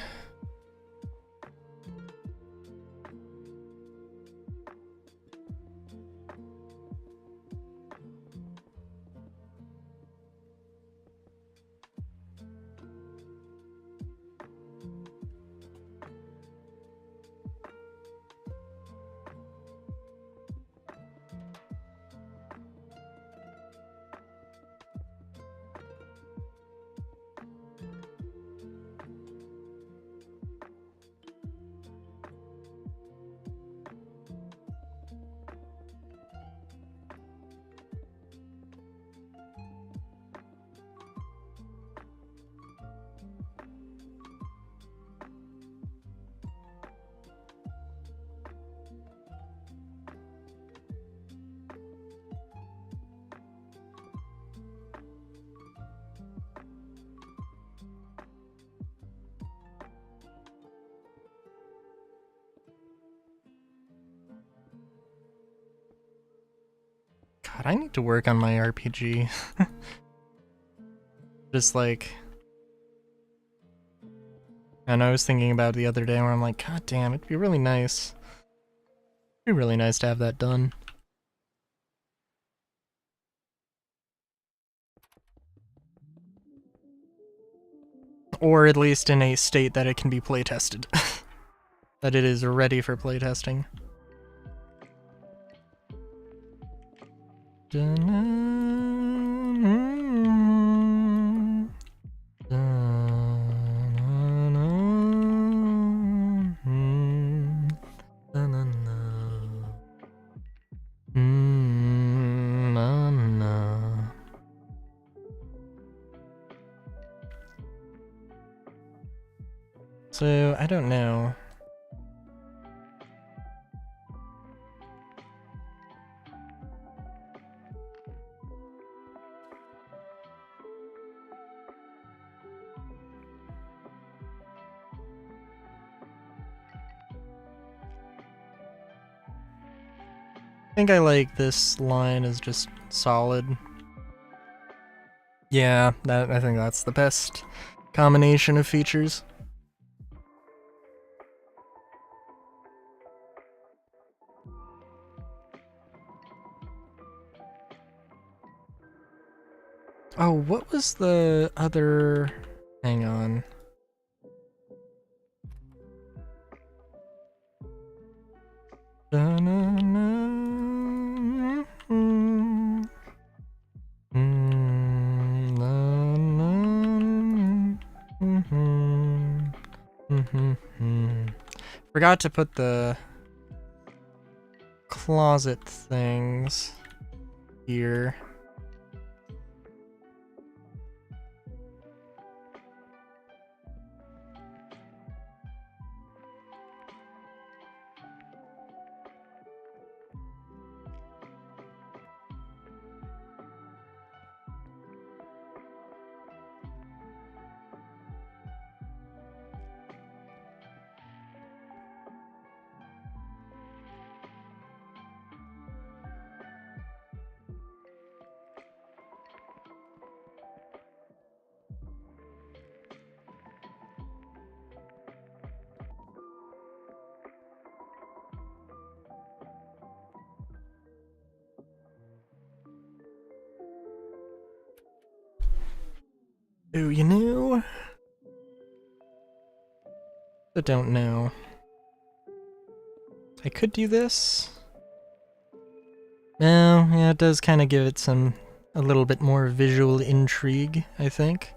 God, I need to work on my RPG. Just like, and I was thinking about it the other day where I'm like, God damn, it'd be really nice. It'd be really nice to have that done. Or at least in a state that it can be playtested. That it is ready for playtesting. So, I don't know. I think I like this line as just solid. Yeah, I think that's the best combination of features. Oh, what was the other... Hang on. Forgot to put the closet things here. Oh, you know? I don't know. I could do this. No, yeah, it does kind of give it a little bit more visual intrigue, I think.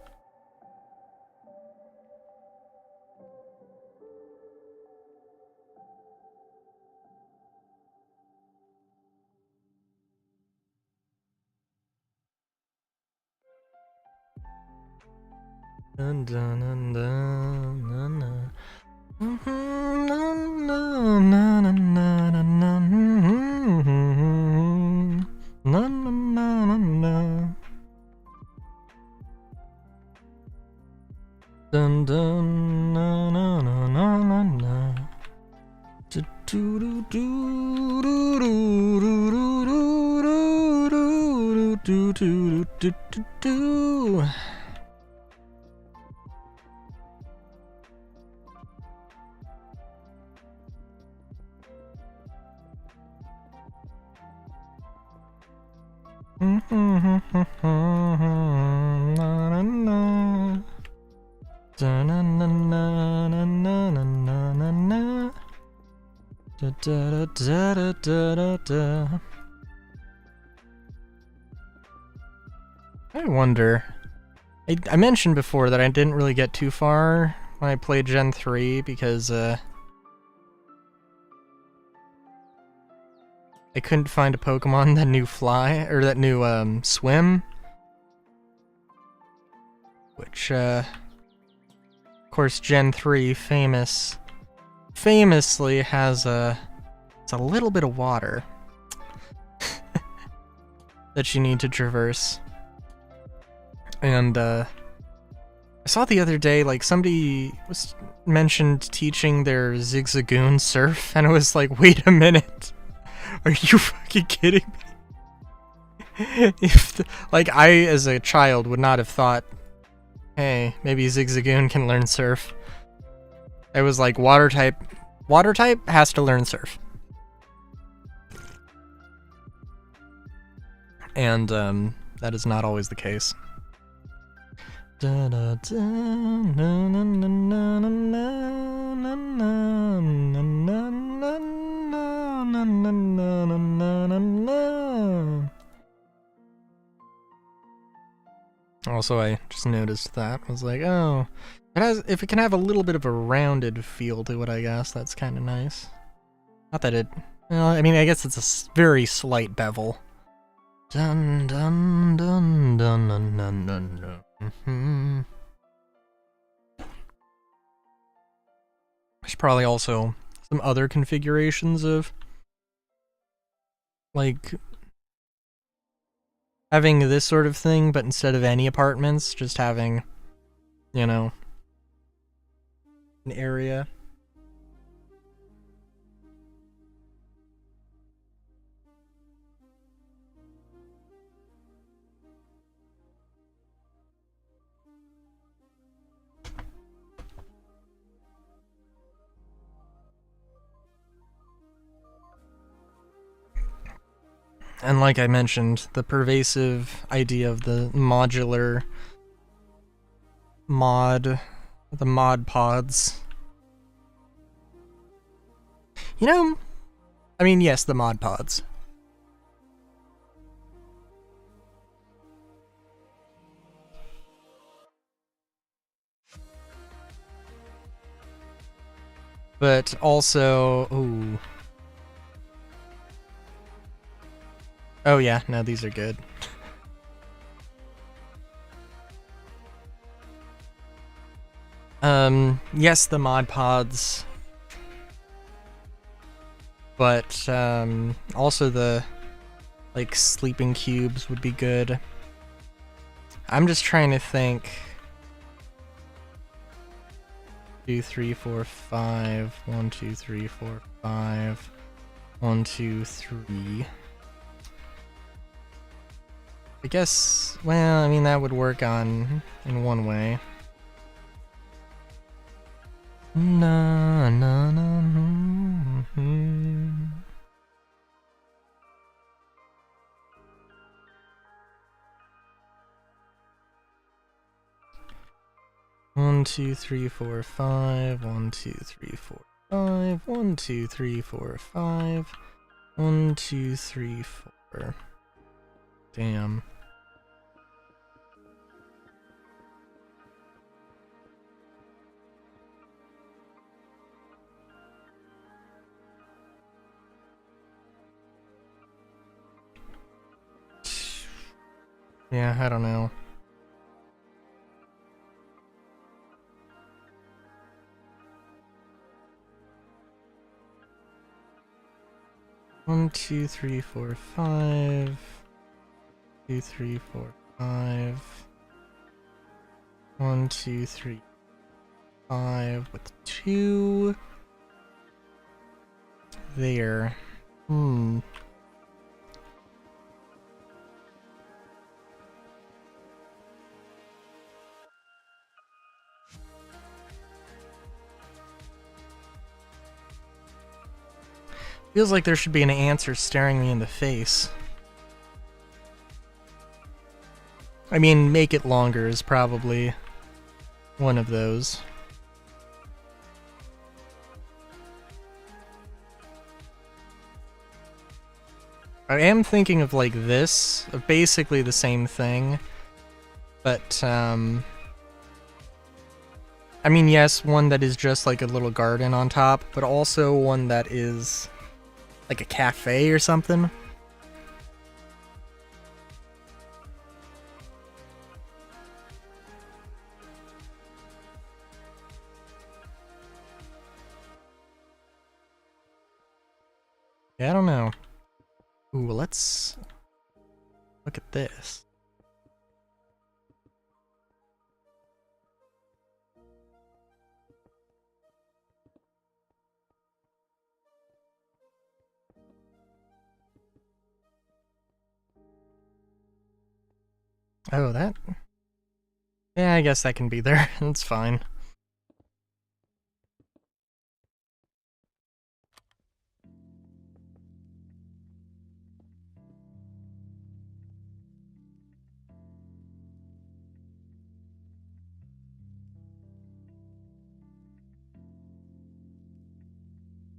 Dun, dun, dun, dun, dun, dun. Dun dun na na na na na na. Do do do do do do do do do do do. I wonder. I mentioned before that I didn't really get too far when I played Gen 3 because I couldn't find a Pokemon that knew Fly, or that knew Swim. Which, of course, Gen 3 famously has it's a little bit of water that you need to traverse. And I saw the other day, like, somebody mentioned teaching their Zigzagoon surf, and I was like, wait a minute. Are you fucking kidding me? Like, I, as a child, would not have thought Hey, maybe Zigzagoon can learn Surf. It was like water type. Water type has to learn Surf. And that is not always the case. Also, I just noticed that. I was like, oh, if it can have a little bit of a rounded feel to it, I guess that's kind of nice. Not that it. Well, I mean, I guess it's a very slight bevel. Dun dun dun dun dun dun dun dun. There's probably also some other configurations of like having this sort of thing, but instead of any apartments, just having, you know, an area. And like I mentioned, the pervasive idea of the modular the mod pods. You know, I mean, yes, the mod pods. But also, ooh. Oh yeah, no, these are good. Yes, the mod pods. But, also the, like, sleeping cubes would be good. I'm just trying to think. 2, 3, 4, 5. 1, 2, 3, 4, 5. 1, 2, 3. I guess, well, I mean, that would work in one way. Na na na na. 1, 2, 3, 4, 5. 1, 2, 3, 4, 5. 1, 2, 3, 4, 5. 1, 2, 3, 4. Damn. Yeah, I don't know. One, two, three, four, 5. 2, 3, 4, 5. 1, 2, 3, 5 with 2 there. Feels like there should be an answer staring me in the face. I mean, make it longer is probably one of those. I am thinking of like this, of basically the same thing, but I mean, yes, one that is just like a little garden on top, but also one that is like a cafe or something. Yeah, I don't know. Ooh, let's look at this. Oh, that Yeah, I guess that can be there. That's fine.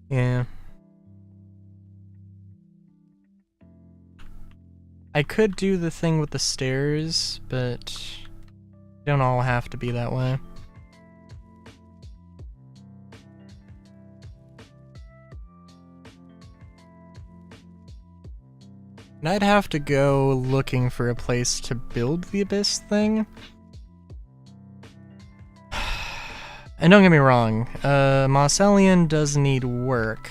Yeah. I could do the thing with the stairs, but they don't all have to be that way. And I'd have to go looking for a place to build the abyss thing. And don't get me wrong, Mosselian does need work,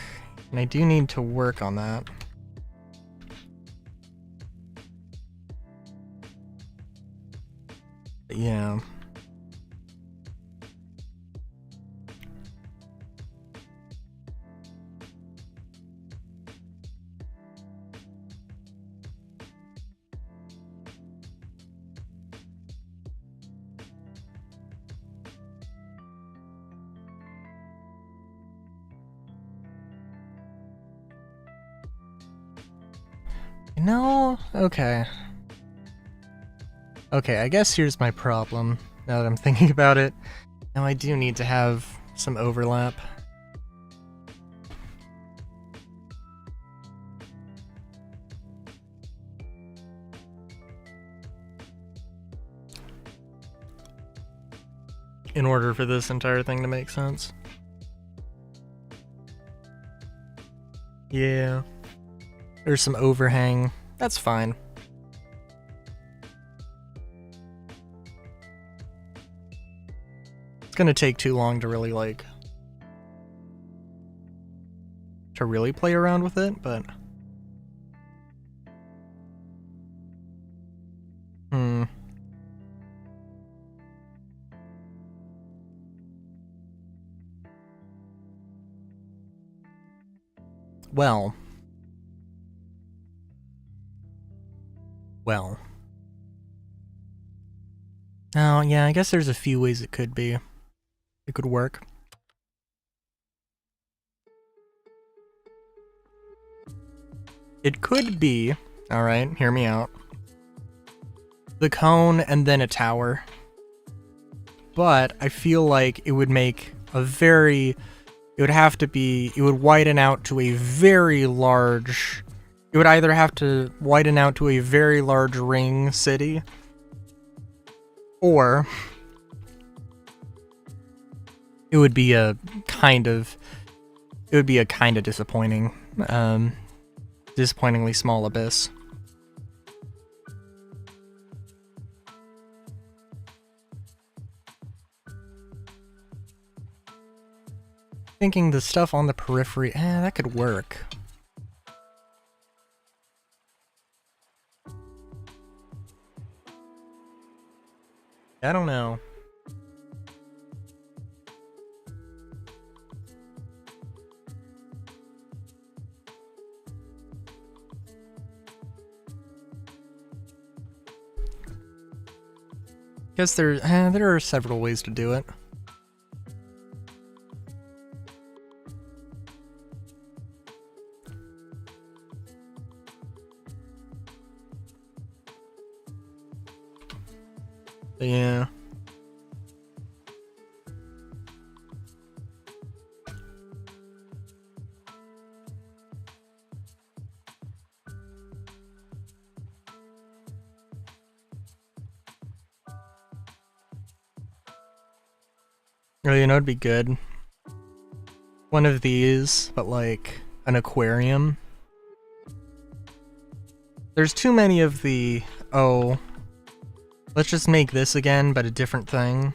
and I do need to work on that. But yeah. No? Okay. Okay, I guess here's my problem, now that I'm thinking about it. Now I do need to have some overlap. In order for this entire thing to make sense. Yeah. There's some overhang. That's fine. It's gonna take too long to really, like, to really play around with it, but... Well. Well. Oh, yeah, I guess there's a few ways it could be. It could work. It could be, alright, hear me out, the cone and then a tower. But I feel like it would make a very... It would have to be... It would widen out to a very large... It would either have to widen out to a very large ring city, or it would be a kind of... It would be a kind of disappointing, disappointingly small abyss. Thinking the stuff on the periphery, that could work. I don't know. Guess there are several ways to do it. Yeah. Oh, you know, it'd be good. One of these, but like an aquarium. There's too many of the, oh, let's just make this again, but a different thing.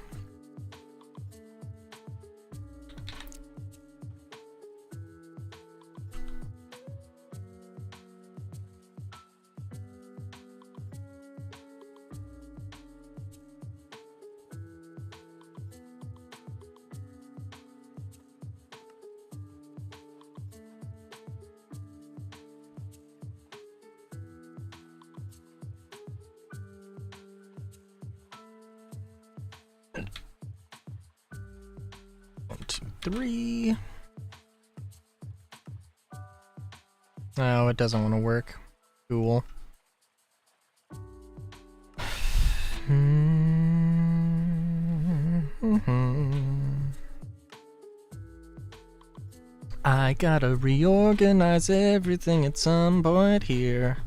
3. Oh, it doesn't want to work. Cool. I gotta reorganize everything at some point here.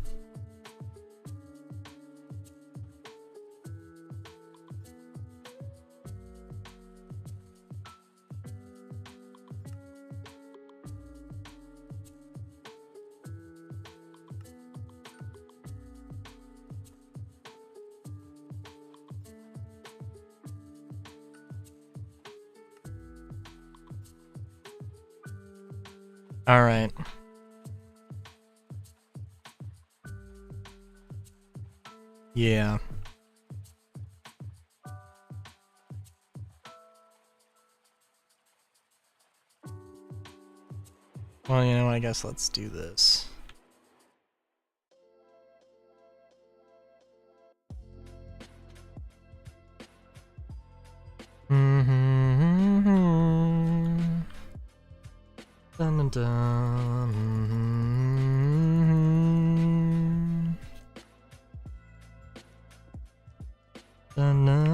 All right. Yeah. Well, you know, I guess let's do this. Dun dun dun. Dun dun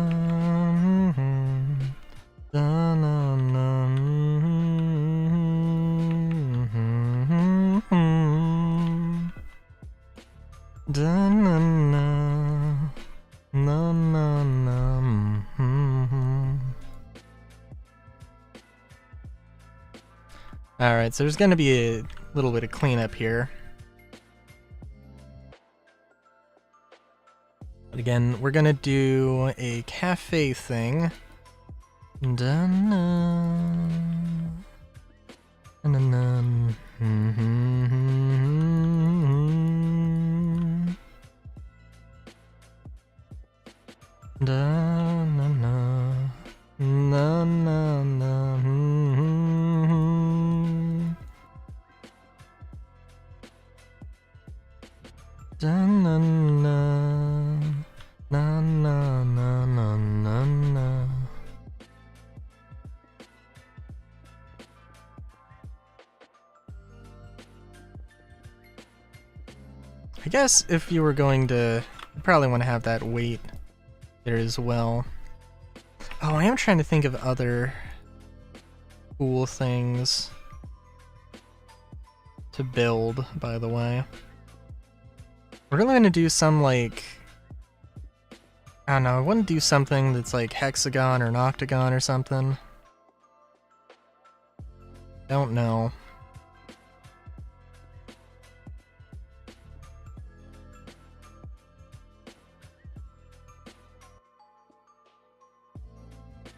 dun dun dun dun dun. Alright, so there's gonna be a little bit of cleanup here. But again, we're gonna do a cafe thing. Dun dun dun dun. Dun dun dun. Dun dun dun. Dun dun dun. Na na na na na na. I guess if you were going to, you probably want to have that weight there as well. Oh, I am trying to think of other cool things to build, by the way. We're really gonna do some, like, I don't know, I want to do something that's like hexagon or an octagon or something. Don't know.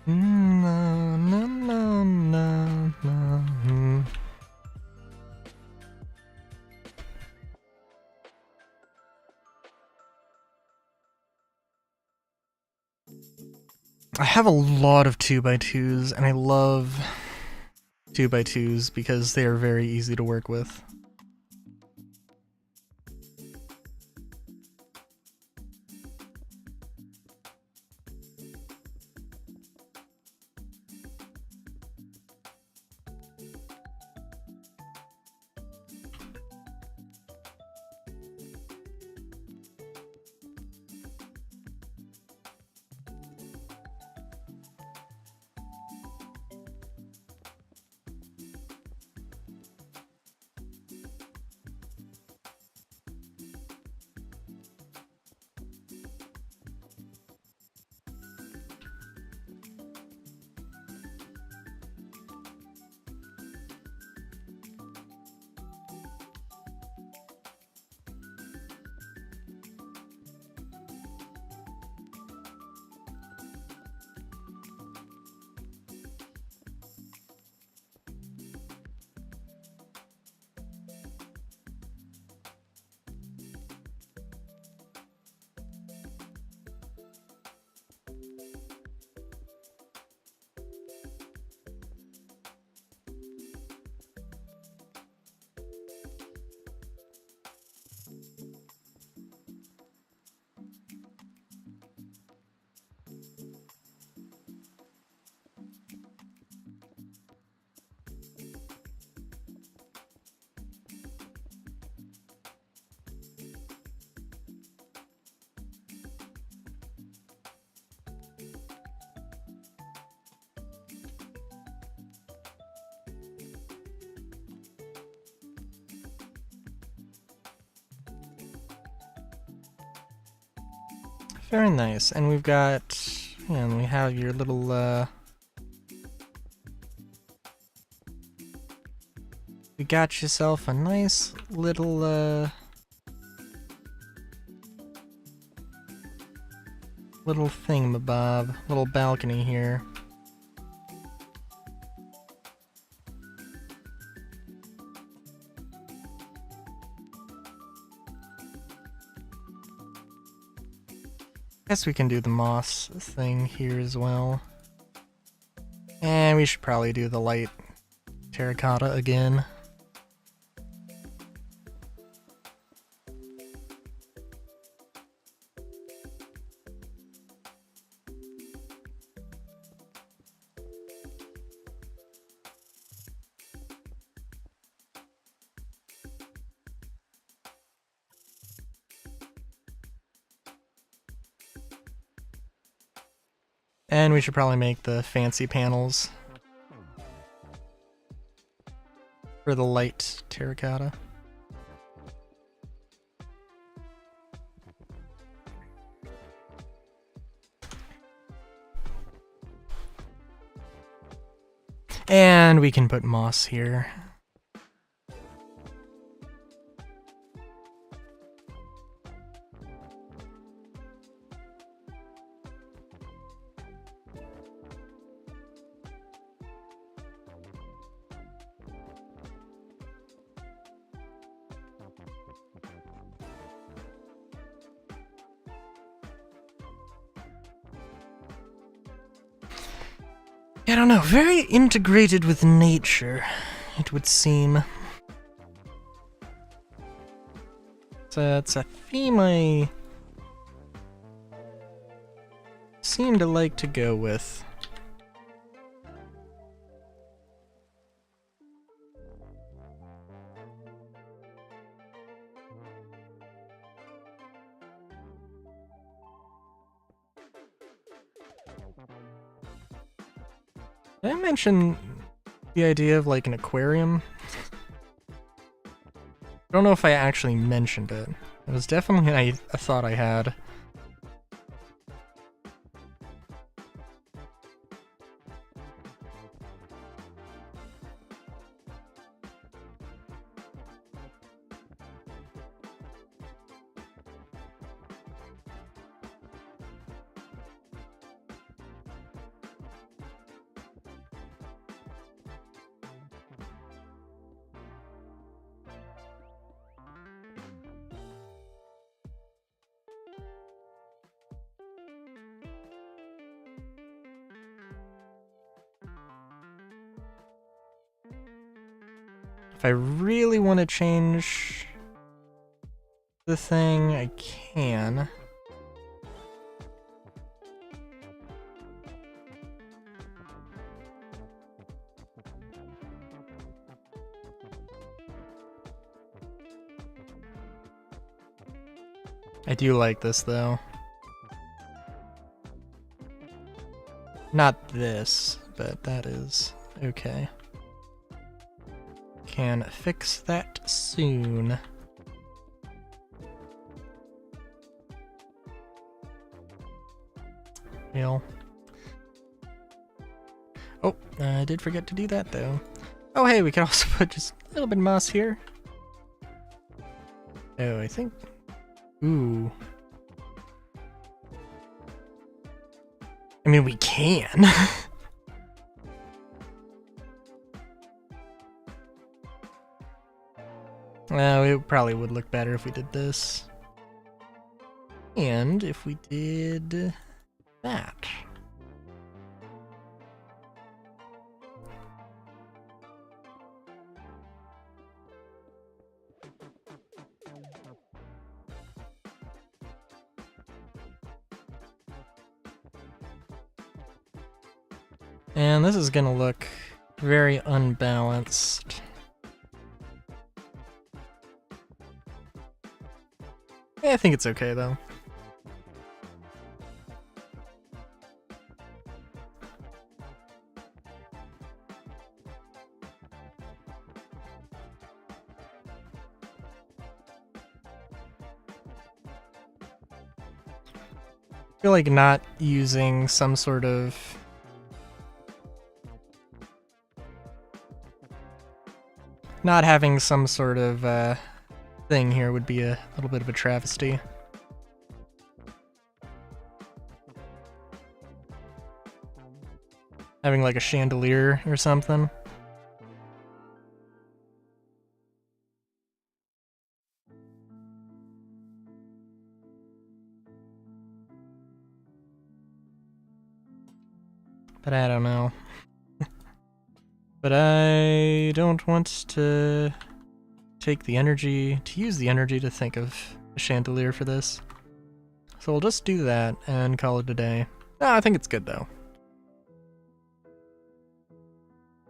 No, no, no, no, no. I have a lot of 2x2s, and I love 2x2s because they are very easy to work with. Very nice. And we've got, and we have your little, you got yourself a nice little, little thingamabob, little balcony here. Guess we can do the moss thing here as well. And we should probably do the light terracotta again. And we should probably make the fancy panels for the light terracotta. And we can put moss here. I don't know, very integrated with nature, it would seem. It's a theme I seem to like to go with. Did I mention the idea of like an aquarium? I don't know if I actually mentioned it. It was definitely a thought I had. If I really want to change the thing, I can. I do like this though. Not this, but that is okay. Can fix that soon. Well. Oh, I did forget to do that though. Oh hey, we can also put just a little bit of moss here. Oh, I think... Ooh. I mean, we can. Well, it probably would look better if we did this. And if we did that. And this is gonna look very unbalanced. I think it's okay though. feel like not using some sort of... Not having some sort of thing here would be a little bit of a travesty. Having like a chandelier or something. But I don't know. But I don't want to take the energy, to use the energy to think of a chandelier for this. So we'll just do that and call it a day. I think it's good though.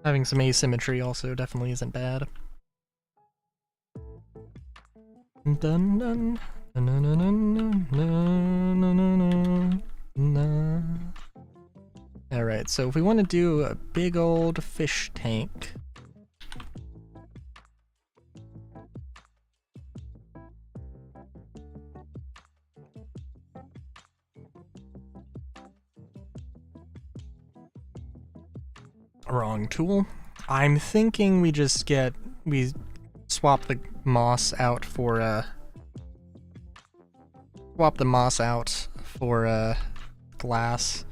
Having some asymmetry also definitely isn't bad. Dun dun dun dun dun dun dun dun dun. Alright, so if we want to do a big old fish tank. Wrong tool. I'm thinking we just we swap the moss out for glass.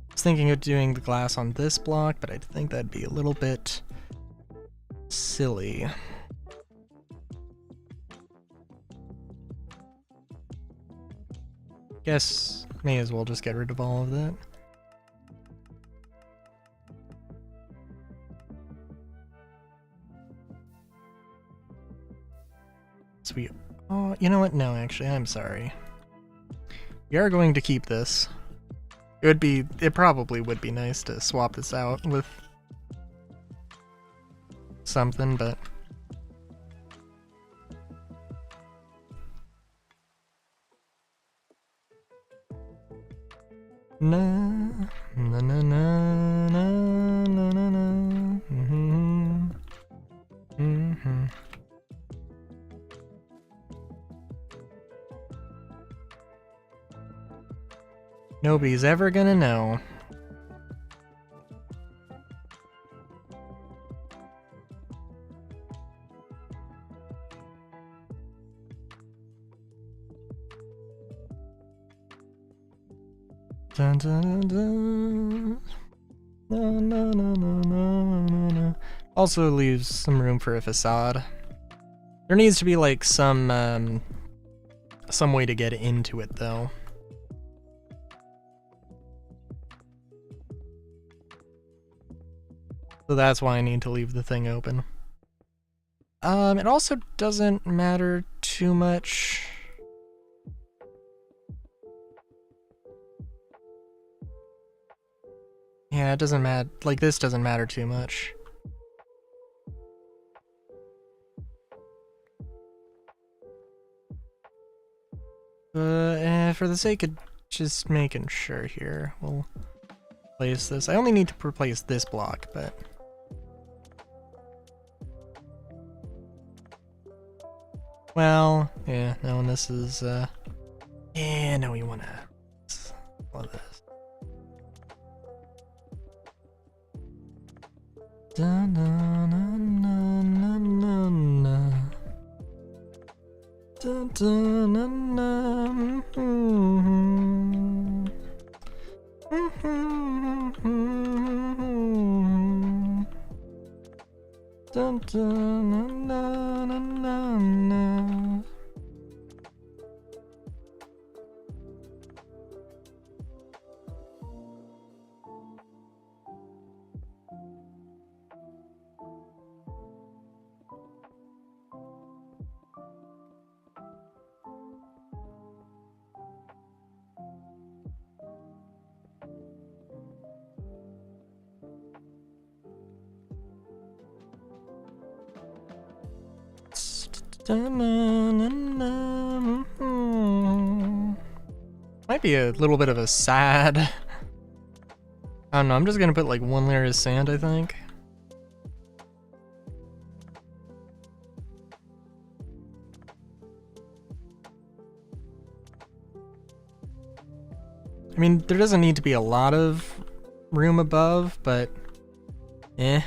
I was thinking of doing the glass on this block, but I think that'd be a little bit silly. Guess may as well just get rid of all of that. Sweet. Oh, you know what? No, actually, I'm sorry. We are going to keep this. It probably would be nice to swap this out with something, but na na na na na na na na. Nobody's ever gonna know. Dun, dun, dun. No, no, no, no, no, no, no. Also leaves some room for a facade. There needs to be like some way to get into it though. So that's why I need to leave the thing open. It also doesn't matter too much. Yeah, it doesn't matter. Like, this doesn't matter too much. For the sake of just making sure here, we'll place this. I only need to replace this block, but... Well, yeah, no, and this is, yeah, no, we wanna... All of this. Dun, dun, dun, dun, dun, dun. Dun, dun, dun, dun. Dun, dun, dun, dun, dun, dun. Might be a little bit of a sad... I don't know, I'm just gonna put like one layer of sand, I think. I mean, there doesn't need to be a lot of room above, but eh.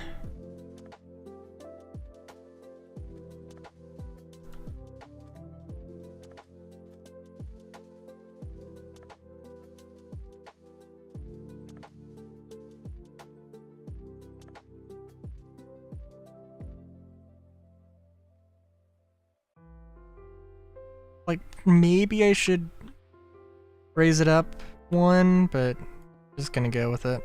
Like, maybe I should raise it up one, but just gonna go with it.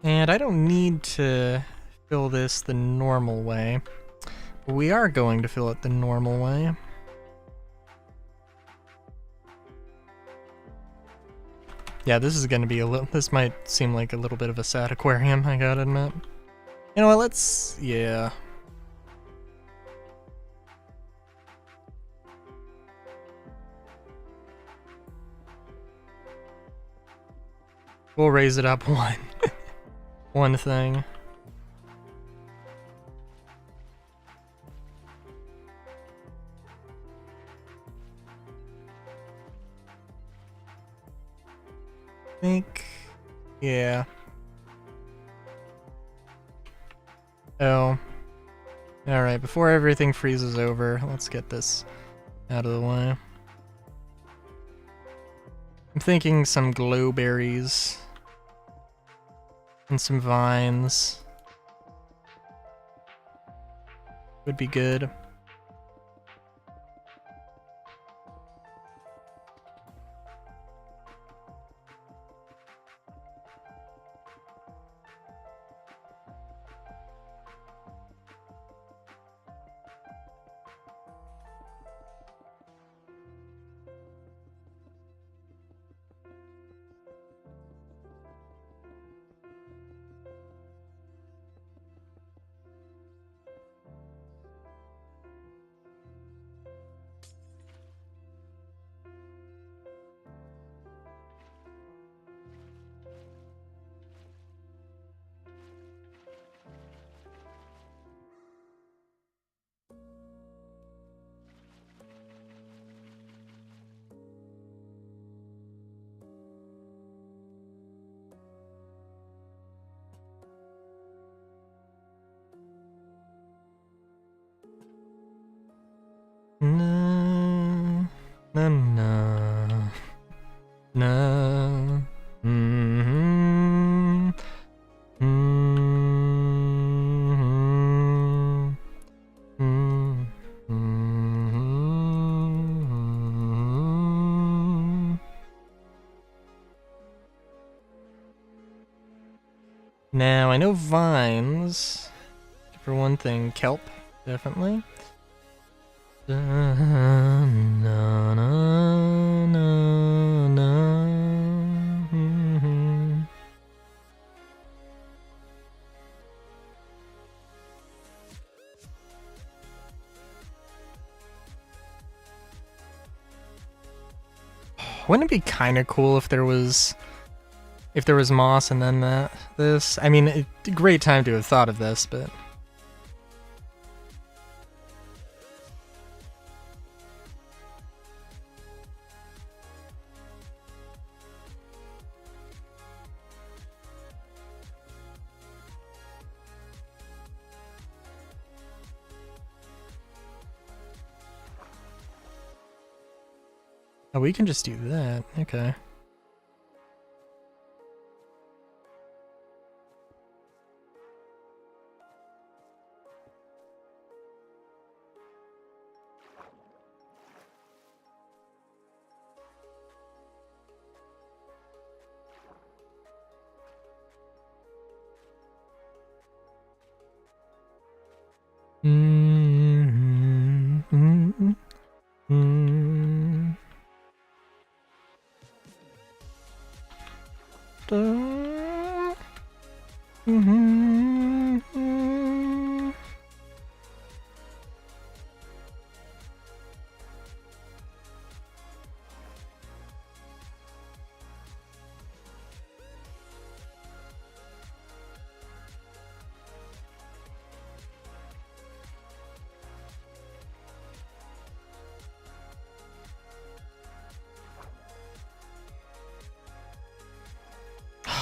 And I don't need to fill this the normal way, but we are going to fill it the normal way. Yeah, this is gonna be a little, this might seem like a little bit of a sad aquarium, I gotta admit. You know what, let's, yeah. We'll raise it up one. One thing. I think, yeah. Oh. Alright, before everything freezes over, let's get this out of the way. I'm thinking some glowberries and some vines would be good. No, no, no, no. Mm-hmm. Mm-hmm. Mm-hmm. Now I know vines. For one thing, kelp, definitely. Na, na, na, na. Mm-hmm. Wouldn't it be kind of cool if there was moss and then this? I mean, great time to have thought of this, but oh, we can just do that. Okay. Mm-hmm. Mm-hmm. Mm-hmm. Mm-hmm.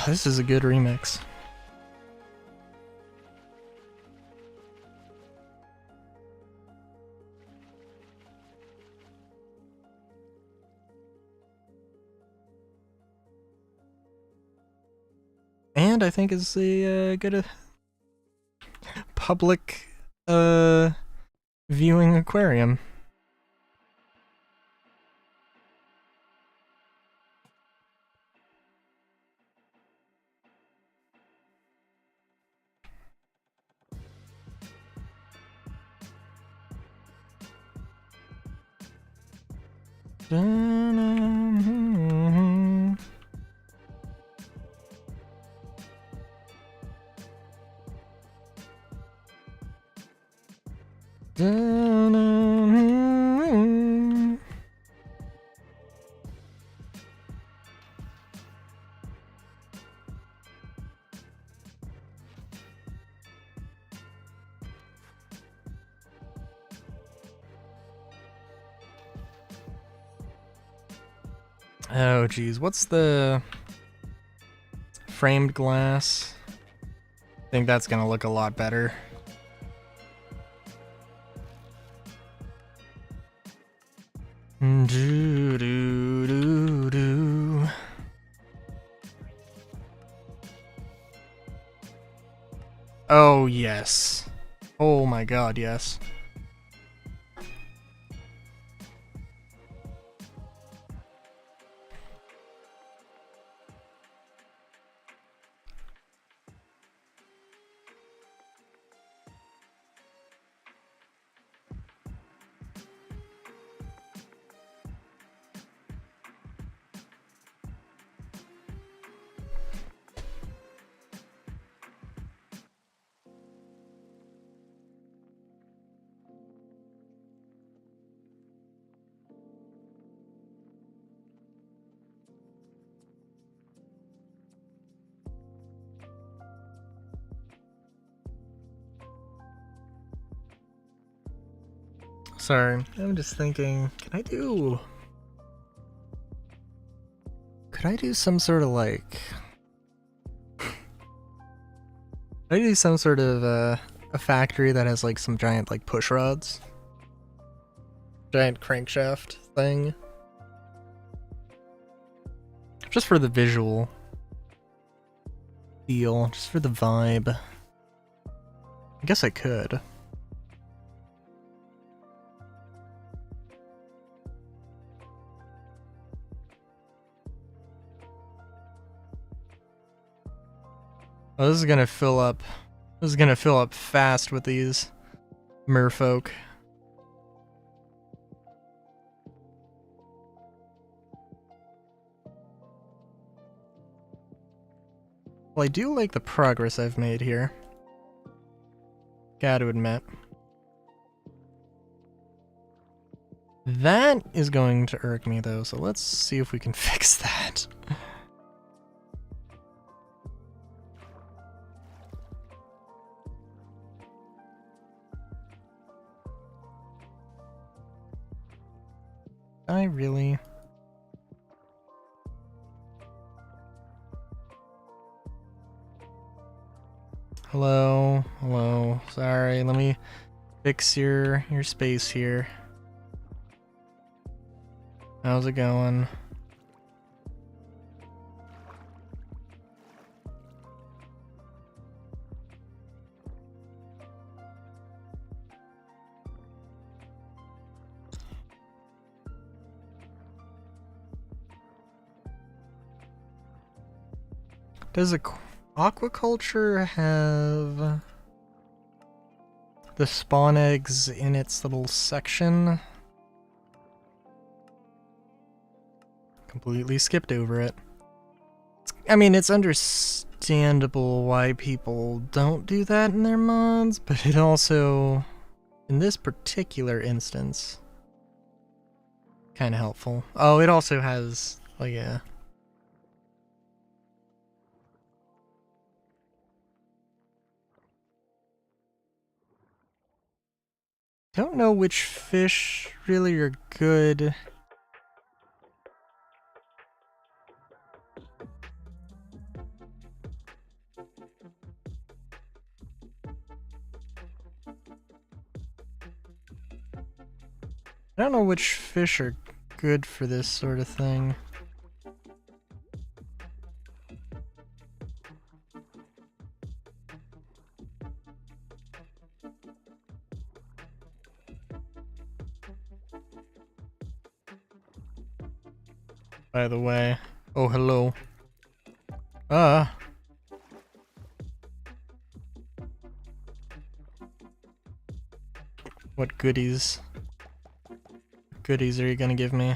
This is a good remix. And I think it's a good public viewing aquarium. Oh geez, what's the framed glass? I think that's gonna look a lot better. Do, do, do, do. Oh yes. Oh my god, yes. Sorry, I'm just thinking, could I do some sort of like... Could I do some sort of a factory that has like some giant like push rods? Giant crankshaft thing? Just for the visual feel, just for the vibe. I guess I could. Oh, this is gonna fill up. This is gonna fill up fast with these merfolk. Well, I do like the progress I've made here. Gotta admit. That is going to irk me though, so let's see if we can fix that. I really... Hello, hello, sorry, let me fix your space here. How's it going? Does aquaculture have the spawn eggs in its little section? Completely skipped over it. I mean, it's understandable why people don't do that in their mods, but it also, in this particular instance, kind of helpful. Oh, it also has, oh yeah. Don't know which fish really are good. I don't know which fish are good for this sort of thing. By the way. Oh, hello. Ah. What goodies? Goodies are you gonna give me?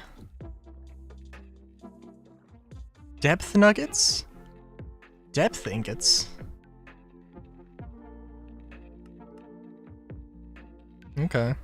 Depth nuggets? Depth ingots? Okay.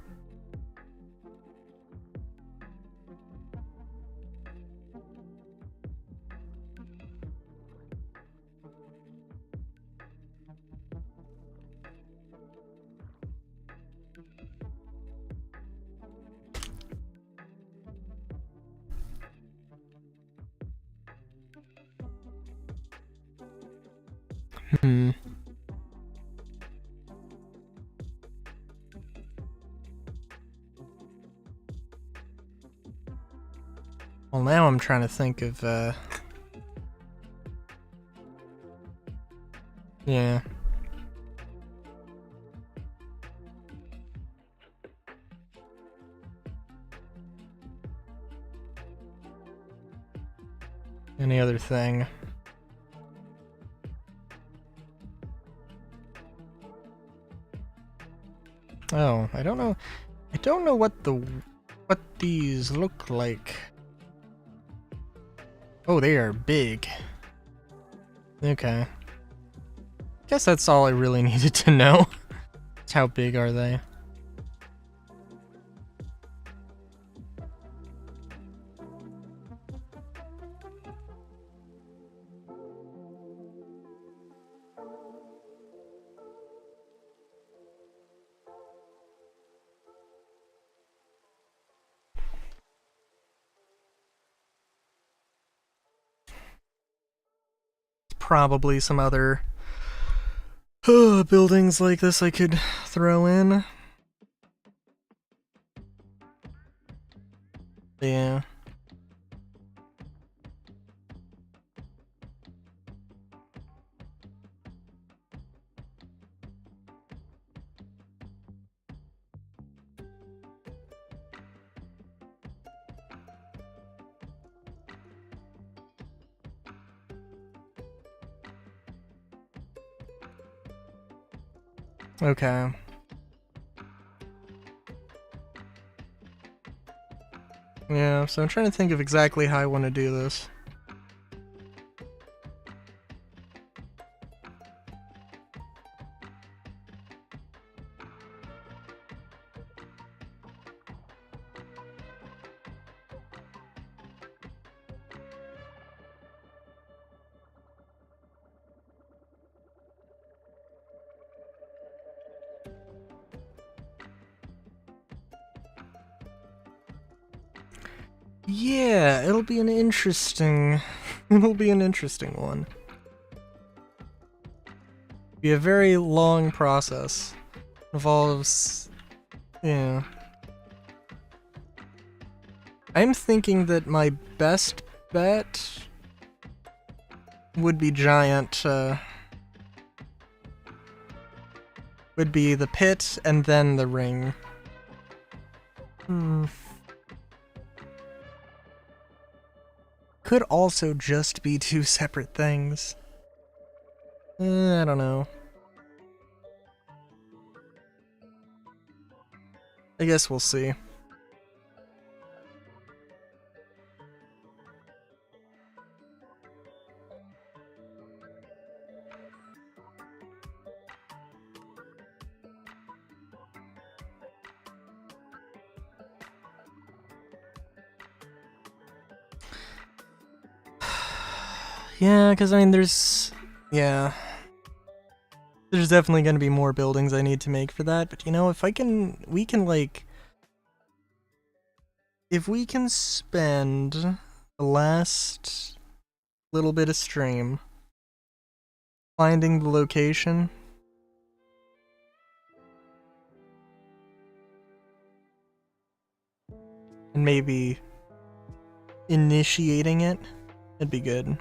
Hmm. Well, now I'm trying to think of, yeah. Any other thing? Oh, I don't know. I don't know what these look like. Oh, they are big. Okay. Guess that's all I really needed to know. How big are they? Probably some other buildings like this I could throw in. Yeah. Okay. Yeah, so I'm trying to think of exactly how I want to do this. Yeah, it'll be an interesting one. Be a very long process. Involves, yeah. I'm thinking that my best bet would be giant, would be the pit and then the ring. Could also just be two separate things. I don't know. I guess we'll see. Yeah, because I mean, there's definitely going to be more buildings I need to make for that, but you know, if we can spend the last little bit of stream finding the location. and maybe initiating it, it'd be good.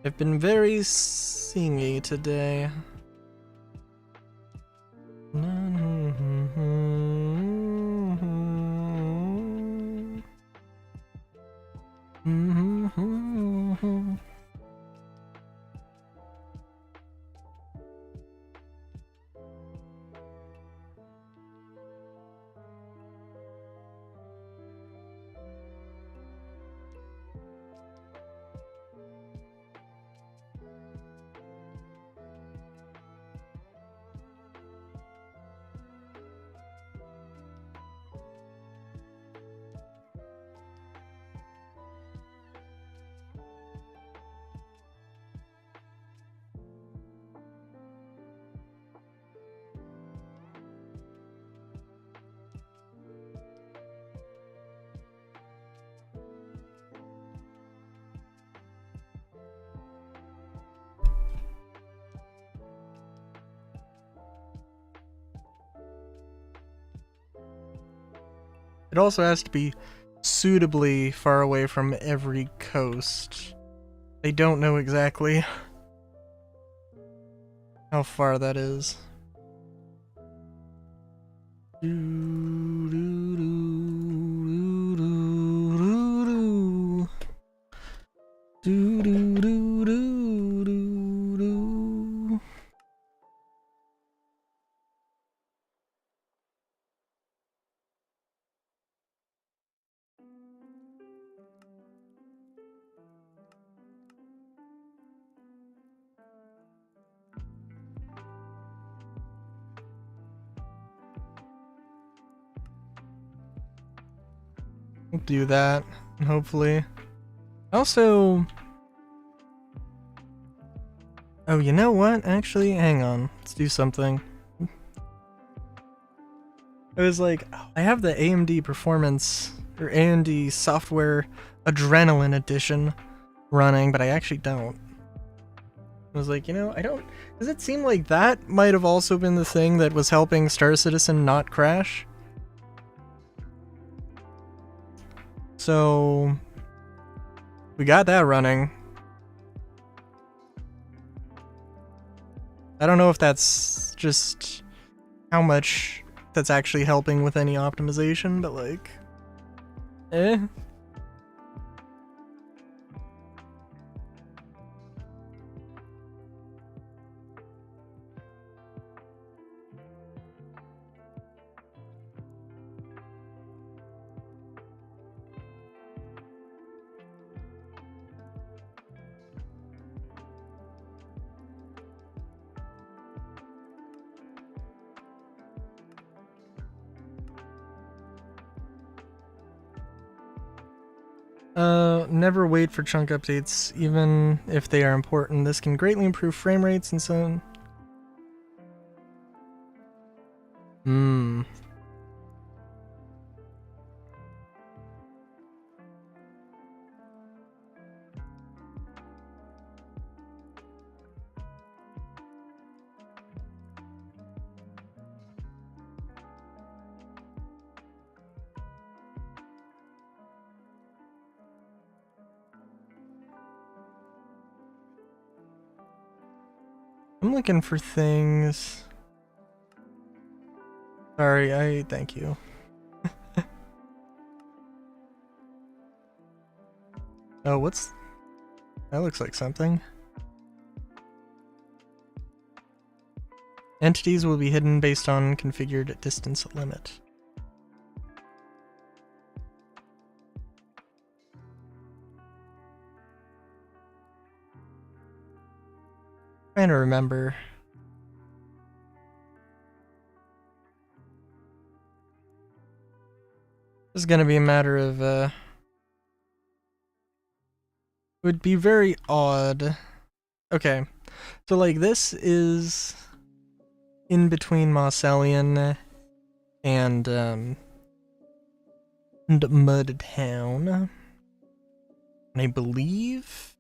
I've been very singy today. It also has to be suitably far away from every coast. They don't know exactly how far that is. We'll do that, hopefully. Also... Oh, you know what? Actually, hang on. Let's do something. I was like, oh, I have the AMD Performance, or AMD Software Adrenaline Edition running, but I actually don't. I was like, you know, I don't... Does it seem like that might have also been the thing that was helping Star Citizen not crash? So... we got that running. I don't know if that's just how much that's actually helping with any optimization, but like... Never wait for chunk updates, even if they are important. This can greatly improve frame rates and so on. I'm looking for things. Sorry, thank you. Oh, what's... that looks like something. Entities will be hidden based on configured distance limit. Trying to remember. This is gonna be a matter of, it would be very odd. Okay, so like this is in between Marcellian and Mud Town. And I believe...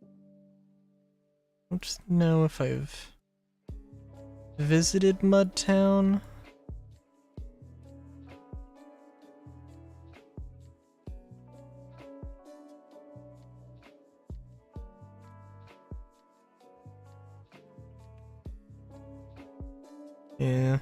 I don't just know if I've visited Mud Town. Yeah.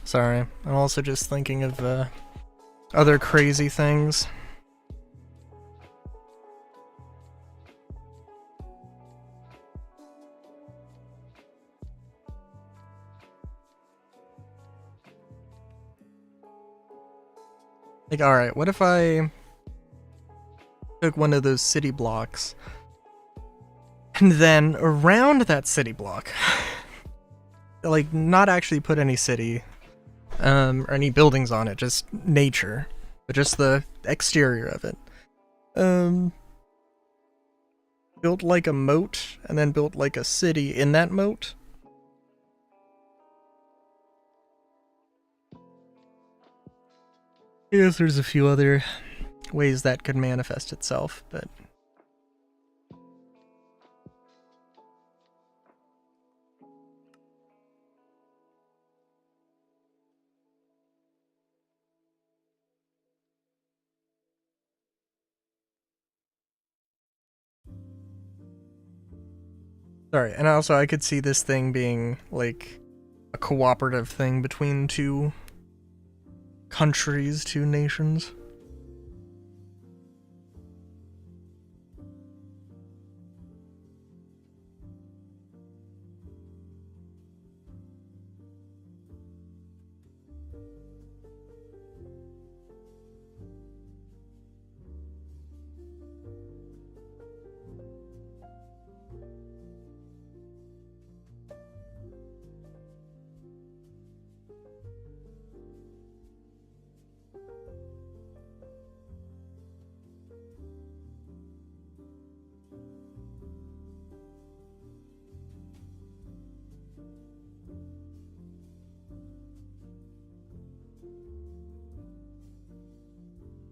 Sorry, I'm also just thinking of other crazy things. Like, alright, what if I took one of those city blocks and then around that city block, like, not actually put any city or any buildings on it, just nature, but just the exterior of it. Built like a moat and then built like a city in that moat. I guess there's a few other ways that could manifest itself, but... Sorry, and also I could see this thing being, like, a cooperative thing between two countries, two nations.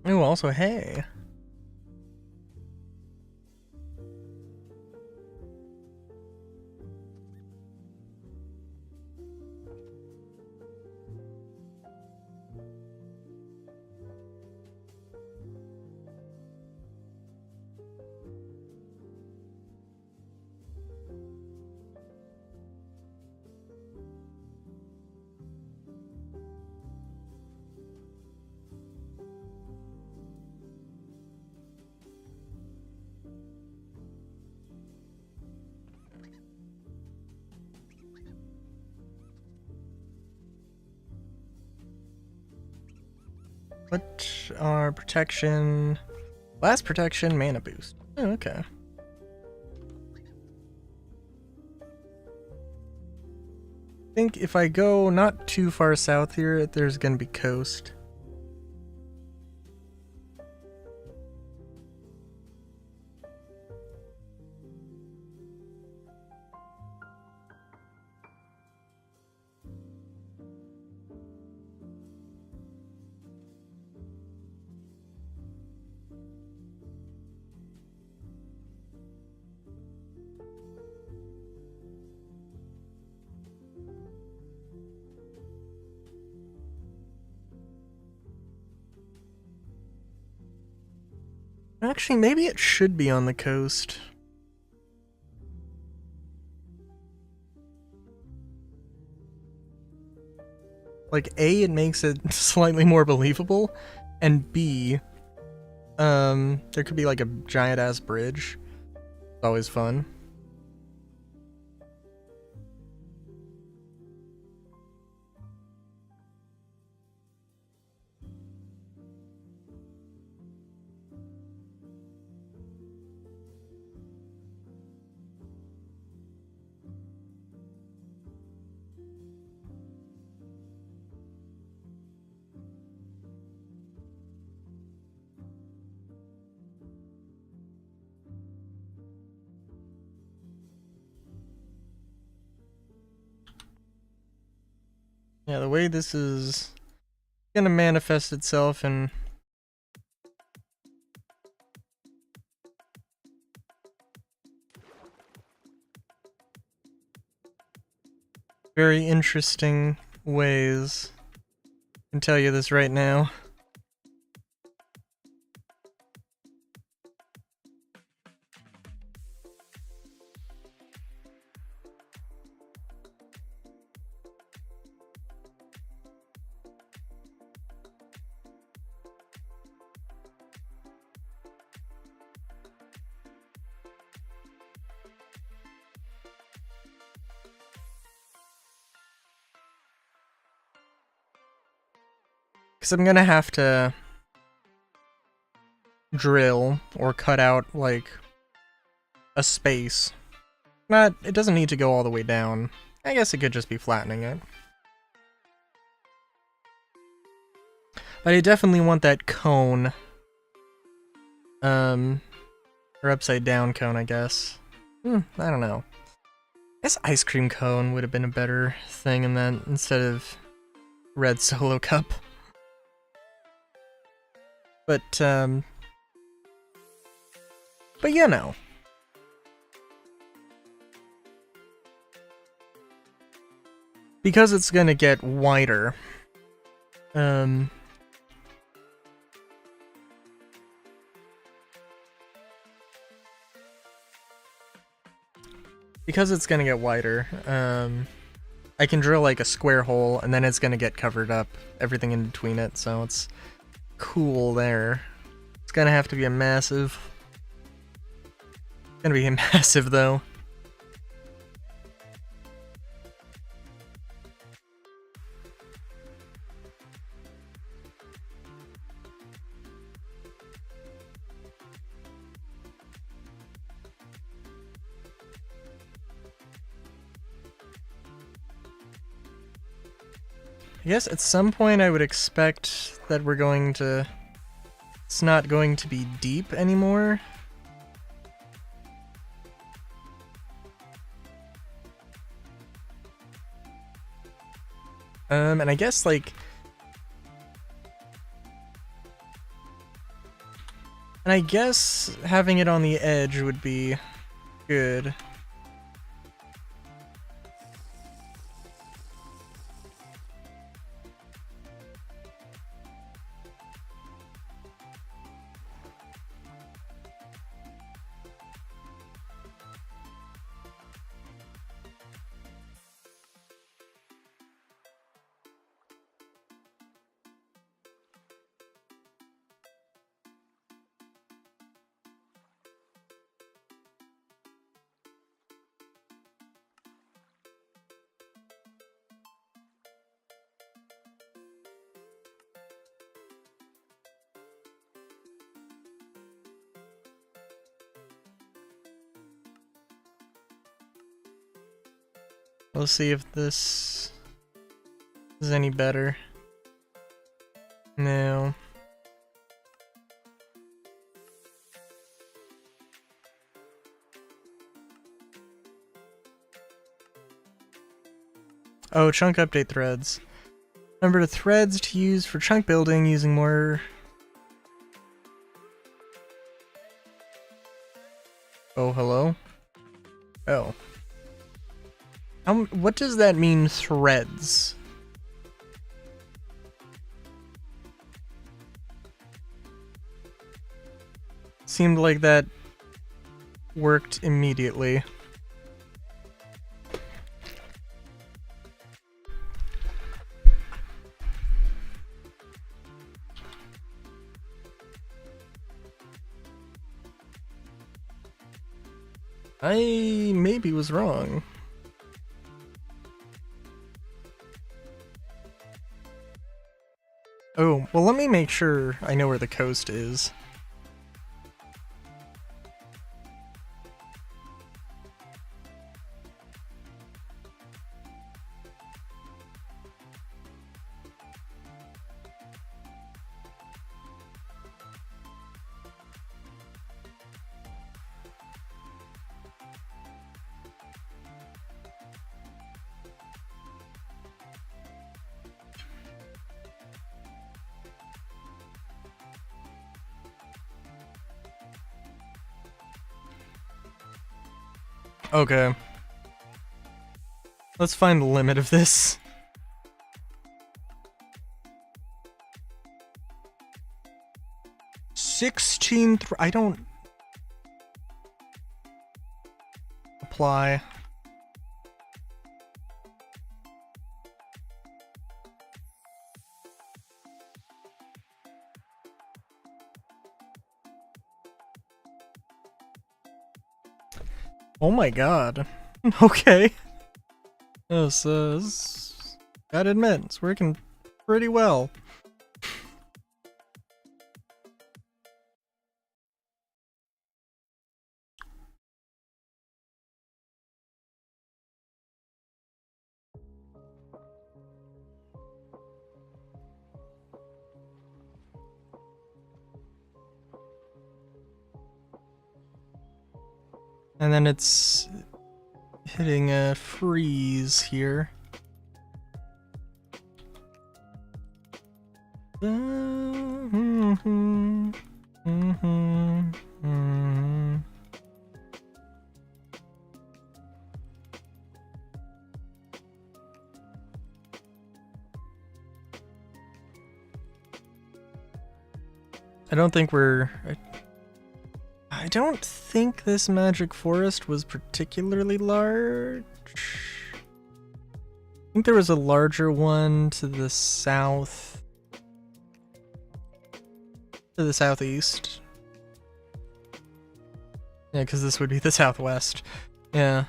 Oh, also, hey. What are protection... Last protection, mana boost. Oh, okay. I think if I go not too far south here, there's gonna be coast. Actually, maybe it should be on the coast. Like, A, it makes it slightly more believable, and B, there could be like a giant-ass bridge. It's always fun. Yeah, the way this is gonna manifest itself in very interesting ways. I can tell you this right now. Because I'm gonna have to drill or cut out, like, a space. It doesn't need to go all the way down. I guess it could just be flattening it. But I definitely want that cone. Or upside down cone, I guess. I don't know. I guess ice cream cone would have been a better thing in that instead of red solo cup. But you know. Because it's gonna get wider, I can drill like a square hole and then it's gonna get covered up, everything in between it, so it's cool there. It's gonna have to be a massive. It's gonna be massive though. I guess at some point I would expect that it's not going to be deep anymore. And I guess, like... And I guess having it on the edge would be good. We'll see if this is any better. No. Oh, chunk update threads. Remember the threads to use for chunk building using more... Oh, hello? Oh. What does that mean, threads? seemed like that worked immediately. I maybe was wrong. Oh, well, let me make sure I know where the coast is. Okay. Let's find the limit of this. 16 I don't... Apply. Oh my god. Okay. This is... Gotta admit, it's working pretty well. And then it's hitting a freeze here. I don't think we're... I don't think this magic forest was particularly large. I think there was a larger one to the south. To the southeast. Yeah, because this would be the southwest. Yeah.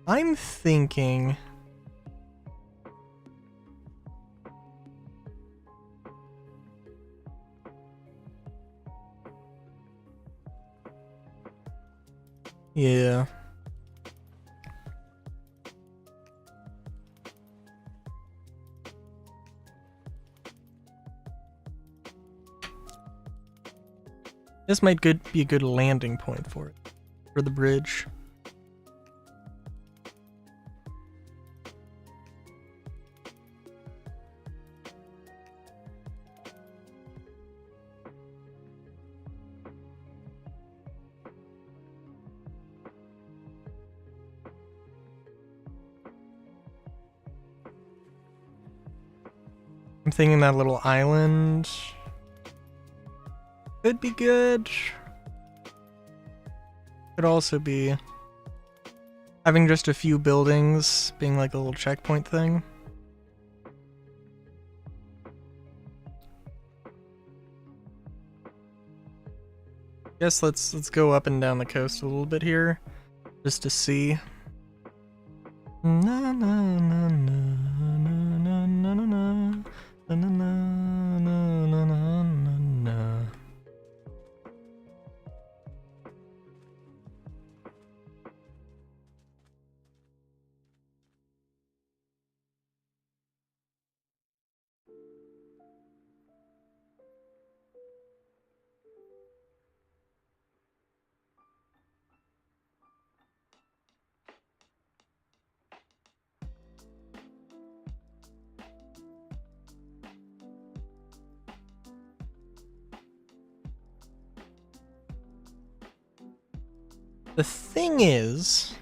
I'm thinking... Yeah. This might be a good landing point for it. For the bridge. I'm thinking that little island could be good. Could also be having just a few buildings being like a little checkpoint thing. Guess let's go up and down the coast a little bit here just to see. Na na na na na na na na. Na, na, na, na, na, na, na. The thing is,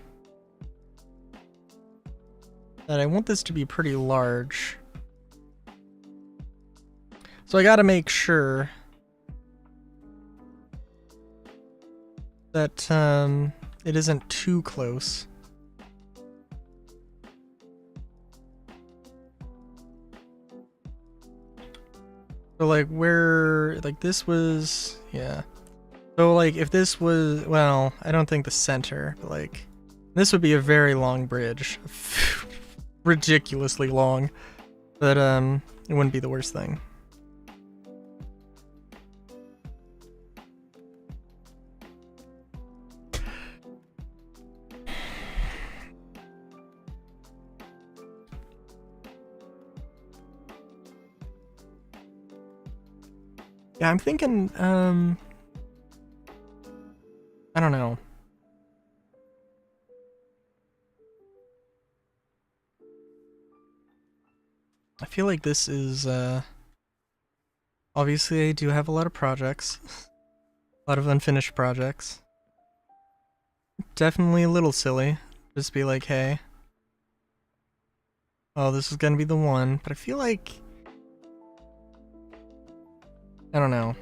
that I want this to be pretty large. So I gotta make sure that it isn't too close. So like where, like this was, yeah. So like if this was, well, I don't think the center, but like this would be a very long bridge. Ridiculously long. But it wouldn't be the worst thing. Yeah, I'm thinking, I don't know. I feel like this is, obviously I do have a lot of projects. A lot of unfinished projects. Definitely a little silly. Just be like, hey. Oh, this is gonna be the one. But I feel like, I don't know.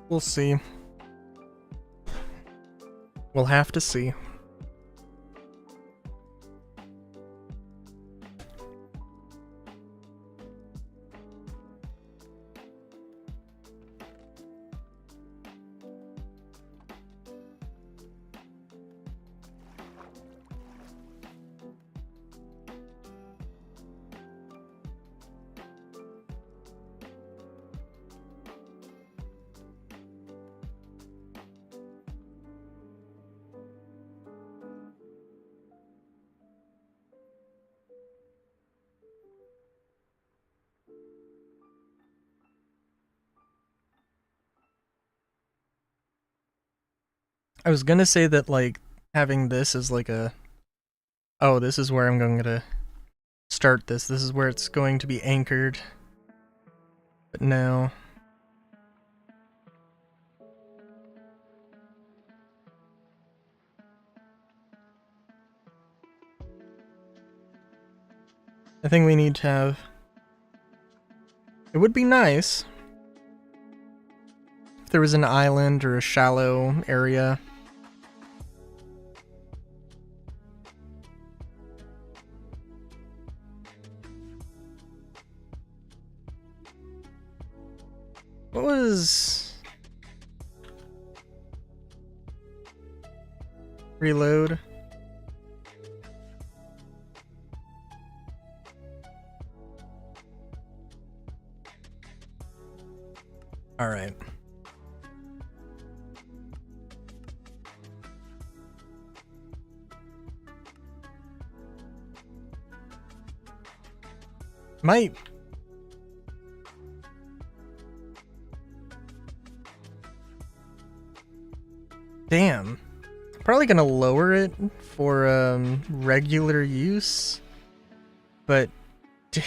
We'll see. We'll have to see. I was gonna say that, like, having this as like a, oh, this is where I'm going to start this. This is where it's going to be anchored. But no. I think we need to have, it would be nice if there was an island or a shallow area. What was... Reload? Alright. Might... Damn. Probably gonna lower it for regular use, but damn.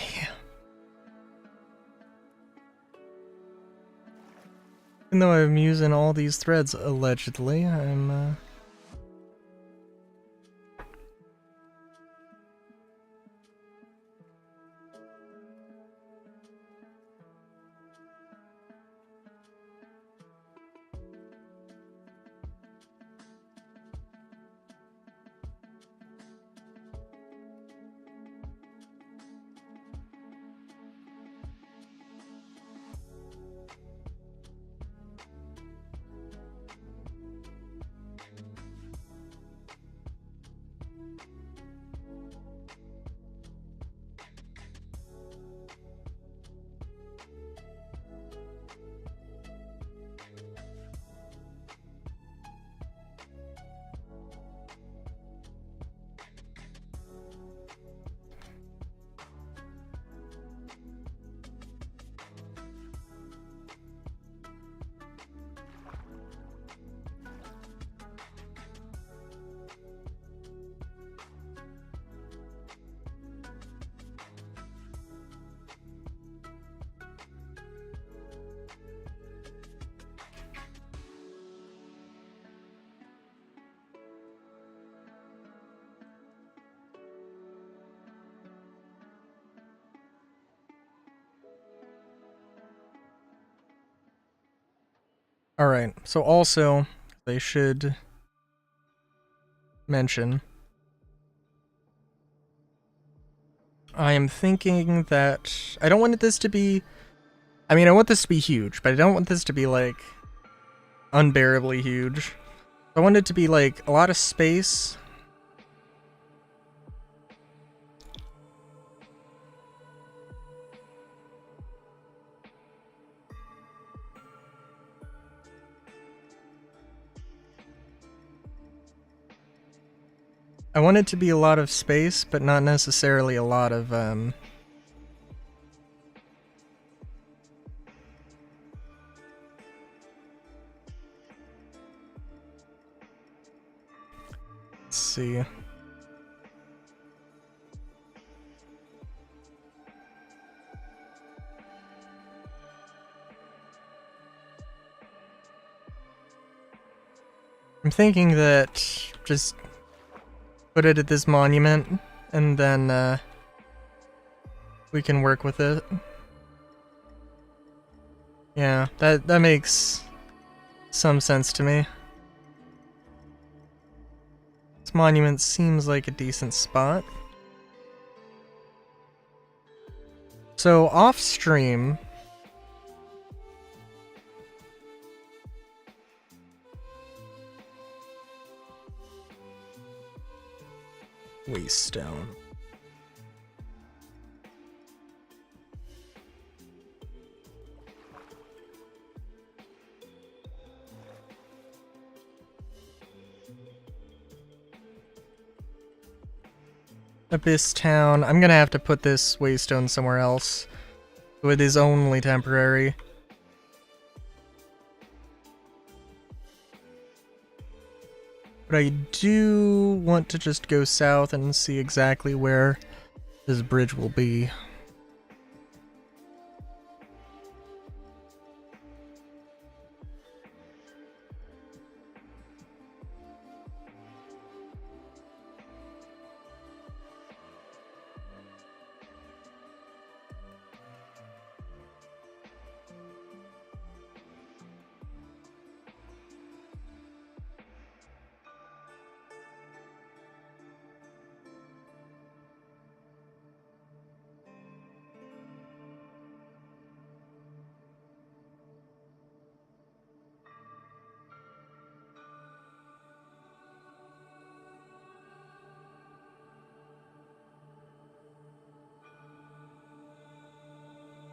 Even though I'm using all these threads, allegedly, I'm Alright, so also, they should mention, I am thinking that I don't want this to be, I mean, I want this to be huge, but I don't want this to be, like, unbearably huge. I want it to be, like, a lot of space. I want it to be a lot of space, but not necessarily a lot of, let's see. I'm thinking that just put it at this monument, and then, we can work with it. Yeah, that makes some sense to me. This monument seems like a decent spot. So, off stream, Waystone. Abyss Town. I'm gonna have to put this Waystone somewhere else. So it is only temporary. But I do want to just go south and see exactly where this bridge will be.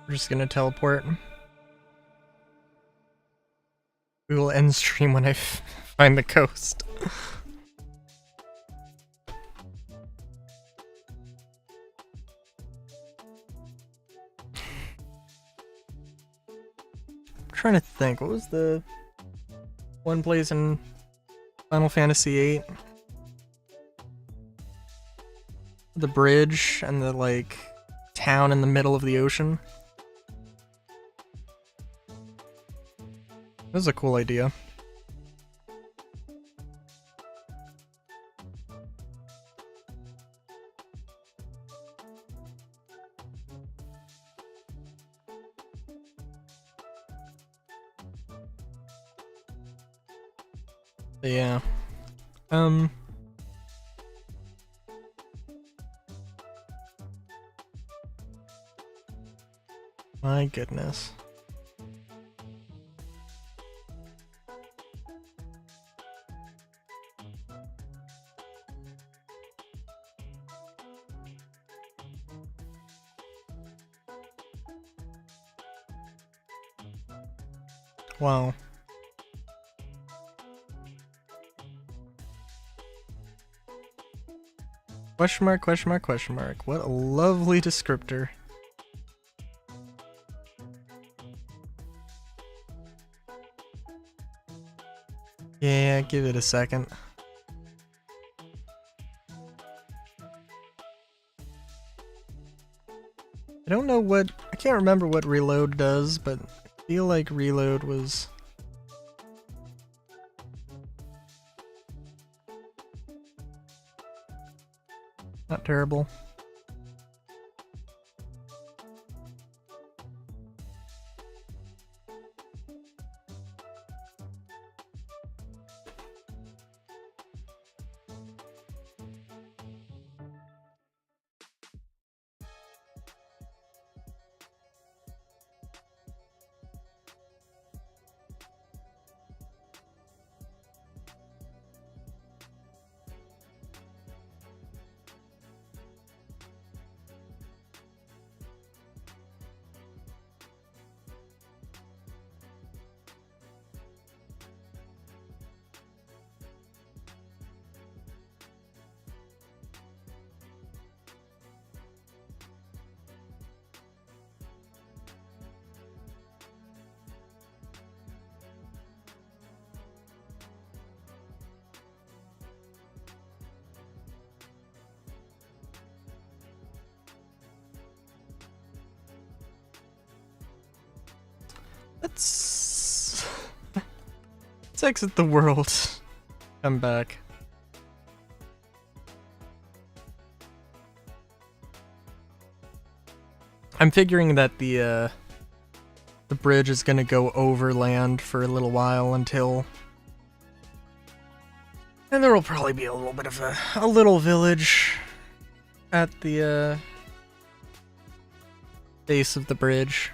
We're just gonna teleport. We will end stream when I find the coast. I'm trying to think, what was the one place in Final Fantasy VIII? The bridge and the, like, town in the middle of the ocean. That was a cool idea. But yeah. My goodness. Wow. Question mark, question mark, question mark. What a lovely descriptor. Yeah, give it a second. I don't know what... I can't remember what reload does, but I feel like reload was... not terrible. Let's exit the world. Come back. I'm figuring that the bridge is gonna go overland for a little while until... And there will probably be a little bit of a little village at the base of the bridge.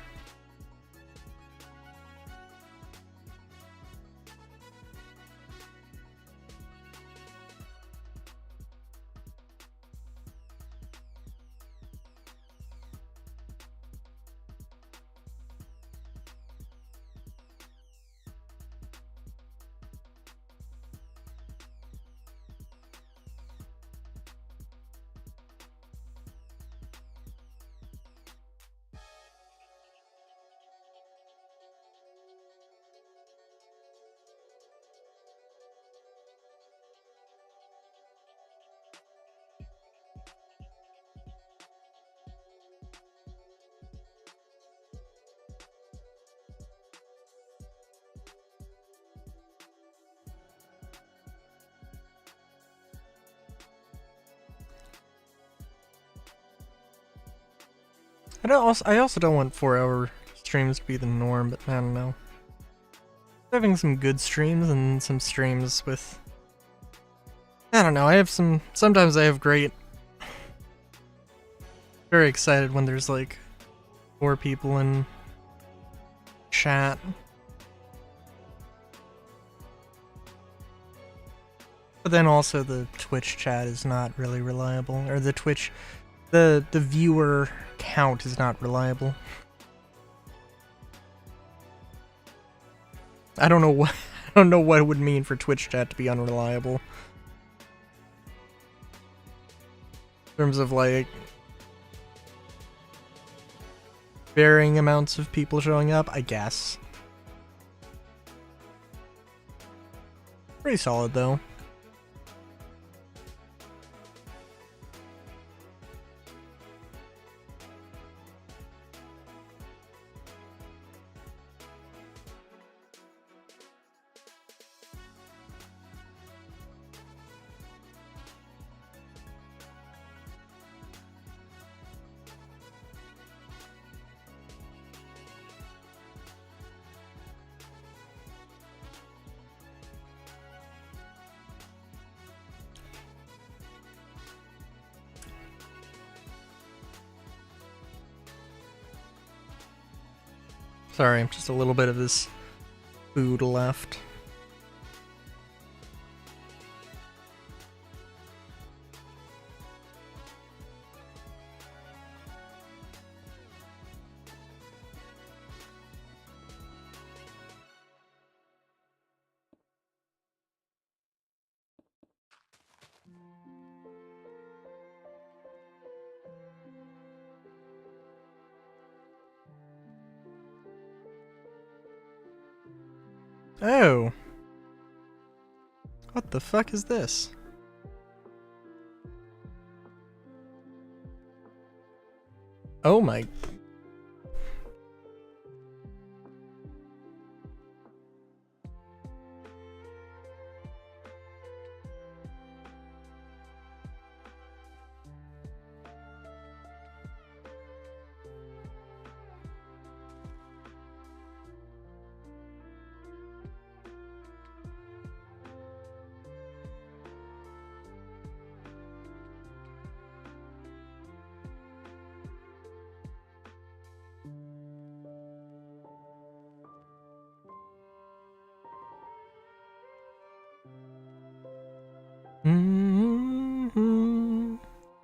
I also don't want 4-hour streams to be the norm, but I don't know. Having some good streams and some streams with... I don't know, I have some... Sometimes I have great... Very excited when there's like 4 people in chat. But then also the Twitch chat is not really reliable, or the Twitch... The viewer count is not reliable. I don't know what it would mean for Twitch chat to be unreliable. In terms of like varying amounts of people showing up, I guess. Pretty solid though. Sorry, just a little bit of this food left. Oh. What the fuck is this? Oh my...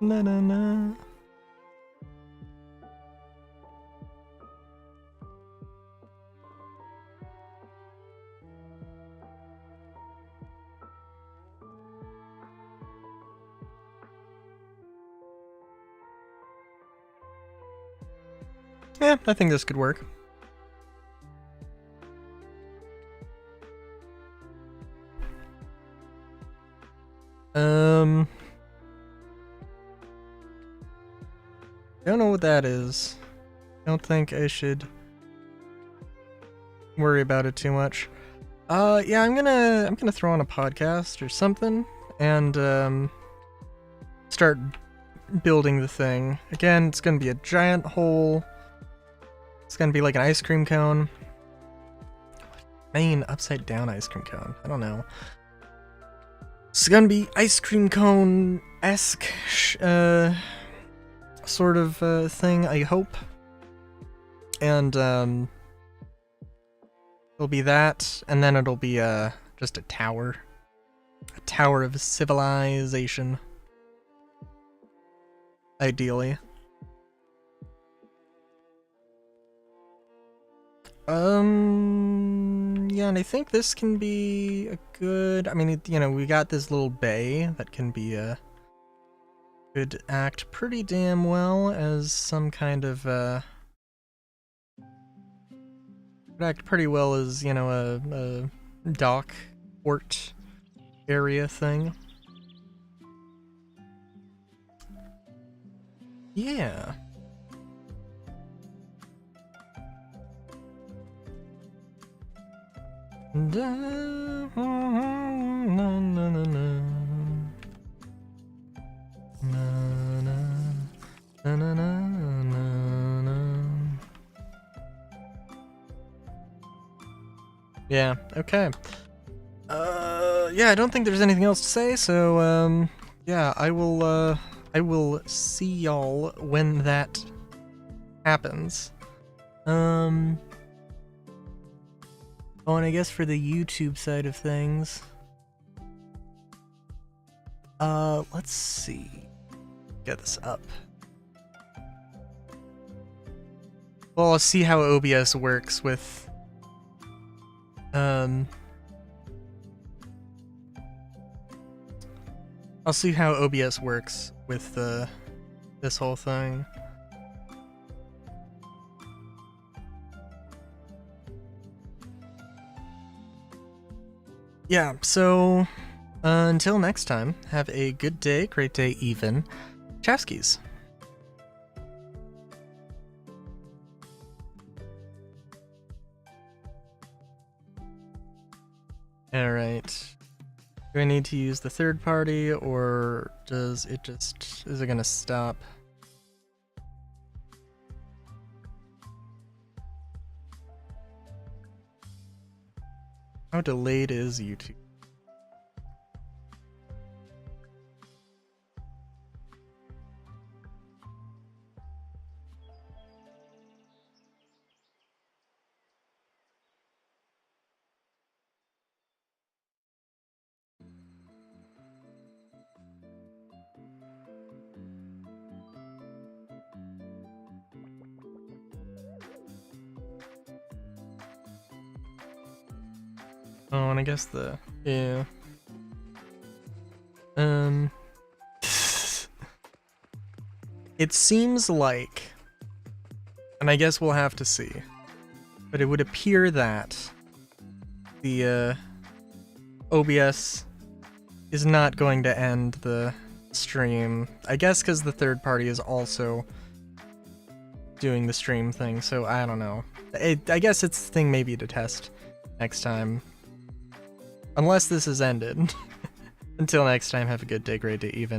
Na na na. Yeah, I think this could work. Don't know what that is. Don't think I should worry about it too much. Yeah, I'm gonna throw on a podcast or something and start building the thing. Again, it's gonna be a giant hole. It's gonna be like an ice cream cone. Main upside down ice cream cone. I don't know. It's gonna be ice cream cone-esque sort of thing, I hope. And it'll be that, and then it'll be just a tower. A tower of civilization. Ideally. Yeah, and I think this can be a good, I mean, you know, we got this little bay that can be could act pretty damn well as some kind of, could act pretty well as, you know, a dock port area thing. Yeah. Yeah, okay. Yeah, I don't think there's anything else to say, so, yeah, I will see y'all when that happens. Oh, and I guess for the YouTube side of things, let's see. Get this up. Well, I'll see how OBS works with, I'll see how OBS works with, this whole thing. Yeah, so, until next time, have a good day, great day even. Chowskis. Alright. Do I need to use the third party, or does it just... is it gonna stop? How delayed is YouTube? Oh, and I guess the... yeah. It seems like... and I guess we'll have to see. But it would appear that the OBS is not going to end the stream. I guess because the third party is also doing the stream thing, so I don't know. I guess its thing may be to test next time. Unless this is ended. Until next time, have a good day, great day, even.